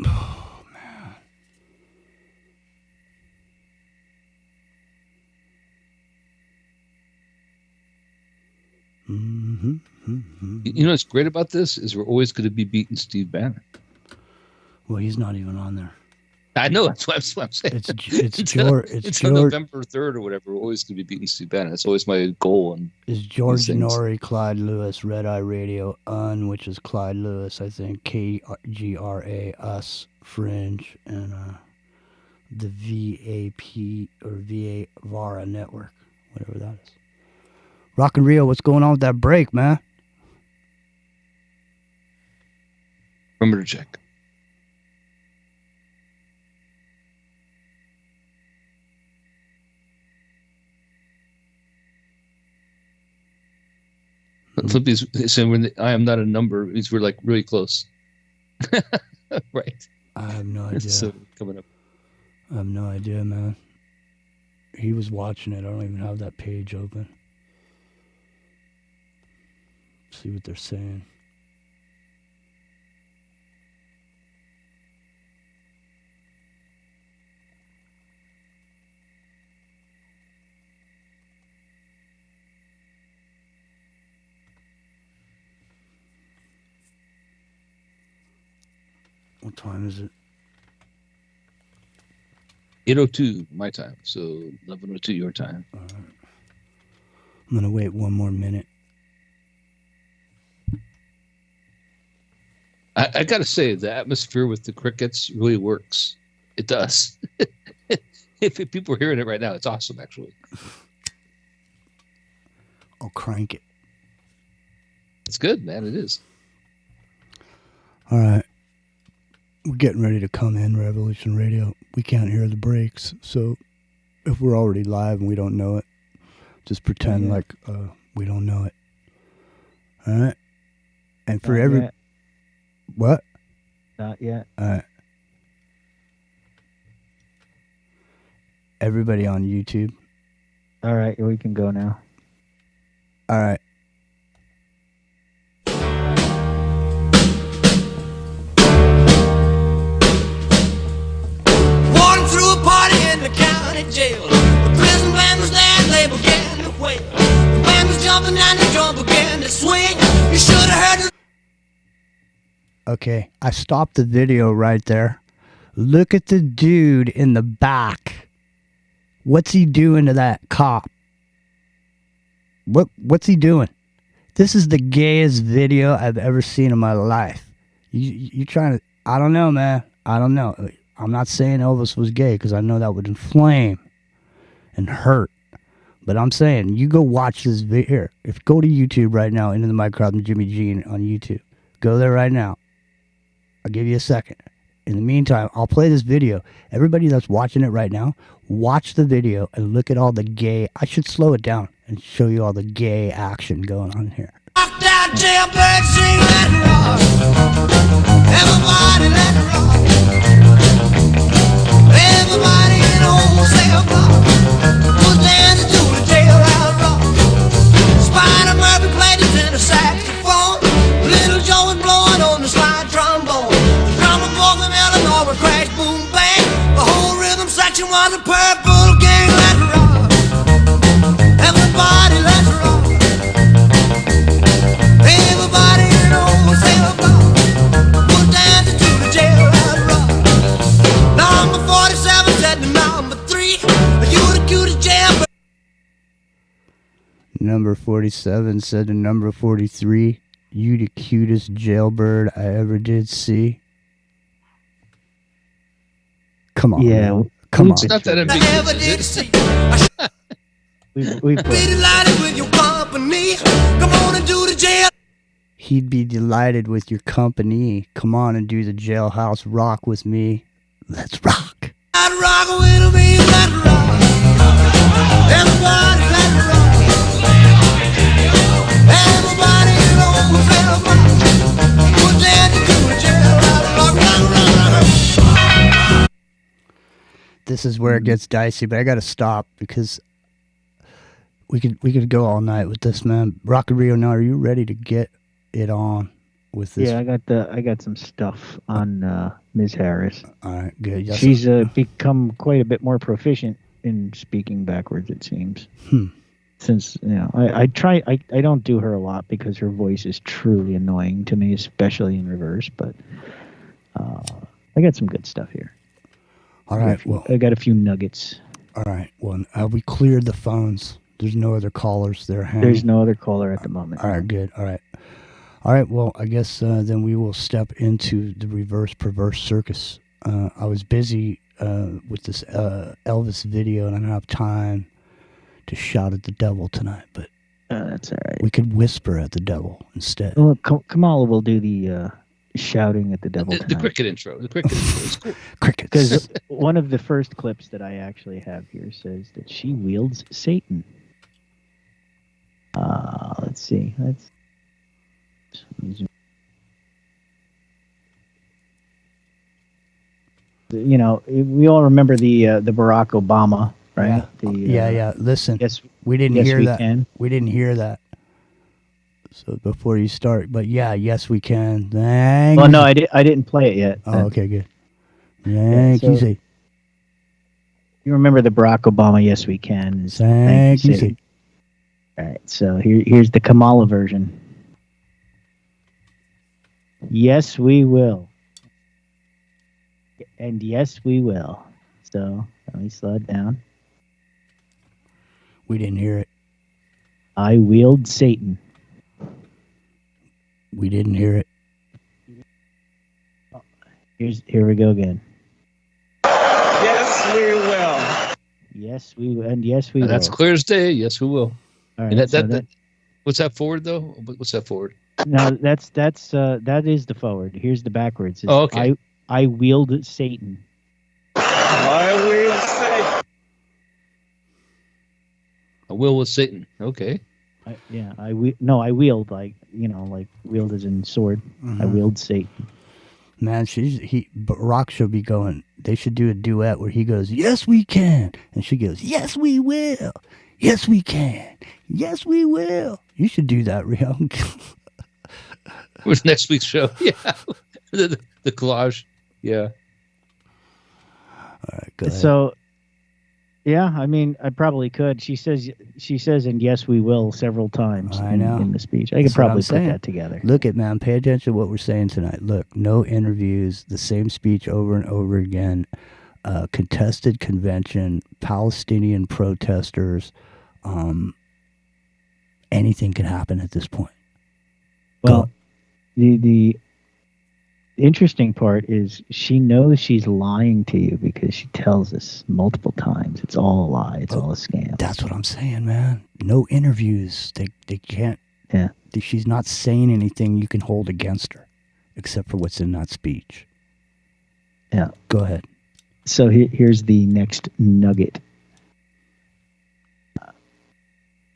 Oh, man. You know what's great about this is we're always going to be beating Steve Bannon. Well, he's not even on there. I know, that's what I'm saying. It's George. It's on November 3rd or whatever. We're always going to be beating Steve Bannon. That's always my goal. Is George Norrie, Clyde Lewis, Red Eye Radio, which is Clyde Lewis, I think, KGRA, Us, Fringe, and the VAP or VA Vara Network, whatever that is. Rock and Rio, what's going on with that break, man? Remember to check. Flippy's saying when I am not a number, means we're like really close. Right. I have no idea. So coming up. I have no idea, man. He was watching it. I don't even have that page open. See what they're saying. What time is it? 8:02 my time, so 11:02 your time. All right. I'm gonna wait one more minute. I gotta say, the atmosphere with the crickets really works. It does. If people are hearing it right now, it's awesome, actually. I'll crank it. It's good, man. It is. All right. We're getting ready to come in, Revolution Radio. We can't hear the breaks, so if we're already live and we don't know it, just pretend like we don't know it. All right? And for every... Yet. What? Not yet. All right. Everybody on YouTube. All right, we can go now. All right. Walking through a party in the county jail. The prison band was there and they began to wail. The band was jumping and the drum began to swing. You should have heard the... Okay, I stopped the video right there. Look at the dude in the back. What's he doing to that cop? What's he doing? This is the gayest video I've ever seen in my life. You trying to... I don't know, man. I don't know. I'm not saying Elvis was gay because I know that would inflame and hurt. But I'm saying, you go watch this video. Here, go to YouTube right now, Into the Microcosm Jimmy Gene on YouTube. Go there right now. I'll give you a second. In the meantime, I'll play this video. Everybody that's watching it right now, watch the video and look at all the gay... I should slow it down and show you all the gay action going on here. Knocked out jailbird, sing let it rock. Everybody let it rock. Everybody in the whole cell block was dancing to the jailhouse rock. Spider Murphy played his tenor saxophone. Little Joe was blowing on the slide trombone. The drummer boy from Illinois would crash, boom, bang. The whole rhythm section was a purple gang. Let it rock. Everybody let it rock. Everybody in the whole cell block was dancing to the jailhouse rock. Number 47 said to number 3, you the cutest jailbird. Number 47 said to number 43, you the cutest jailbird I ever did see. Come on. Yeah. Man. Come on. It's not that ambiguous, is it? We've delighted with your company. Come on and do the jail. He'd be delighted with your company. Come on and do the jailhouse rock with me. Let's rock. I'd rock with me, let's rock. Everybody, let's rock. Everybody on the film. Put down to the jail. Rock, rock, rock, rock. This is where it gets dicey, but I got to stop because we could go all night with this, man. Rocket Rio, now are you ready to get it on with this? Yeah, I got some stuff on Ms. Harris. All right, good. Yes, She's become quite a bit more proficient in speaking backwards, it seems. Since I don't do her a lot because her voice is truly annoying to me, especially in reverse. But I got some good stuff here. All right, I got a few nuggets. All right, well, we cleared the phones. There's no other callers there. There's no other caller at the moment. All right, good. All right. Well, I guess then we will step into the reverse perverse circus. I was busy with this Elvis video, and I don't have time to shout at the devil tonight. But that's all right. We could whisper at the devil instead. Well, Kamala will do the shouting at the devil tonight. The cricket intro. The cricket intro is cool. Crickets. Because one of the first clips that I actually have here says that she wields Satan. Let's see. We all remember the Barack Obama, right? Yeah. Listen, yes, we didn't yes, hear we that. Can. We didn't hear that. So before you start, but yes, we can. Thank well, you. no, I didn't play it yet. Oh, okay, good. Thank you. Say. You remember the Barack Obama? Yes, we can. Thank you. Say. All right, so here's the Kamala version. Yes, we will. And yes, we will. So let me slow it down. We didn't hear it. I wield Satan. We didn't hear it. Here we go again. Yes, we will. Yes, we will. And yes, we will. That's clear as day. Yes, we will. All right, and that, what's that forward though? What's that forward? No, that is the forward. Here's the backwards. It's, okay. I wield Satan. I wield Satan. A will with Satan. Okay. I wield like wield as in sword. Mm-hmm. I wield Satan. Man, Rock should be going. They should do a duet where he goes, "Yes, we can," and she goes, "Yes, we will. Yes, we can. Yes, we will." You should do that, Rio. With next week's show, yeah, the collage, yeah. All right, go ahead. So, yeah, I mean, I probably could. She says, and yes, we will several times. I know. In the speech, I could probably put that together. Look at man, pay attention to what we're saying tonight. Look, no interviews, the same speech over and over again. Contested convention, Palestinian protesters. Anything can happen at this point. Well, the interesting part is she knows she's lying to you because she tells us multiple times it's all a lie, it's all a scam. That's what I'm saying, man. No interviews. They can't. Yeah. She's not saying anything you can hold against her, except for what's in that speech. Yeah. Go ahead. So here's the next nugget.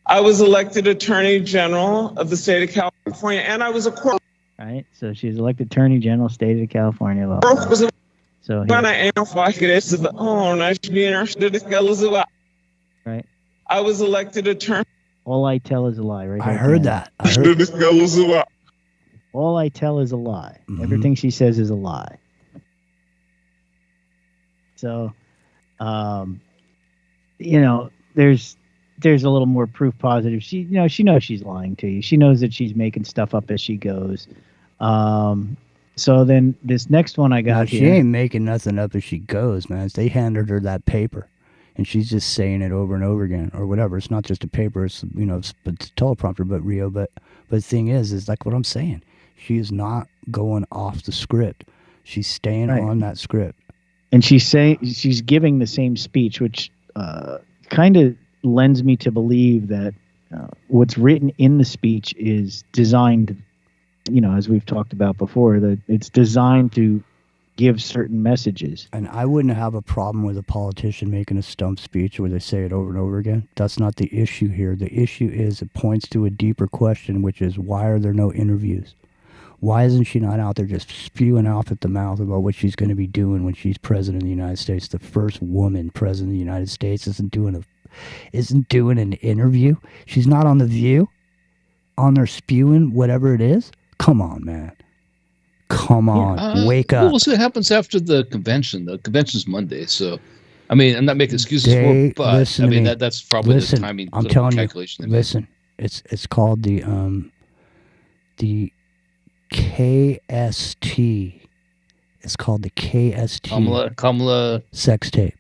I was elected Attorney General of the state of California, and I was a court. Right, so she's elected Attorney General, state of California. So right. I was elected attorney. All I tell is a lie, right? I heard that. All I tell is a lie. Mm-hmm. Everything she says is a lie. So, there's a little more proof positive. She knows she's lying to you. She knows that she's making stuff up as she goes. So then this next one I got here. She ain't making nothing up as she goes, man. They handed her that paper, and she's just saying it over and over again, or whatever. It's not just a paper. It's it's a teleprompter. But Rio, but the thing is like what I'm saying. She is not going off the script. She's staying on that script. and she's giving the same speech, which kind of lends me to believe that what's written in the speech is designed, as we've talked about before, that it's designed to give certain messages. And I wouldn't have a problem with a politician making a stump speech where they say it over and over again. That's not the issue here. The issue is it points to a deeper question, which is why are there no interviews? Why isn't she not out there just spewing off at the mouth about what she's going to be doing when she's president of the United States? The first woman president of the United States isn't doing an interview. She's not on The View, on there spewing whatever it is. Come on, man. Come on, wake up. We'll see what happens after the convention. The convention's Monday, so I mean, I'm not making excuses for it, but I mean that's probably the timing. I'm telling calculation you. Listen, it's called the KST. It's called the KST. Kamala sex tape.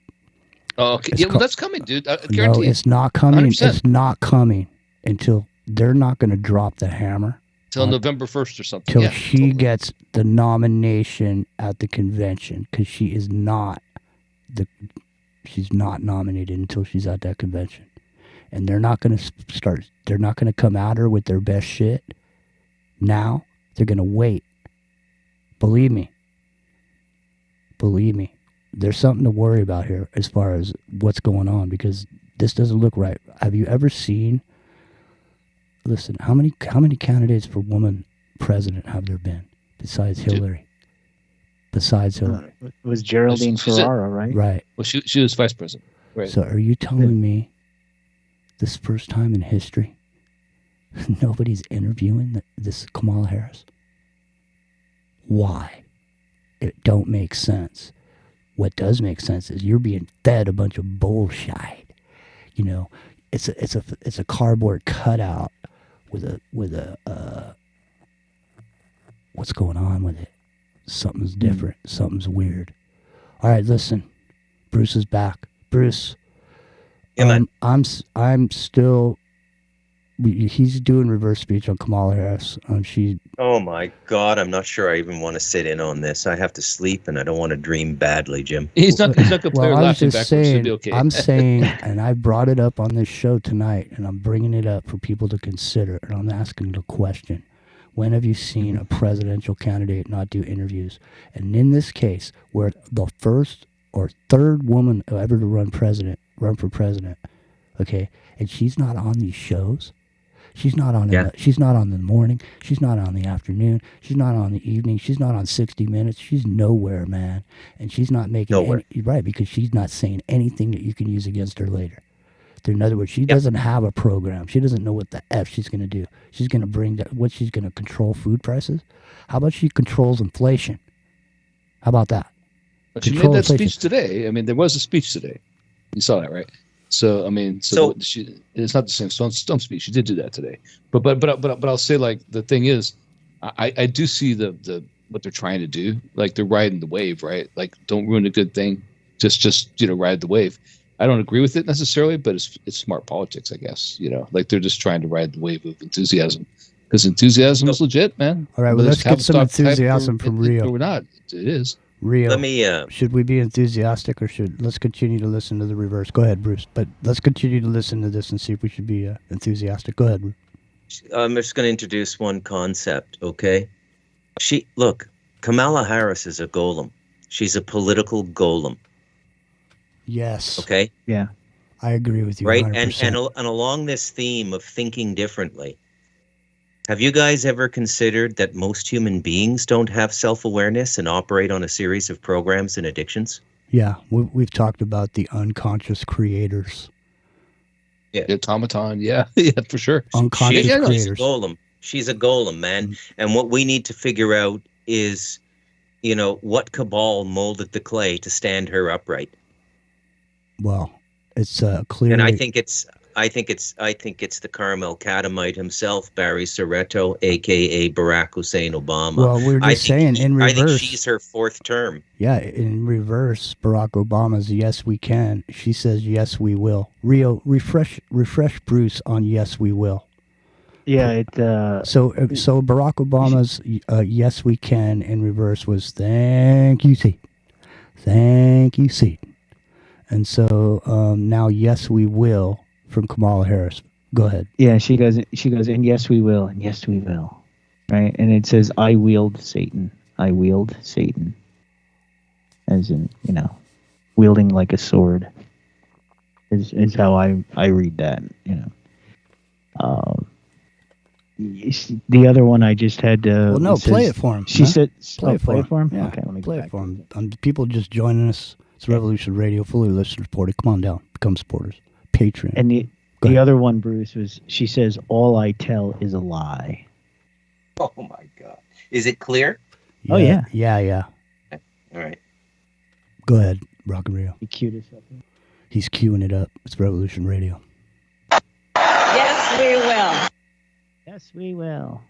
Oh, okay. Yeah, well, that's coming, dude. I guarantee. No, it's not coming. 100%. It's not coming until they're not going to drop the hammer. Till November 1st or something. Till she gets the nomination at the convention, because she's not nominated until she's at that convention, and they're not going to start. They're not going to come at her with their best shit. Now they're going to wait. Believe me. There's something to worry about here as far as what's going on, because this doesn't look right. Have you ever seen? Listen, how many candidates for woman president have there been besides Hillary? It was Geraldine Ferraro, right? Right. Well, she was vice president. Right. So are you telling me this first time in history nobody's interviewing this Kamala Harris? Why? It don't make sense. What does make sense is you're being fed a bunch of bullshit. It's a cardboard cutout with a what's going on with it? Something's different. Something's weird. All right, listen. Bruce is back. Bruce, I'm still. He's doing reverse speech on Kamala Harris. Oh my God! I'm not sure I even want to sit in on this. I have to sleep, and I don't want to dream badly, Jim. He's not going to play laughing backwards. Saying, be okay. I'm saying, and I brought it up on this show tonight, and I'm bringing it up for people to consider, and I'm asking the question: when have you seen a presidential candidate not do interviews? And in this case, where the first or third woman ever to run for president, okay, and she's not on these shows. She's not on. She's not on the morning. She's not on the afternoon. She's not on the evening. She's not on 60 Minutes. She's nowhere, man. And she's not making right, because she's not saying anything that you can use against her later. In other words, she doesn't have a program. She doesn't know what the F she's going to do. She's going to bring that. What she's going to control food prices? How about she controls inflation? How about that? But she made that speech today. I mean, there was a speech today. You saw that, right? So I mean, it's not the same stump speech. She did do that today, but I'll say, like, the thing is, I do see the what they're trying to do. Like, they're riding the wave, right? Like, don't ruin a good thing. Just ride the wave. I don't agree with it necessarily, but it's smart politics, I guess. Like, they're just trying to ride the wave of enthusiasm, because enthusiasm is legit, man. All right, well, let's get some enthusiasm from Rio. Or not, it is. Rio, should we be enthusiastic, or let's continue to listen to the reverse? Go ahead, Bruce. But let's continue to listen to this and see if we should be enthusiastic. Go ahead, Bruce. I'm just going to introduce one concept, okay? Kamala Harris is a golem. She's a political golem. Yes. Okay? Yeah. I agree with you. Right? 100%. And along this theme of thinking differently, have you guys ever considered that most human beings don't have self-awareness and operate on a series of programs and addictions? Yeah, we've talked about the unconscious creators. Yeah, the automaton. Yeah, for sure. Unconscious creators. She's a golem. She's a golem, man. And what we need to figure out is, what cabal molded the clay to stand her upright. Well, it's clearly. And I think it's the Carmel Catamite himself, Barry Soretto, a.k.a. Barack Hussein Obama. Well, we're just saying, in reverse. I think she's her fourth term. Yeah, in reverse, Barack Obama's "Yes, we can." She says, "Yes, we will." Rio, refresh Bruce on "Yes, we will." Yeah, So Barack Obama's "Yes, we can" in reverse was "Thank you, T." Thank you, Satan. And so now, yes, we will from Kamala Harris. Go ahead. Yeah, she goes, and yes, we will, and yes, we will. Right? And it says, I wield Satan. I wield Satan. As in, wielding like a sword. Is how I read that, the other one I just had. Well, no, play it for him. She said, play it for him. Yeah. Okay, let me play it for him. People just joining us. It's Revolution Radio, fully listener supported. Come on down, become supporters. Patreon. And the other one, Bruce, was she says, all I tell is a lie. Oh my God! Is it clear? Oh yeah. Yeah. All right. Go ahead, Rock and Rio. He queued us up. He's queuing it up. It's Revolution Radio. Yes, we will. Yes, we will.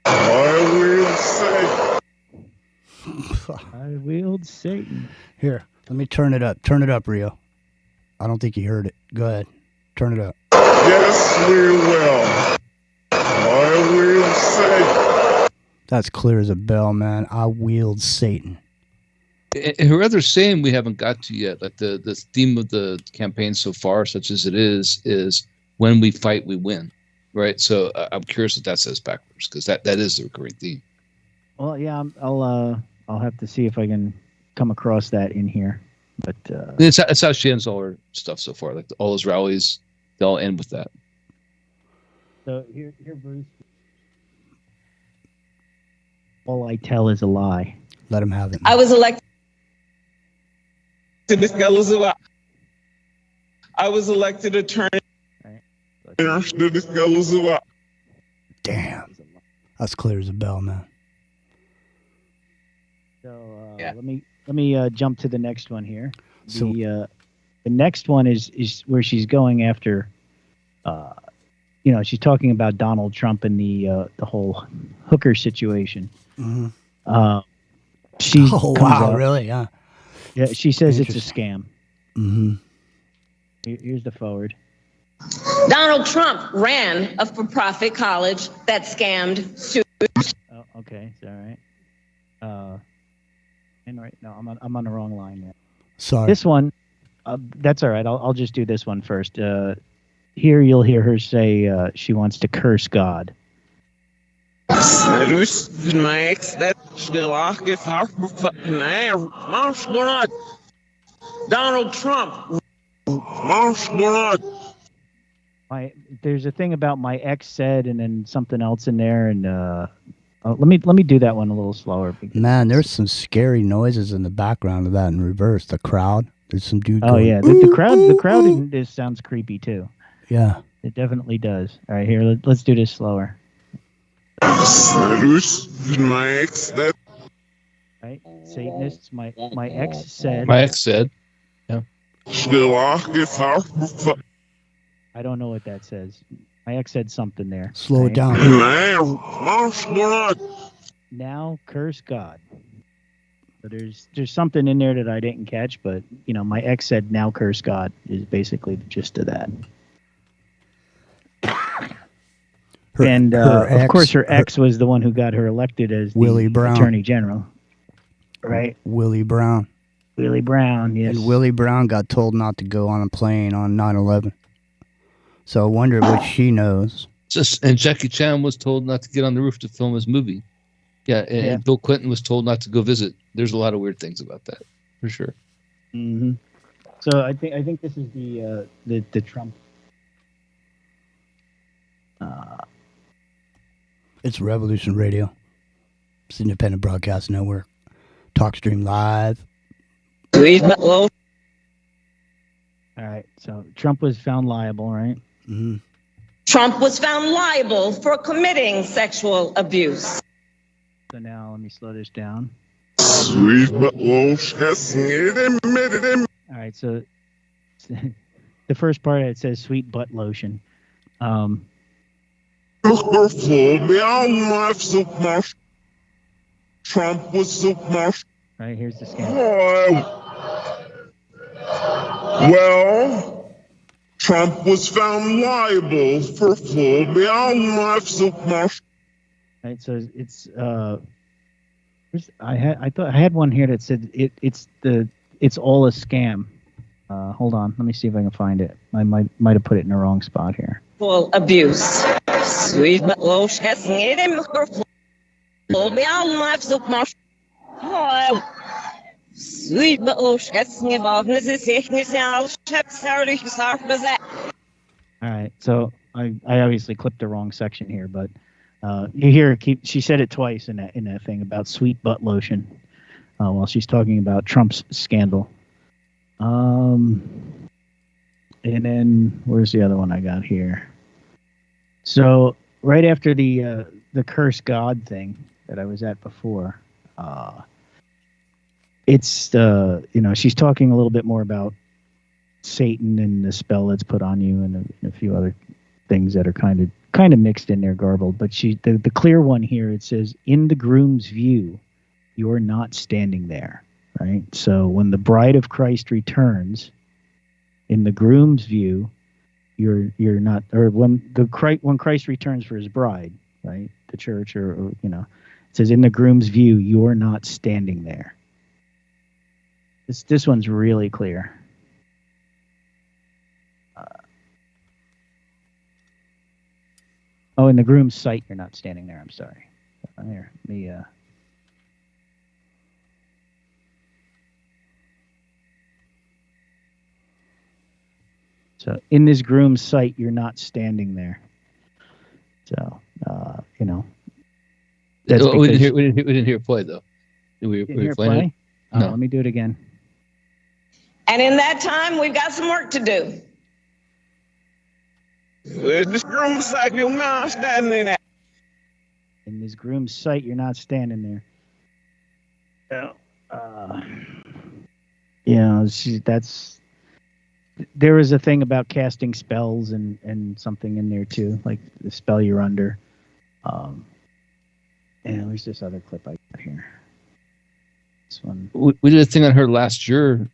I will say. I wield Satan. Here, let me turn it up. Turn it up, Rio. I don't think you heard it. Go ahead. Turn it up. Yes, we will. I will say. That's clear as a bell, man. I wield Satan. Her other saying we haven't got to yet, like the theme of the campaign so far, such as it is when we fight, we win. Right? So I'm curious what that says backwards, because that is the recurring theme. Well, yeah, I'll have to see if I can come across that in here. But it's how she ends all her stuff so far. Like all those rallies, they all end with that. So here, Bruce. All I tell is a lie. Let him have it. I was elected. I was elected attorney. Damn. That's clear as a bell, man. So let me jump to the next one here. The next one is where she's going after. She's talking about Donald Trump and the whole hooker situation. Mm-hmm. She wow, really? Yeah. Yeah, she says it's a scam. Mm-hmm. Here's the forward. Donald Trump ran a for-profit college that scammed students. Oh, okay, it's all right. No, I'm on the wrong line there. Sorry. This one, that's all right. I'll just do this one first. Here you'll hear her say she wants to curse God. Donald Trump. There's a thing about my ex said, and then something else in there, and let me do that one a little slower. Man, there's some scary noises in the background of that in reverse. The crowd. There's some dude. Oh going, yeah, the crowd in this sounds creepy too. Yeah, it definitely does. All right, here let's do this slower. Right, Satanists. My ex said. My ex said. Yeah. I don't know what that says. My ex said something there. Slow it down. Now curse God. So there's something in there that I didn't catch, but my ex said now curse God is basically the gist of that. Of course, her ex was the one who got her elected as the Attorney General. Right? Willie Brown. Willie Brown, yes. And Willie Brown got told not to go on a plane on 9/11. So I wonder what she knows. And Jackie Chan was told not to get on the roof to film his movie. Yeah, and Bill Clinton was told not to go visit. There's a lot of weird things about that, for sure. Mm-hmm. So I think this is the Trump. It's Revolution Radio. It's Independent Broadcast Network. TalkStream Live. All right. So Trump was found liable, right? Mm-hmm. Trump was found liable for committing sexual abuse. So now let me slow this down. All right. So the first part it says sweet butt lotion. Trump was so much. Right, here's the scam. Well, Trump was found liable for full life so much. Right, so it's I thought I had one here that said it's all a scam. Hold on, let me see if I can find it. I might have put it in the wrong spot here. Full abuse. Sweet loos het niet in mijn gevoel. Bij allemaal zoek maar. Sweet loos het niet van. Het is echt niet zelfs. Het zou ik zelf bezet. All right, so I obviously clipped the wrong section here, but you hear she said it twice in that thing about sweet butt lotion while she's talking about Trump's scandal. And then where's the other one I got here? So right after the curse God thing that I was at before, it's she's talking a little bit more about Satan and the spell that's put on you, and a few other things that are kind of mixed in there, garbled. But the clear one here, it says, in the groom's view, you're not standing there, right? So when the bride of Christ returns, in the groom's view, you're not, or when Christ returns for his bride, right? The church, or it says, in the groom's view, you're not standing there. This one's really clear. In the groom's sight, you're not standing there. I'm sorry. Here, let me. So, in this groom's sight, you're not standing there. So, That's we didn't hear it play though. We hear it playing play? it? No. Let me do it again. And in that time, we've got some work to do. This groom's sight, you're not standing there. In this groom's sight, you're not standing there. There was a thing about casting spells and something in there too, like the spell you're under. And there's this other clip I got here. This one. We did a thing on her last year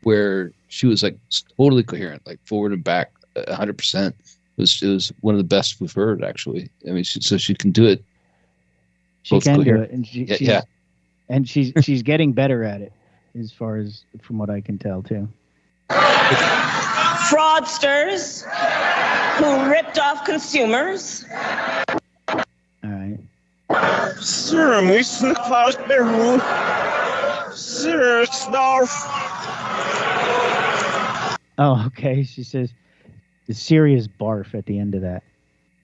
where she was like totally coherent, like forward and back, 100%. It was one of the best we've heard, actually. I mean, so she can do it. She can do it, and and she's getting better at it, as far as from what I can tell too. Fraudsters who ripped off consumers. All right. Sir, we sniff out their room. Sir, snarf. Oh, okay. She says the serious barf at the end of that.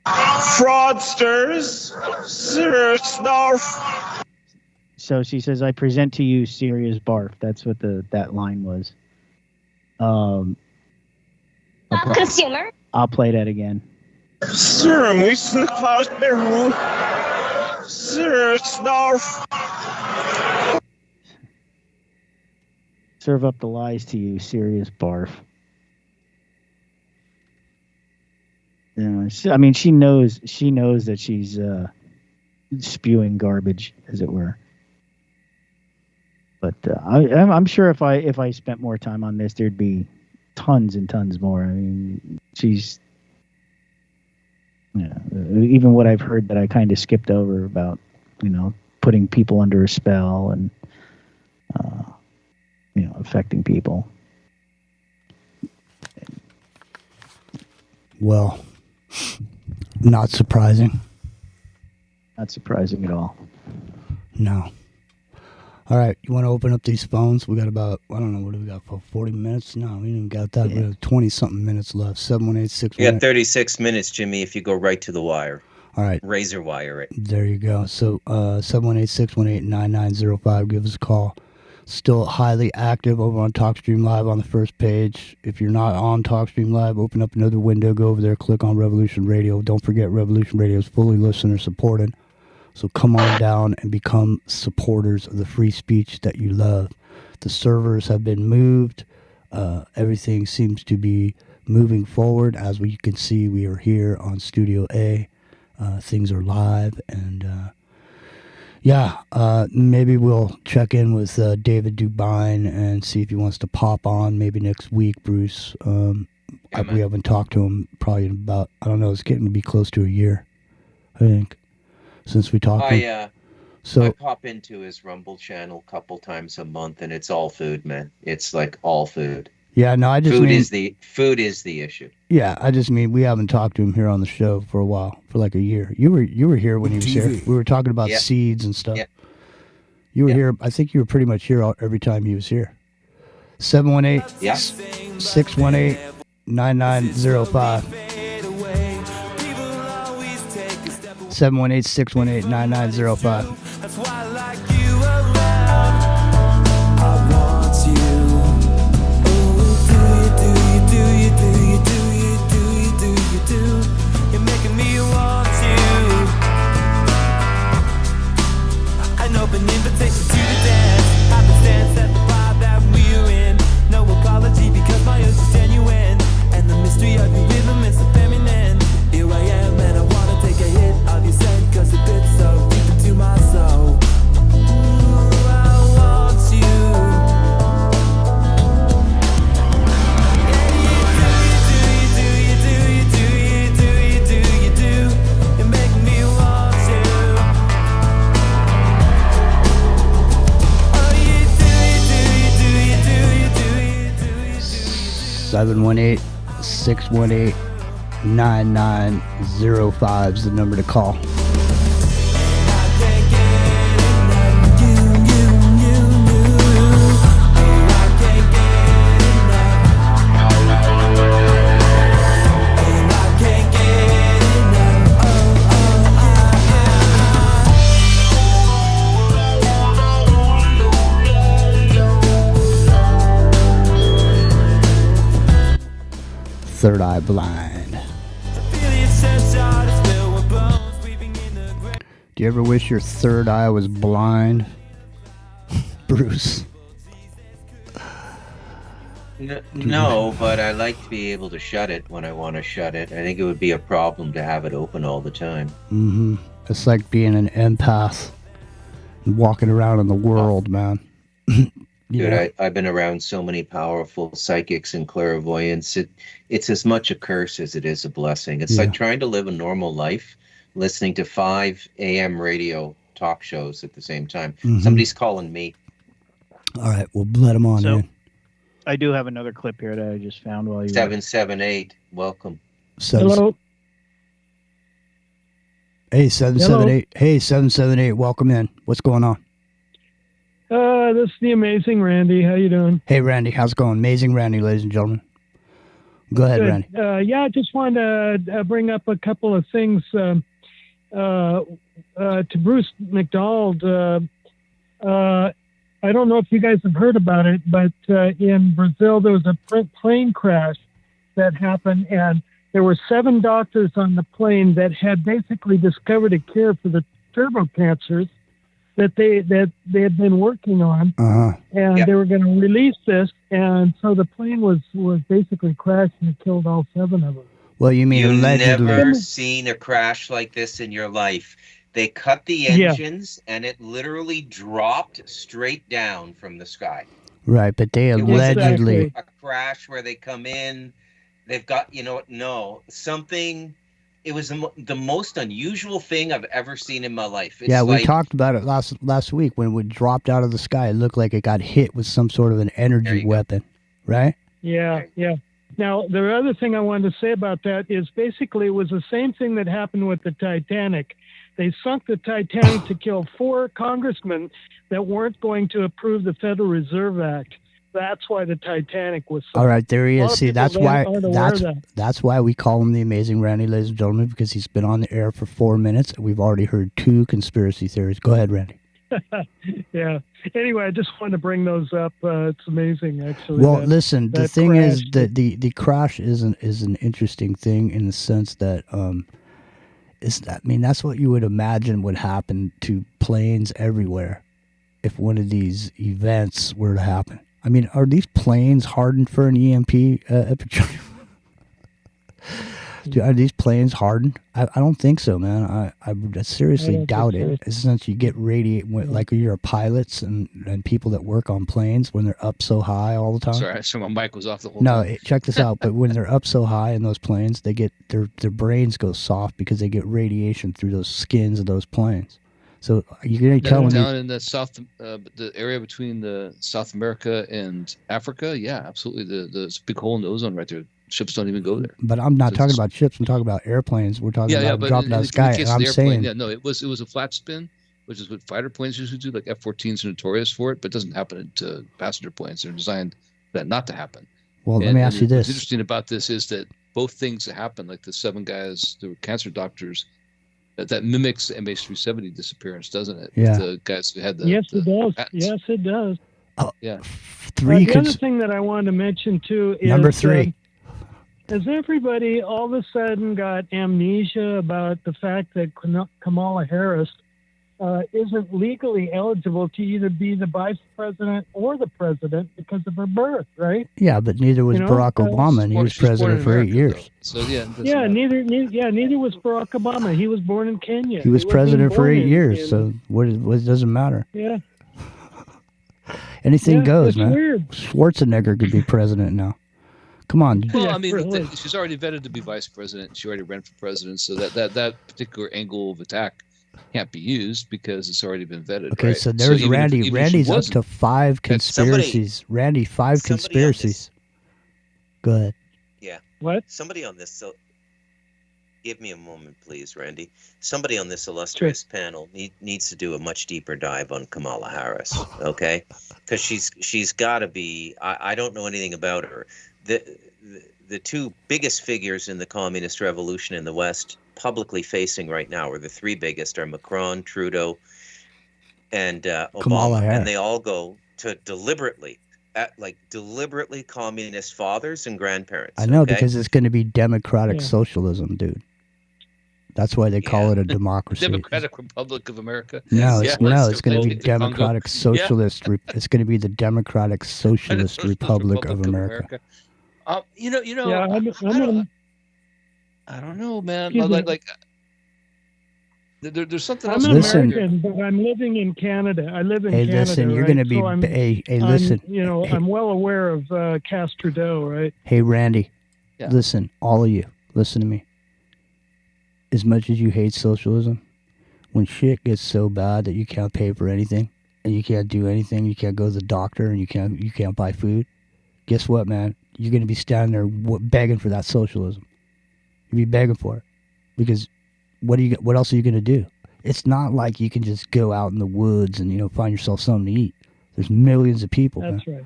Fraudsters, sir, snarf. So she says, "I present to you serious barf." That's what that line was. Consumer. I'll play that again. Sir, we sniff out their room. Sir, snarf. Serve up the lies to you, serious barf. I mean, she knows that she's spewing garbage, as it were. But I'm sure if I spent more time on this, there'd be tons and tons more. I mean, she's, even what I've heard that I kind of skipped over about, putting people under a spell and, affecting people. Well, not surprising. Not surprising at all. No. All right, you want to open up these phones? We got about, I don't know, what do we got, for 40 minutes? No, we didn't got that. Yeah. We have 20-something minutes left. 718-618. You got 36 minutes, Jimmy, if you go right to the wire. All right. Razor wire it. There you go. So 718-618-9905. Give us a call. Still highly active over on TalkStream Live on the first page. If you're not on TalkStream Live, open up another window, go over there, click on Revolution Radio. Don't forget, Revolution Radio is fully listener supported. So come on down and become supporters of the free speech that you love. The servers have been moved. Everything seems to be moving forward. As you can see, we are here on Studio A. Things are live, and maybe we'll check in with David Dubine and see if he wants to pop on maybe next week, Bruce. We haven't talked to him probably in about, I don't know, it's getting to be close to a year, I think, since we talked to him. So I pop into his Rumble channel a couple times a month, and it's all food, man. It's like all food. yeah, no, I just Food mean is the issue. yeah, I just mean we haven't talked to him here on the show for a while, for like a year. You were here when he was here. We were talking about Yeah. seeds and stuff. Yeah. You were here. I think you were pretty much here every time he was here. 718 Yeah. 618 9905. 718 618 9905. That's why I like you around. I want you. Do. You're making me want you. An open invitation to the dance. Happenstance at the bar that we're in. No apology because my urge is genuine. And the mystery of your rhythm is so feminine. Here I am and I wanna take a hit of your scent, cause it fits so deep into my soul. Ooh, I want you. You make me want to. Oh, you do. 718 618 9905 is the number to call. Third Eye Blind. Do you ever wish your third eye was blind? Bruce. No, but I like to be able to shut it when I want to shut it. I think it would be a problem to have it open all the time. Mm-hmm. It's like being an empath and walking around in the world, man. Dude, I've been around so many powerful psychics and clairvoyants. It's as much a curse as it is a blessing. It's like trying to live a normal life, listening to 5 a.m. radio talk shows at the same time. Mhm. Somebody's calling me. All right, we'll let him on in. I do have another clip here that I just found while you 778, welcome. Hello. Hey, 778. Hey, 778. Welcome in. What's going on? This is the amazing Randy. How you doing? Hey, Randy. How's it going? Amazing Randy, ladies and gentlemen. Go ahead, Good. Randy. Yeah, I just wanted to bring up a couple of things to Bruce McDonald. I don't know if you guys have heard about it, but in Brazil there was a plane crash that happened, and there were 7 doctors on the plane that had basically discovered a cure for the turbo cancers that they had been working on, and they were going to release this, and so the plane was basically crashed and it killed all 7 of them. Well, you mean You've allegedly? never seen a crash like this in your life. They cut the engines and it literally dropped straight down from the sky. Right, but they It wasn't allegedly. a crash where they come in, they've got, something. It was the most unusual thing I've ever seen in my life. It's Yeah, we like, talked about it last week when it dropped out of the sky. It looked like it got hit with some sort of an energy weapon, right? Yeah. Now, the other thing I wanted to say about that is basically it was the same thing that happened with the Titanic. They sunk the Titanic to kill 4 congressmen that weren't going to approve the Federal Reserve Act. That's why the Titanic was sunk. All right, there he A lot is. of See, people that's why aren't aware of that. that's why we call him the Amazing Randy, ladies and gentlemen, because he's been on the air for 4 minutes and we've already heard 2 conspiracy theories. Go ahead, Randy. Yeah. Anyway, I just wanted to bring those up. It's amazing, actually. Well, listen, the that thing is crash. that the crash is an interesting thing in the sense that that's what you would imagine would happen to planes everywhere if one of these events were to happen. I mean, are these planes hardened for an EMP? Are these planes hardened? I don't think so, man. I seriously doubt it. Since you get like you're pilots and people that work on planes when they're up so high all the time. Sorry, so my mic was off the whole No, time. check this out. But when they're up so high in those planes, they get their brains go soft because they get radiation through those skins of those planes. So you're going to tell me down in the the area between the South America and Africa? Yeah, absolutely. There's a big hole in the ozone right there. Ships don't even go there. But I'm not talking about ships. I'm talking about airplanes. We're talking about dropping out of the sky. And I'm saying, yeah, no, it was a flat spin, which is what fighter planes usually do. Like F-14s are notorious for it, but it doesn't happen to passenger planes. They're designed for that not to happen. Well, let me ask you this. What's interesting about this is that both things that happen, like the 7 guys, the cancer doctors, that mimics MH370 disappearance, doesn't it? Yeah. The guys who had the Yes, it does. patents. Yes, it does. Oh, yeah. The other thing that I wanted to mention too is number 3. Has everybody all of a sudden got amnesia about the fact that Kamala Harris isn't legally eligible to either be the vice president or the president because of her birth, right? Yeah, but neither was Barack Obama, and he was president for 8 years. So yeah, neither was Barack Obama. He was born in Kenya. He was president for 8 years, so what doesn't matter. Yeah. Anything goes, man. Weird. Schwarzenegger could be president now. Come on. Well, I mean, she's already vetted to be vice president. She already ran for president, so that particular angle of attack can't be used because it's already been vetted. Okay, right? so there's Randy. Randy's up to 5 conspiracies. Randy, 5 conspiracies. Go ahead. Yeah. What? Somebody on this. So, give me a moment, please, Randy. Somebody on this illustrious panel needs to do a much deeper dive on Kamala Harris. Okay, because she's got to be. I don't know anything about her. The 2 biggest figures in the communist revolution in the West, publicly facing right now, or the 3 biggest, are Macron, Trudeau, and Obama, and they all go to deliberately communist fathers and grandparents. I know, because it's going to be democratic socialism, dude. That's why they call it a democracy. Democratic Republic of America. No, it's going to be democratic socialist. It's going to be the Democratic Socialist Republic of America. Yeah, I don't know, man. There's something else. I'm American, but I'm living in Canada. I live in Canada. Listen, you're going to be. Listen. I'm well aware of Cass Trudeau, right? Hey, Randy. Yeah. Listen, all of you, listen to me. As much as you hate socialism, when shit gets so bad that you can't pay for anything and you can't do anything, you can't go to the doctor and you can't buy food, guess what, man? You're going to be standing there begging for that socialism. You'll be begging for it because what else are you going to do? It's not like you can just go out in the woods and find yourself something to eat. There's millions of people. That's man. Right.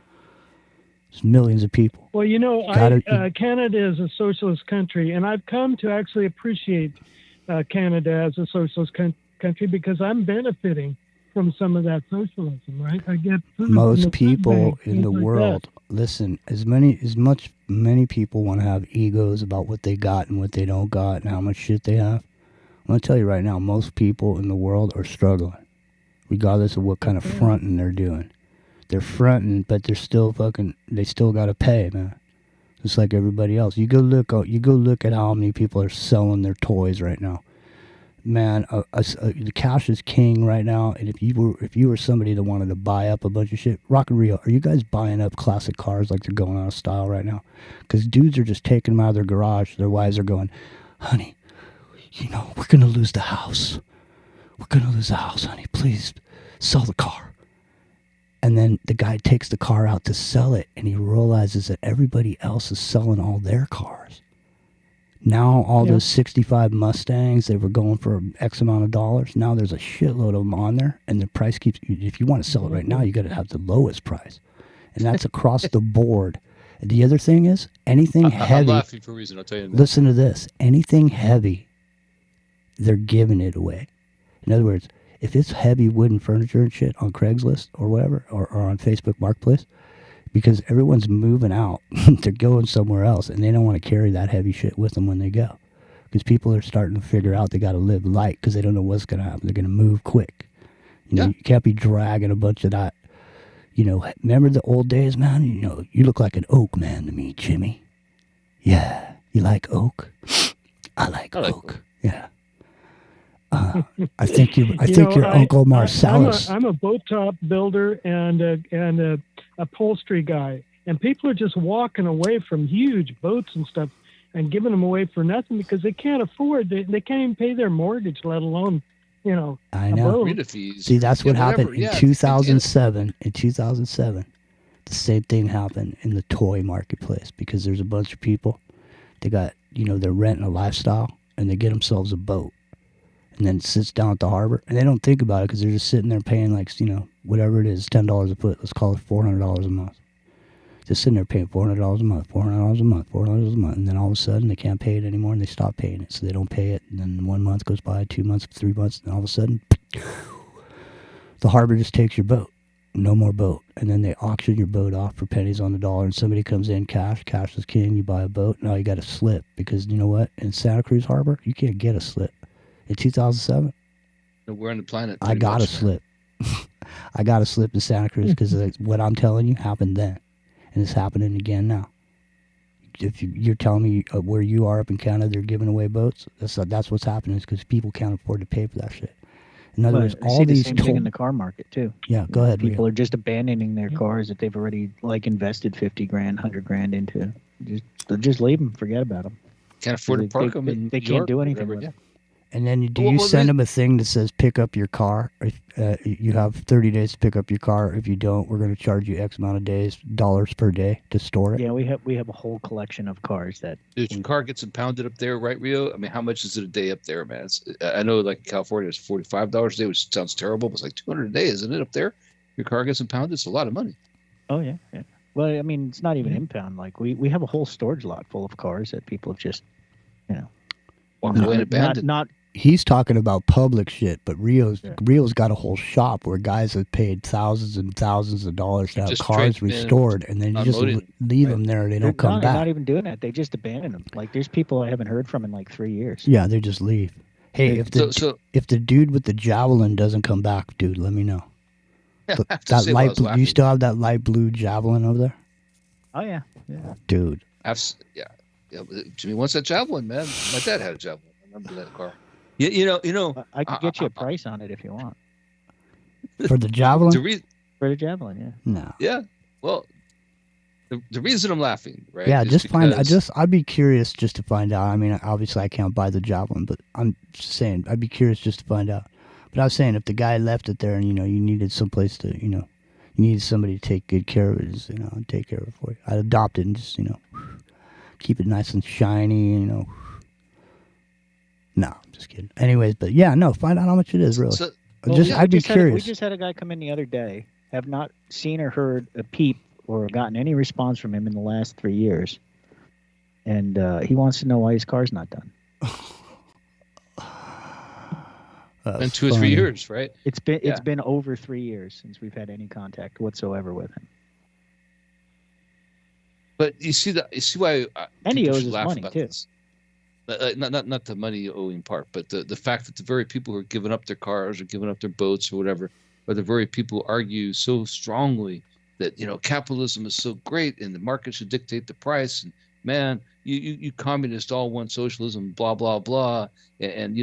There's millions of people. Well, Canada is a socialist country, and I've come to actually appreciate Canada as a socialist country because I'm benefiting from some of that socialism, right? I get food most people in the world. Listen, many people want to have egos about what they got and what they don't got and how much shit they have. I'm gonna tell you right now, most people in the world are struggling, regardless of what kind of fronting they're doing. They're fronting, but they're still they still gotta pay, man. Just like everybody else. You go look at how many people are selling their toys right now. Man, the cash is king right now. And if you were somebody that wanted to buy up a bunch of shit, Rock and Rio, are you guys buying up classic cars like they're going out of style right now? Because dudes are just taking them out of their garage. Their wives are going, honey, we're gonna lose the house. We're gonna lose the house, honey. Please sell the car. And then the guy takes the car out to sell it, and he realizes that everybody else is selling all their cars. Now all those 65 Mustangs, they were going for X amount of dollars. Now there's a shitload of them on there, and the price keeps. If you want to sell it right now, you got to have the lowest price, and that's across the board. And the other thing is, anything heavy. I'm laughing for a reason. I'll tell you. Listen to this. Anything heavy, they're giving it away. In other words, if it's heavy wooden furniture and shit on Craigslist or whatever, or on Facebook Marketplace, because everyone's moving out, they're going somewhere else, and they don't want to carry that heavy shit with them when they go. Because people are starting to figure out they got to live light because they don't know what's going to happen. They're going to move quick. You can't be dragging a bunch of that. Remember the old days, man? You look like an oak man to me, Jimmy. Yeah. You like oak? I like oak. Yeah. I think your Uncle Marcellus. I'm a boat top builder and a upholstery guy, and people are just walking away from huge boats and stuff and giving them away for nothing because they can't afford. They can't even pay their mortgage, let alone I a know. boat. Marina fees. See, that's what happened whatever, in yeah. 2007. In 2007, the same thing happened in the toy marketplace because there's a bunch of people. They got, they're renting a lifestyle and they get themselves a boat, and then it sits down at the harbor and they don't think about it because they're just sitting there paying like, whatever it is, $10 a foot. Let's call it $400 a month. Just sitting there paying $400 a month, $400 a month, $400 a month, and then all of a sudden they can't pay it anymore and they stop paying it. So they don't pay it, and then 1 month goes by, 2 months, 3 months, and all of a sudden, the harbor just takes your boat. No more boat. And then they auction your boat off for pennies on the dollar, and somebody comes in cash is king, you buy a boat, now you got a slip, because you know what? In Santa Cruz Harbor, you can't get a slip. In 2007, We're on the planet. I got a slip. I got a slip in Santa Cruz because what I'm telling you happened then. And it's happening again now. If you're telling me where you are up in Canada, they're giving away boats, that's what's happening, is because people can't afford to pay for that shit. In other words, I all see these the same thing in the car market too. Yeah, go ahead. People are just abandoning their cars that they've already invested 50 grand, 100 grand into. They'll just leave them, forget about them. Can't afford to park them. They can't do anything with them. And then you send them a thing that says pick up your car. You have 30 days to pick up your car. If you don't, we're going to charge you X amount of dollars per day to store it. Yeah, we have a whole collection of cars that. Dude, your car gets impounded up there, right, Rio? I mean, how much is it a day up there, man? I know, like in California, it's $45 a day, which sounds terrible, but it's like $200 a day, isn't it? Up there, your car gets impounded. It's a lot of money. Oh yeah. Well, I mean, it's not even impound. Like we have a whole storage lot full of cars that people have just, walked away and abandoned. Not He's talking about public shit, but Rio's got a whole shop where guys have paid thousands and thousands of dollars to have cars restored, and then you just leave them there and they don't come back. They're not even doing that. They just abandon them. Like there's people I haven't heard from in like 3 years. Yeah, they just leave. Hey, if the dude with the javelin doesn't come back, dude, let me know. That light blue, you still have that light blue javelin over there? Oh yeah. Dude. Yeah. Jimmy wants that javelin, man. My dad had a javelin. I remember that car. Yeah, you know. I could get you a price on it if you want. For the javelin? For the javelin, yeah. No. Yeah. Well, the reason I'm laughing, right? Yeah, I'd be curious just to find out. I mean, obviously I can't buy the javelin, but I'm just saying I'd be curious just to find out. But I was saying if the guy left it there and you needed someplace to, you needed somebody to take good care of it, just, take care of it for you. I'd adopt it and just, keep it nice and shiny, No, I'm just kidding. Anyways, but yeah, no, find out how much it is, really. I'd be curious. We just had a guy come in the other day, have not seen or heard a peep or gotten any response from him in the last 3 years. And he wants to know why his car's not done. Been 2 or 3 years, right? It's been over 3 years since we've had any contact whatsoever with him. But you see why and he owes his laugh money about too. This. Not the money owing part, but the fact that the very people who are giving up their cars or giving up their boats or whatever are the very people who argue so strongly that capitalism is so great and the market should dictate the price, and man, you communists all want socialism, blah blah blah, and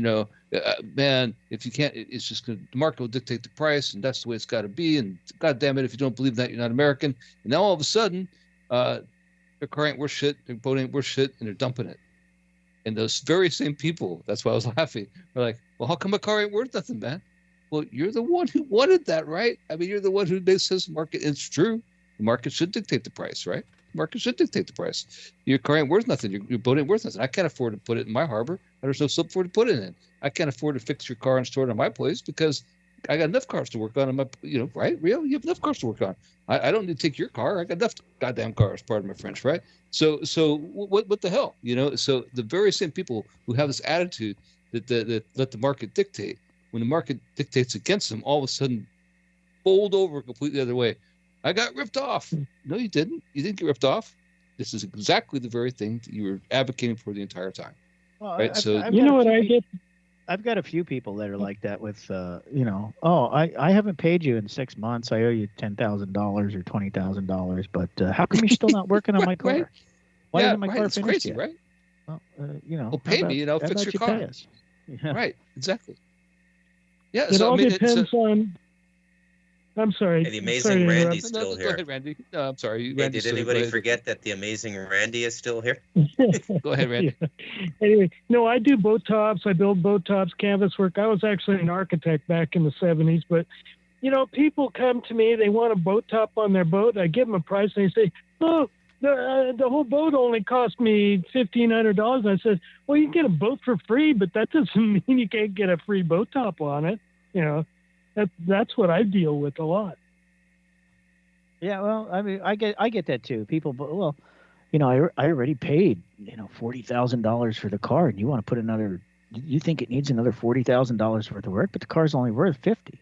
man, if you can't, it's just the market will dictate the price, and that's the way it's got to be, and god damn it, if you don't believe that, you're not American. And now all of a sudden their car ain't worth shit, their boat ain't worth shit, and they're dumping it. And those very same people, that's why I was laughing, are like, well, how come a car ain't worth nothing, man? Well, you're the one who wanted that, right? I mean, you're the one who says the market. It's true. The market should dictate the price, right? The market should dictate the price. Your car ain't worth nothing. Your boat ain't worth nothing. I can't afford to put it in my harbor. There's no slip for it to put it in. I can't afford to fix your car and store it in my place because I got enough cars to work on in my, right? Rio, you have enough cars to work on. I don't need to take your car. I got enough goddamn cars, pardon my French, right? So what the hell, So the very same people who have this attitude that let the market dictate, when the market dictates against them, all of a sudden fold over completely the other way. I got ripped off. No, you didn't. You didn't get ripped off. This is exactly the very thing that you were advocating for the entire time. Well, right? I've got a few people that are like that with, I haven't paid you in 6 months. I owe you $10,000 or $20,000, but how come you're still not working on my car? Right. Why isn't my car it's finished crazy, yet? right? Well, pay me and I'll fix your car. Yeah. Right, exactly. Yeah, it all depends on. I'm sorry. Hey, the Sorry amazing to Randy's interrupt. still Go here. ahead, Randy. No, I'm sorry. Hey, Randy's did still here. Go anybody ahead. forget that the amazing Randy is still here? Go ahead, Randy. Yeah. Anyway, no, I do boat tops. I build boat tops, canvas work. I was actually an architect back in the 70s, but people come to me, they want a boat top on their boat. I give them a price and they say, oh, the whole boat only cost me $1,500. I said, well, you get a boat for free, but that doesn't mean you can't get a free boat top on it. That's what I deal with a lot. Yeah, well, I mean, I get that too. People, well, I already paid $40,000 for the car, and you want to put another. You think it needs another $40,000 worth of work, but the car's only worth 50.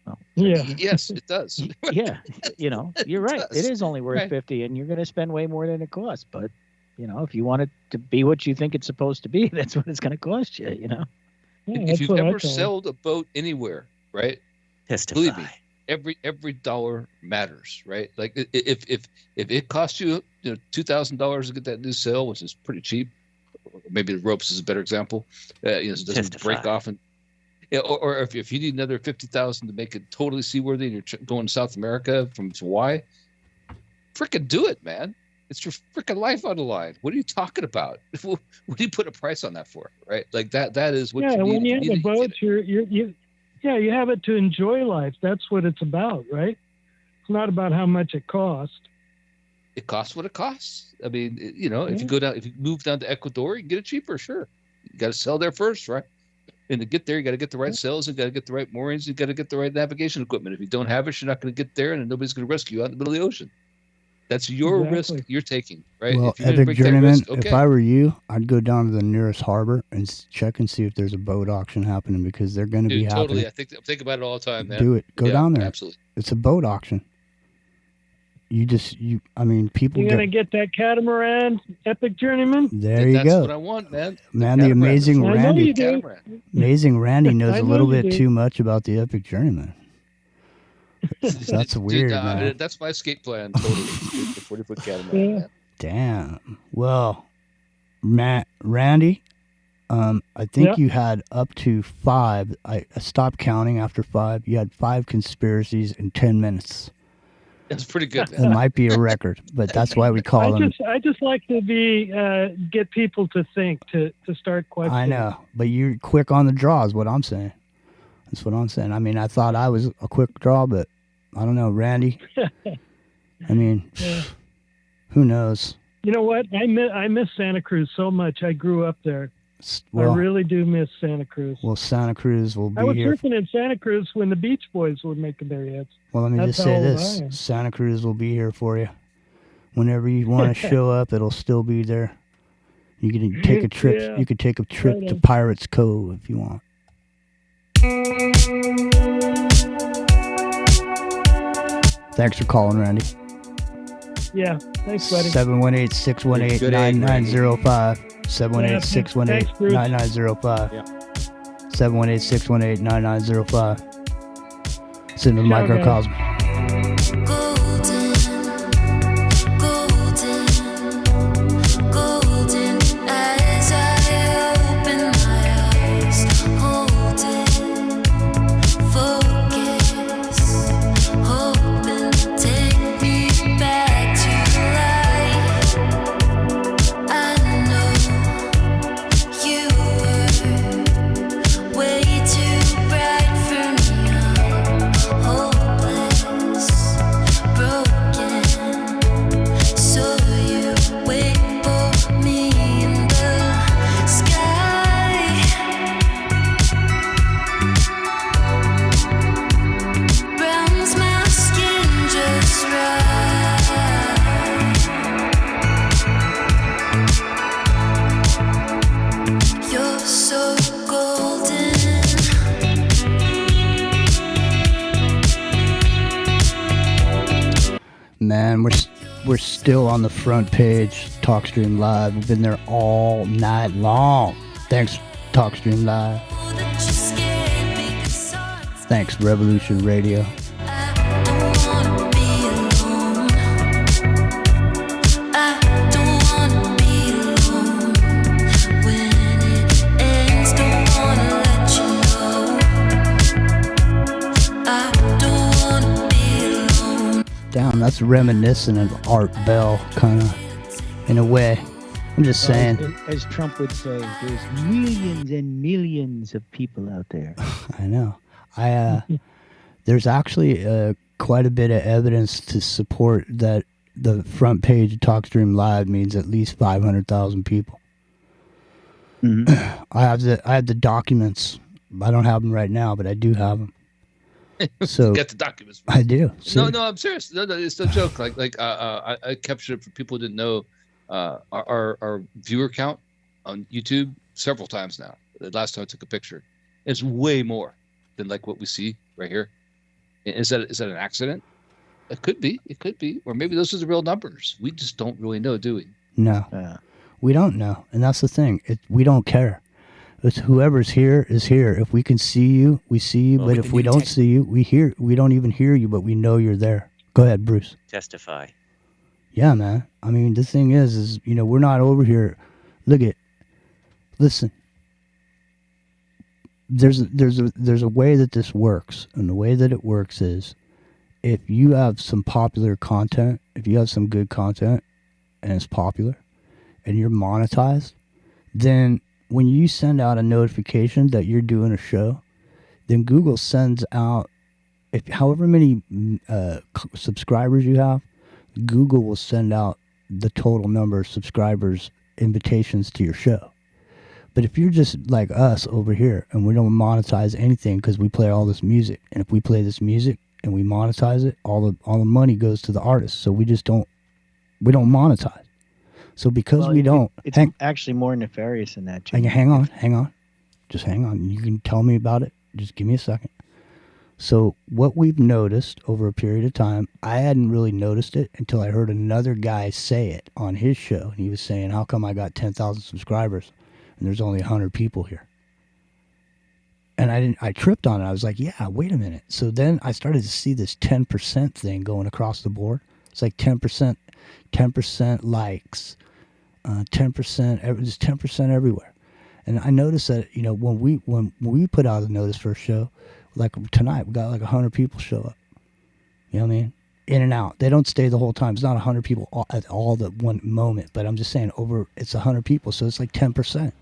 Well, yeah. Yes, it does. Yeah, you're right. does. It is only worth Right. 50, and you're going to spend way more than it costs. But if you want it to be what you think it's supposed to be, that's what it's going to cost you. Yeah, If that's you've what I ever call it. sold a boat anywhere, right? Believe me, every dollar matters, right? Like if it costs you $2,000 to get that new sail, which is pretty cheap, maybe the ropes is a better example. So it doesn't break off, and or if you need another $50,000 to make it totally seaworthy, and you're going to South America from Hawaii, freaking do it, man. It's your freaking life on the line. What are you talking about? What do you put a price on that for, right? Like that is what you need. When you have need a to boat, get it. you have it to enjoy life. That's what it's about, right? It's not about how much it costs. It costs what it costs. I mean, if you move down to Ecuador, you can get it cheaper, sure. You got to sell there first, right? And to get there, you got to get the right sails, you got to get the right moorings, you got to get the right navigation equipment. If you don't have it, you're not going to get there, and nobody's going to rescue you out in the middle of the ocean. That's your risk you're taking, right? Well, if you're gonna Epic take that Journeyman, risk, okay. if I were you, I'd go down to the nearest harbor and check and see if there's a boat auction happening, because they're going to be totally. happening. I think about it all the time, man. Do it. Go down there. Absolutely. It's a boat auction. People You're going to get that catamaran, Epic Journeyman? There you That's go. what I want, man. Man, the amazing I know Randy. you do. Amazing Randy knows I a know little you bit do. too much about the Epic Journeyman. That's weird, man. That's my escape plan, totally. The 40-foot catamaran. Yeah. Man. Damn. Well, Randy, I think you had up to 5. I stopped counting after 5. You had 5 conspiracies in 10 minutes. That's pretty good, It man. might be a record, but that's why we call them. I just like to get people to think, to start questioning. I know, but you're quick on the draw is what I'm saying. That's what I'm saying. I mean, I thought I was a quick draw, but I don't know, Randy. I mean, who knows? You know what? I miss Santa Cruz so much. I grew up there. Well, I really do miss Santa Cruz. Well, Santa Cruz will I was be here. surfing in Santa Cruz when the Beach Boys were making their hits. Well, let me That's just say how old this: I am. Santa Cruz will be here for you. Whenever you want to show up, it'll still be there. You can take a trip. Yeah. You could take a trip Right to on. Pirates Cove if you want. Thanks for calling, Randy. Yeah, thanks, buddy. 718-618-9905. 718-618-9905. 718-618-9905. It's in the microcosm. Golden as I open my eyes, holding focus, hoping take me back to life. I know you were way too bright for me. I'm hopeless, broken. So you wait for me in the sky. Browns my skin just right. You're so golden. Man, we're still on the front page. TalkStream Live. We've been there all night long. Thanks, TalkStream Live. Thanks, Revolution Radio. I don't wanna that's reminiscent of Art Bell, kind of, in a way. I'm just saying. As Trump would say, there's millions and millions of people out there. I know. There's actually quite a bit of evidence to support that the front page of TalkStream Live means at least 500,000 people. Mm-hmm. I have the documents. I don't have them right now, but I do have them. So you get the documents. I do. No, I'm serious. No, it's no joke. I captured it for people who didn't know our viewer count on YouTube several times now. The last time I took a picture, it's way more than like what we see right here. Is that an accident? It could be. It could be. Or maybe those are the real numbers. We just don't really know, do we? No. We don't know. And that's the thing. We don't care. It's whoever's here is here. If we can see you, we see you. But if we don't see you, we don't even hear you, but we know you're there. Go ahead, Bruce. Testify. Yeah, man. I mean, the thing is, we're not over here. Listen. There's a way that this works, and the way that it works is, if you have some popular content, if you have some good content, and it's popular, and you're monetized, then when you send out a notification that you're doing a show, then Google sends out, however many subscribers you have, Google will send out the total number of subscribers invitations to your show. But if you're just like us over here and we don't monetize anything because we play all this music, and if we play this music and we monetize it, all the money goes to the artist. So we don't monetize. So because it's actually more nefarious than that. Hang on. Just hang on. You can tell me about it. Just give me a second. So what we've noticed over a period of time, I hadn't really noticed it until I heard another guy say it on his show. And he was saying, how come I got 10,000 subscribers and there's only 100 people here? And I tripped on it. I was like, yeah, wait a minute. So then I started to see this 10% thing going across the board. It's like 10% likes, 10%, just 10% everywhere. And I noticed that, when we put out a notice for a show, like tonight, we got like 100 people show up. You know what I mean? In and out. They don't stay the whole time. It's not 100 people at all the one moment, but I'm just saying it's 100 people. So it's like 10%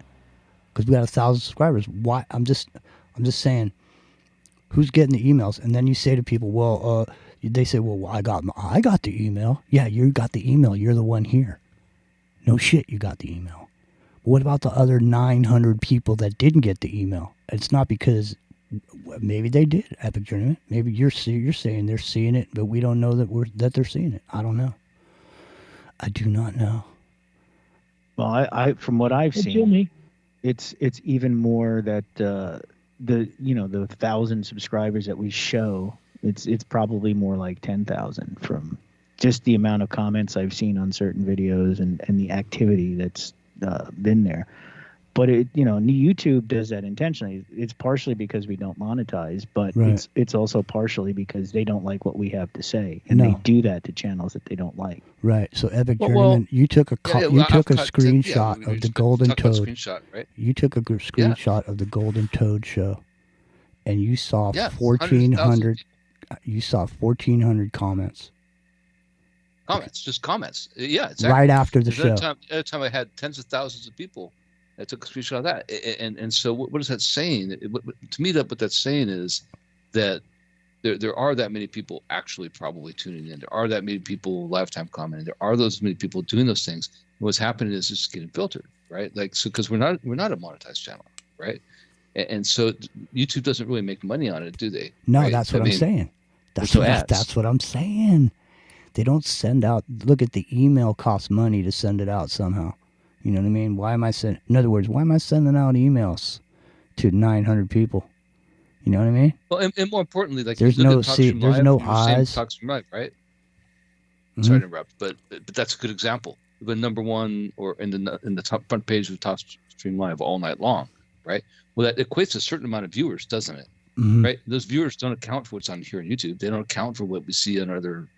because we got 1,000 subscribers. Why? I'm just saying, who's getting the emails? And then you say to people, well, they say, well, I got the email. Yeah, you got the email. You're the one here. No shit, you got the email. But what about the other 900 people that didn't get the email? It's not because maybe they did, Epic Journeyman. Maybe you're saying they're seeing it, but we don't know that they're seeing it. I don't know. I do not know. Well, I from what I've seen, Jimmy. it's even more that the 1,000 subscribers that we show. It's probably more like 10,000 from just the amount of comments I've seen on certain videos and the activity that's been there. But YouTube does that intentionally. It's partially because we don't monetize, but right. it's also partially because they don't like what we have to say, and they do that to channels that they don't like. Right. So Epic Journeyman, you took a screenshot of the Golden Toad. Screenshot, right? You took a screenshot of the Golden Toad show, and you saw 1,400. You saw 1,400 comments. Just comments. Yeah, exactly. Right after the show. At a time I had tens of thousands of people that took a screenshot of that. And so what is that saying? To me, what that's saying is that there are that many people actually probably tuning in. There are that many people lifetime commenting. There are those many people doing those things. And what's happening is it's getting filtered, right? Like, so because we're not a monetized channel, right? And so YouTube doesn't really make money on it, do they? No, right? that's what I'm saying. That's what I'm saying. They don't send out. Look at the email costs money to send it out somehow. You know what I mean? In other words, why am I sending out emails to 900 people? You know what I mean? Well, and more importantly, like there's no eyes. Talks from Live, right? Mm-hmm. Sorry to interrupt, but that's a good example. The number one or in the top front page of TalkStream Live all night long, right? Well, that equates to a certain amount of viewers, doesn't it? Mm-hmm. Right? Those viewers don't account for what's on here on YouTube. They don't account for what we see on other,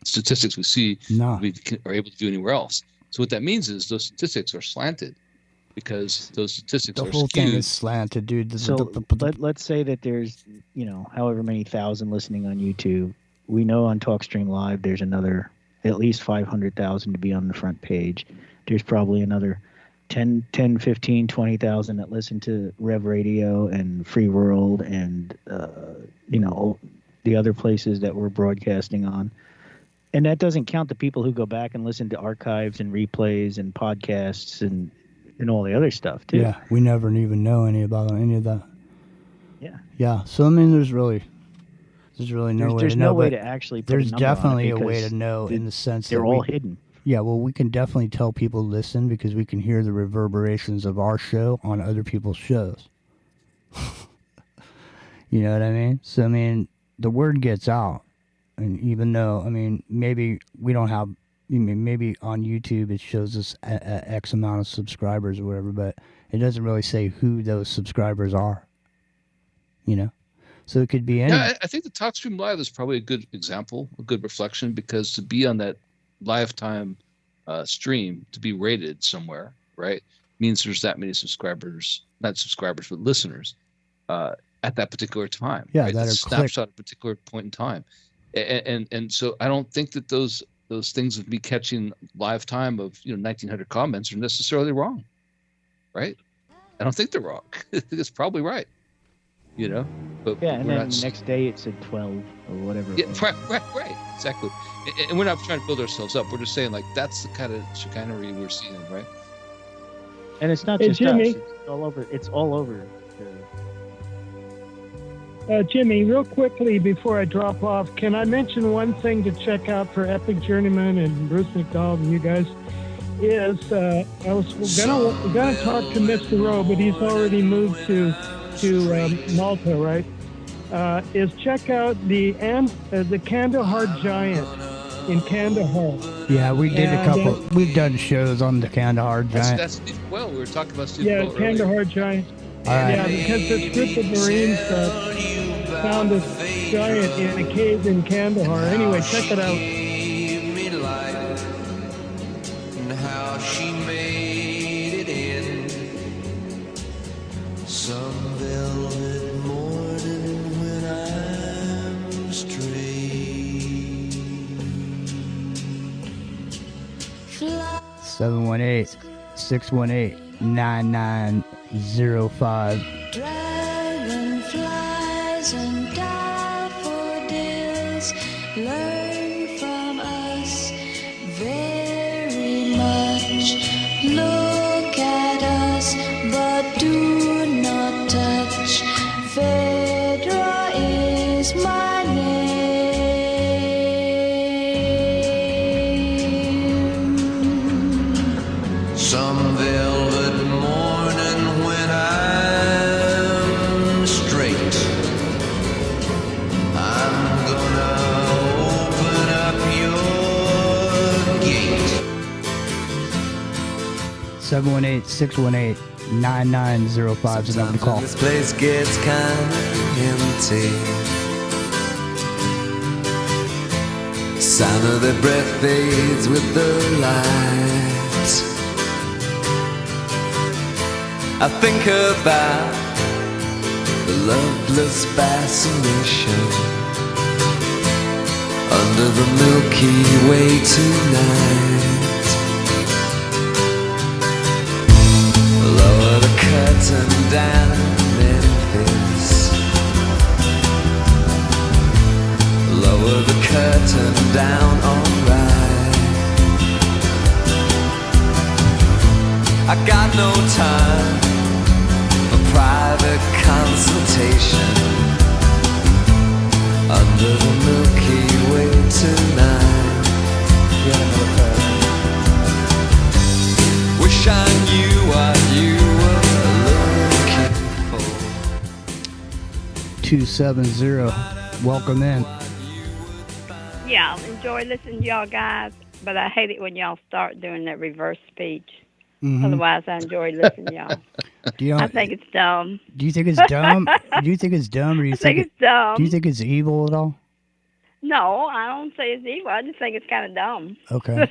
statistics we see we are able to do anywhere else. So what that means is those statistics are slanted because those statistics are skewed. The whole thing is slanted, dude. So let's say that there's, however many thousand listening on YouTube. we know on TalkStream Live there's another at least 500,000 to be on the front page. There's probably another 10, 15, 20,000 that listen to Rev Radio and Free World and, the other places that we're broadcasting on. And that doesn't count the people who go back and listen to archives and replays and podcasts and all the other stuff, too. Yeah, we never even know any of that. Yeah. Yeah, so, I mean, there's really no way to know. There's no way to actually put a there's number on it definitely a way because to know in the sense they're that all hidden. Yeah, well, we can definitely tell people listen because we can hear the reverberations of our show on other people's shows. You know what I mean? So, I mean, the word gets out. And even though, I mean, maybe we don't have, maybe on YouTube it shows us X amount of subscribers or whatever, but it doesn't really say who those subscribers are. You know? So it could be any. Yeah, I think the TalkStream Live is probably a good example, a good reflection, because to be on that lifetime stream, to be rated somewhere, right, means there's that many subscribers, not subscribers, but listeners at that particular time. Yeah, right? that That's are a snapshot at a particular point in time. And so I don't think that those things of me catching lifetime of 1,900 comments are necessarily wrong, right? I don't think they're wrong. I think it's probably right, But yeah, and we're then not, the next day it said 12 or whatever. Yeah, right, exactly. And we're not trying to build ourselves up. We're just saying like that's the kind of chicanery we're seeing, right? And it's not Hey, just Jimmy. us. It's all over. It's all over. Jimmy, real quickly before I drop off, can I mention one thing to check out for Epic Journeyman and Bruce McDonald and you guys? Is I was gonna talk to Mr. Rowe, but he's already moved to Malta, right? Is check out the Kandahar Giant in Kandahar. Yeah, we did a couple. We've done shows on the Kandahar Giant. That's Steve Well. We were talking about Steve Yeah, Well Kandahar Giant. All right. Yeah, because this group of Marines found this giant in a cave in Kandahar. Anyway, check it out. And how she made it in some velvet morning when I'm straight. 718-618-9905. Dragonflies and daffodils learn from us very much. Look at us, but do not touch. Phaedra is my name. Some velvet morning when I'm straight, I'm gonna open up your gate. 718-618-9905 is the number to call. This place gets kind of empty. Sound of their breath fades with the light. I think about the loveless fascination under the Milky Way tonight. Lower the curtain down, Memphis. Lower the curtain down, alright. I got no time for private consultation under the Milky Way tonight. Wish I knew what you were looking for. 270. Welcome in. Yeah, I enjoy listening to y'all guys, but I hate it when y'all start doing that reverse speech. Mhm. Otherwise, I enjoy listening to y'all. I think it's dumb. Do you think it's dumb? Do you think it's dumb, or do you think it's dumb. Do you think it's evil at all? No, I don't say it's evil. I just think it's kind of dumb. Okay.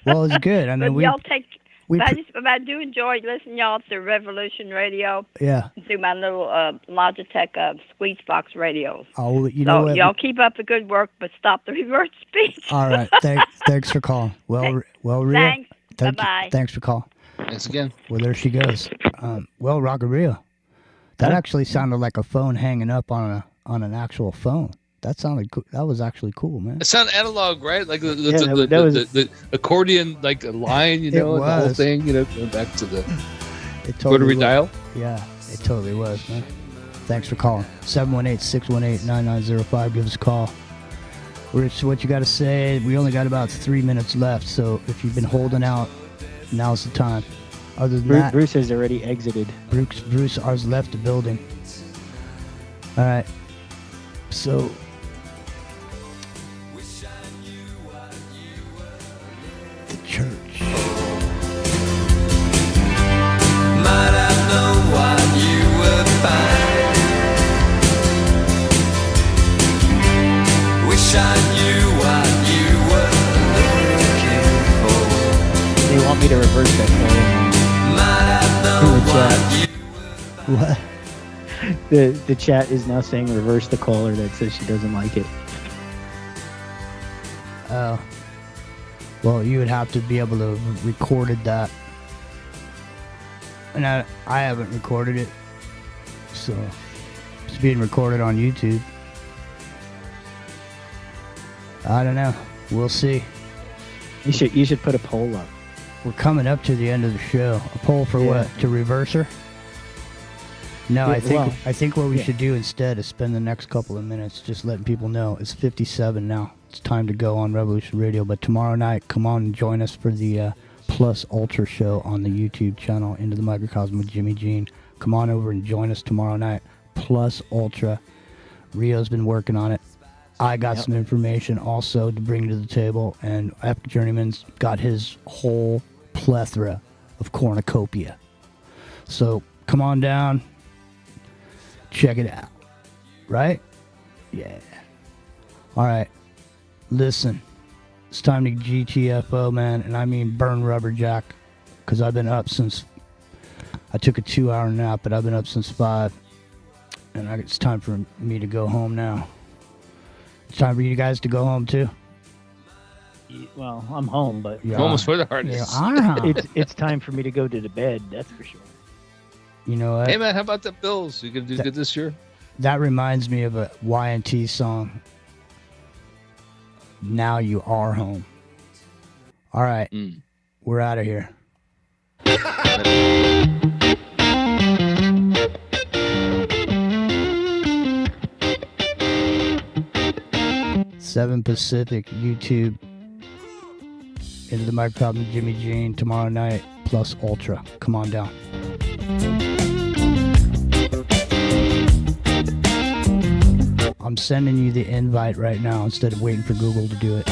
Well, it's good. I mean, but y'all take But I do enjoy listening y'all to Revolution Radio. Yeah. Through my little Logitech Squeeze Box radios. Oh, you know what? Y'all keep up the good work, but stop the reverse speech. All right. Thanks for calling. Well, Rhea. Thanks. Bye-bye. Thanks for calling. Thanks again. Well, there she goes. Well, Rockaria, that actually sounded like a phone hanging up on an actual phone. That sounded cool. That was actually cool, man. It sounded analog, right? Like the accordion, like a line, you know, the whole thing, you know, going back to the rotary dial. Yeah, it totally was, man. Thanks for calling. 718-618-9905. Give us a call. Rich, what you got to say? We only got about 3 minutes left, so if you've been holding out, now's the time. Other than that, Bruce has already exited. Bruce has left the building. All right. So, the church. Might I know what you would find? Wish I knew what you were looking for. They want me to reverse that call in the chat. What? The chat is now saying reverse the caller that says she doesn't like it. Oh. Well, you would have to be able to have recorded that. And I haven't recorded it. So, it's being recorded on YouTube. I don't know. We'll see. You should put a poll up. We're coming up to the end of the show. A poll for what? To reverse her? No, I think what we should do instead is spend the next couple of minutes just letting people know it's 57 now. It's time to go on Revolution Radio. But tomorrow night, come on and join us for the Plus Ultra show on the YouTube channel, Into the Microcosm with Jimmy Jean. Come on over and join us tomorrow night. Plus Ultra. Rio's been working on it. I got some information also to bring to the table, and Epic Journeyman's got his whole plethora of cornucopia. So come on down. Check it out. Right? Yeah. All right. Listen. It's time to GTFO, man. And I mean burn rubber jack. Because I've been up since... I took a 2-hour nap, but I've been up since 5. And it's time for me to go home now. It's time for you guys to go home, too. Well, I'm home, but... Almost for the hardest. It's time for me to go to the bed, that's for sure. You know what? Hey, man, how about the Bills? You going to do good this year? That reminds me of a Y&T song. Now You Are Home. All right. We're out of here. 7 Pacific, YouTube. Into the Microcosm with Jimmy Jean tomorrow night, Plus Ultra. Come on down. I'm sending you the invite right now instead of waiting for Google to do it.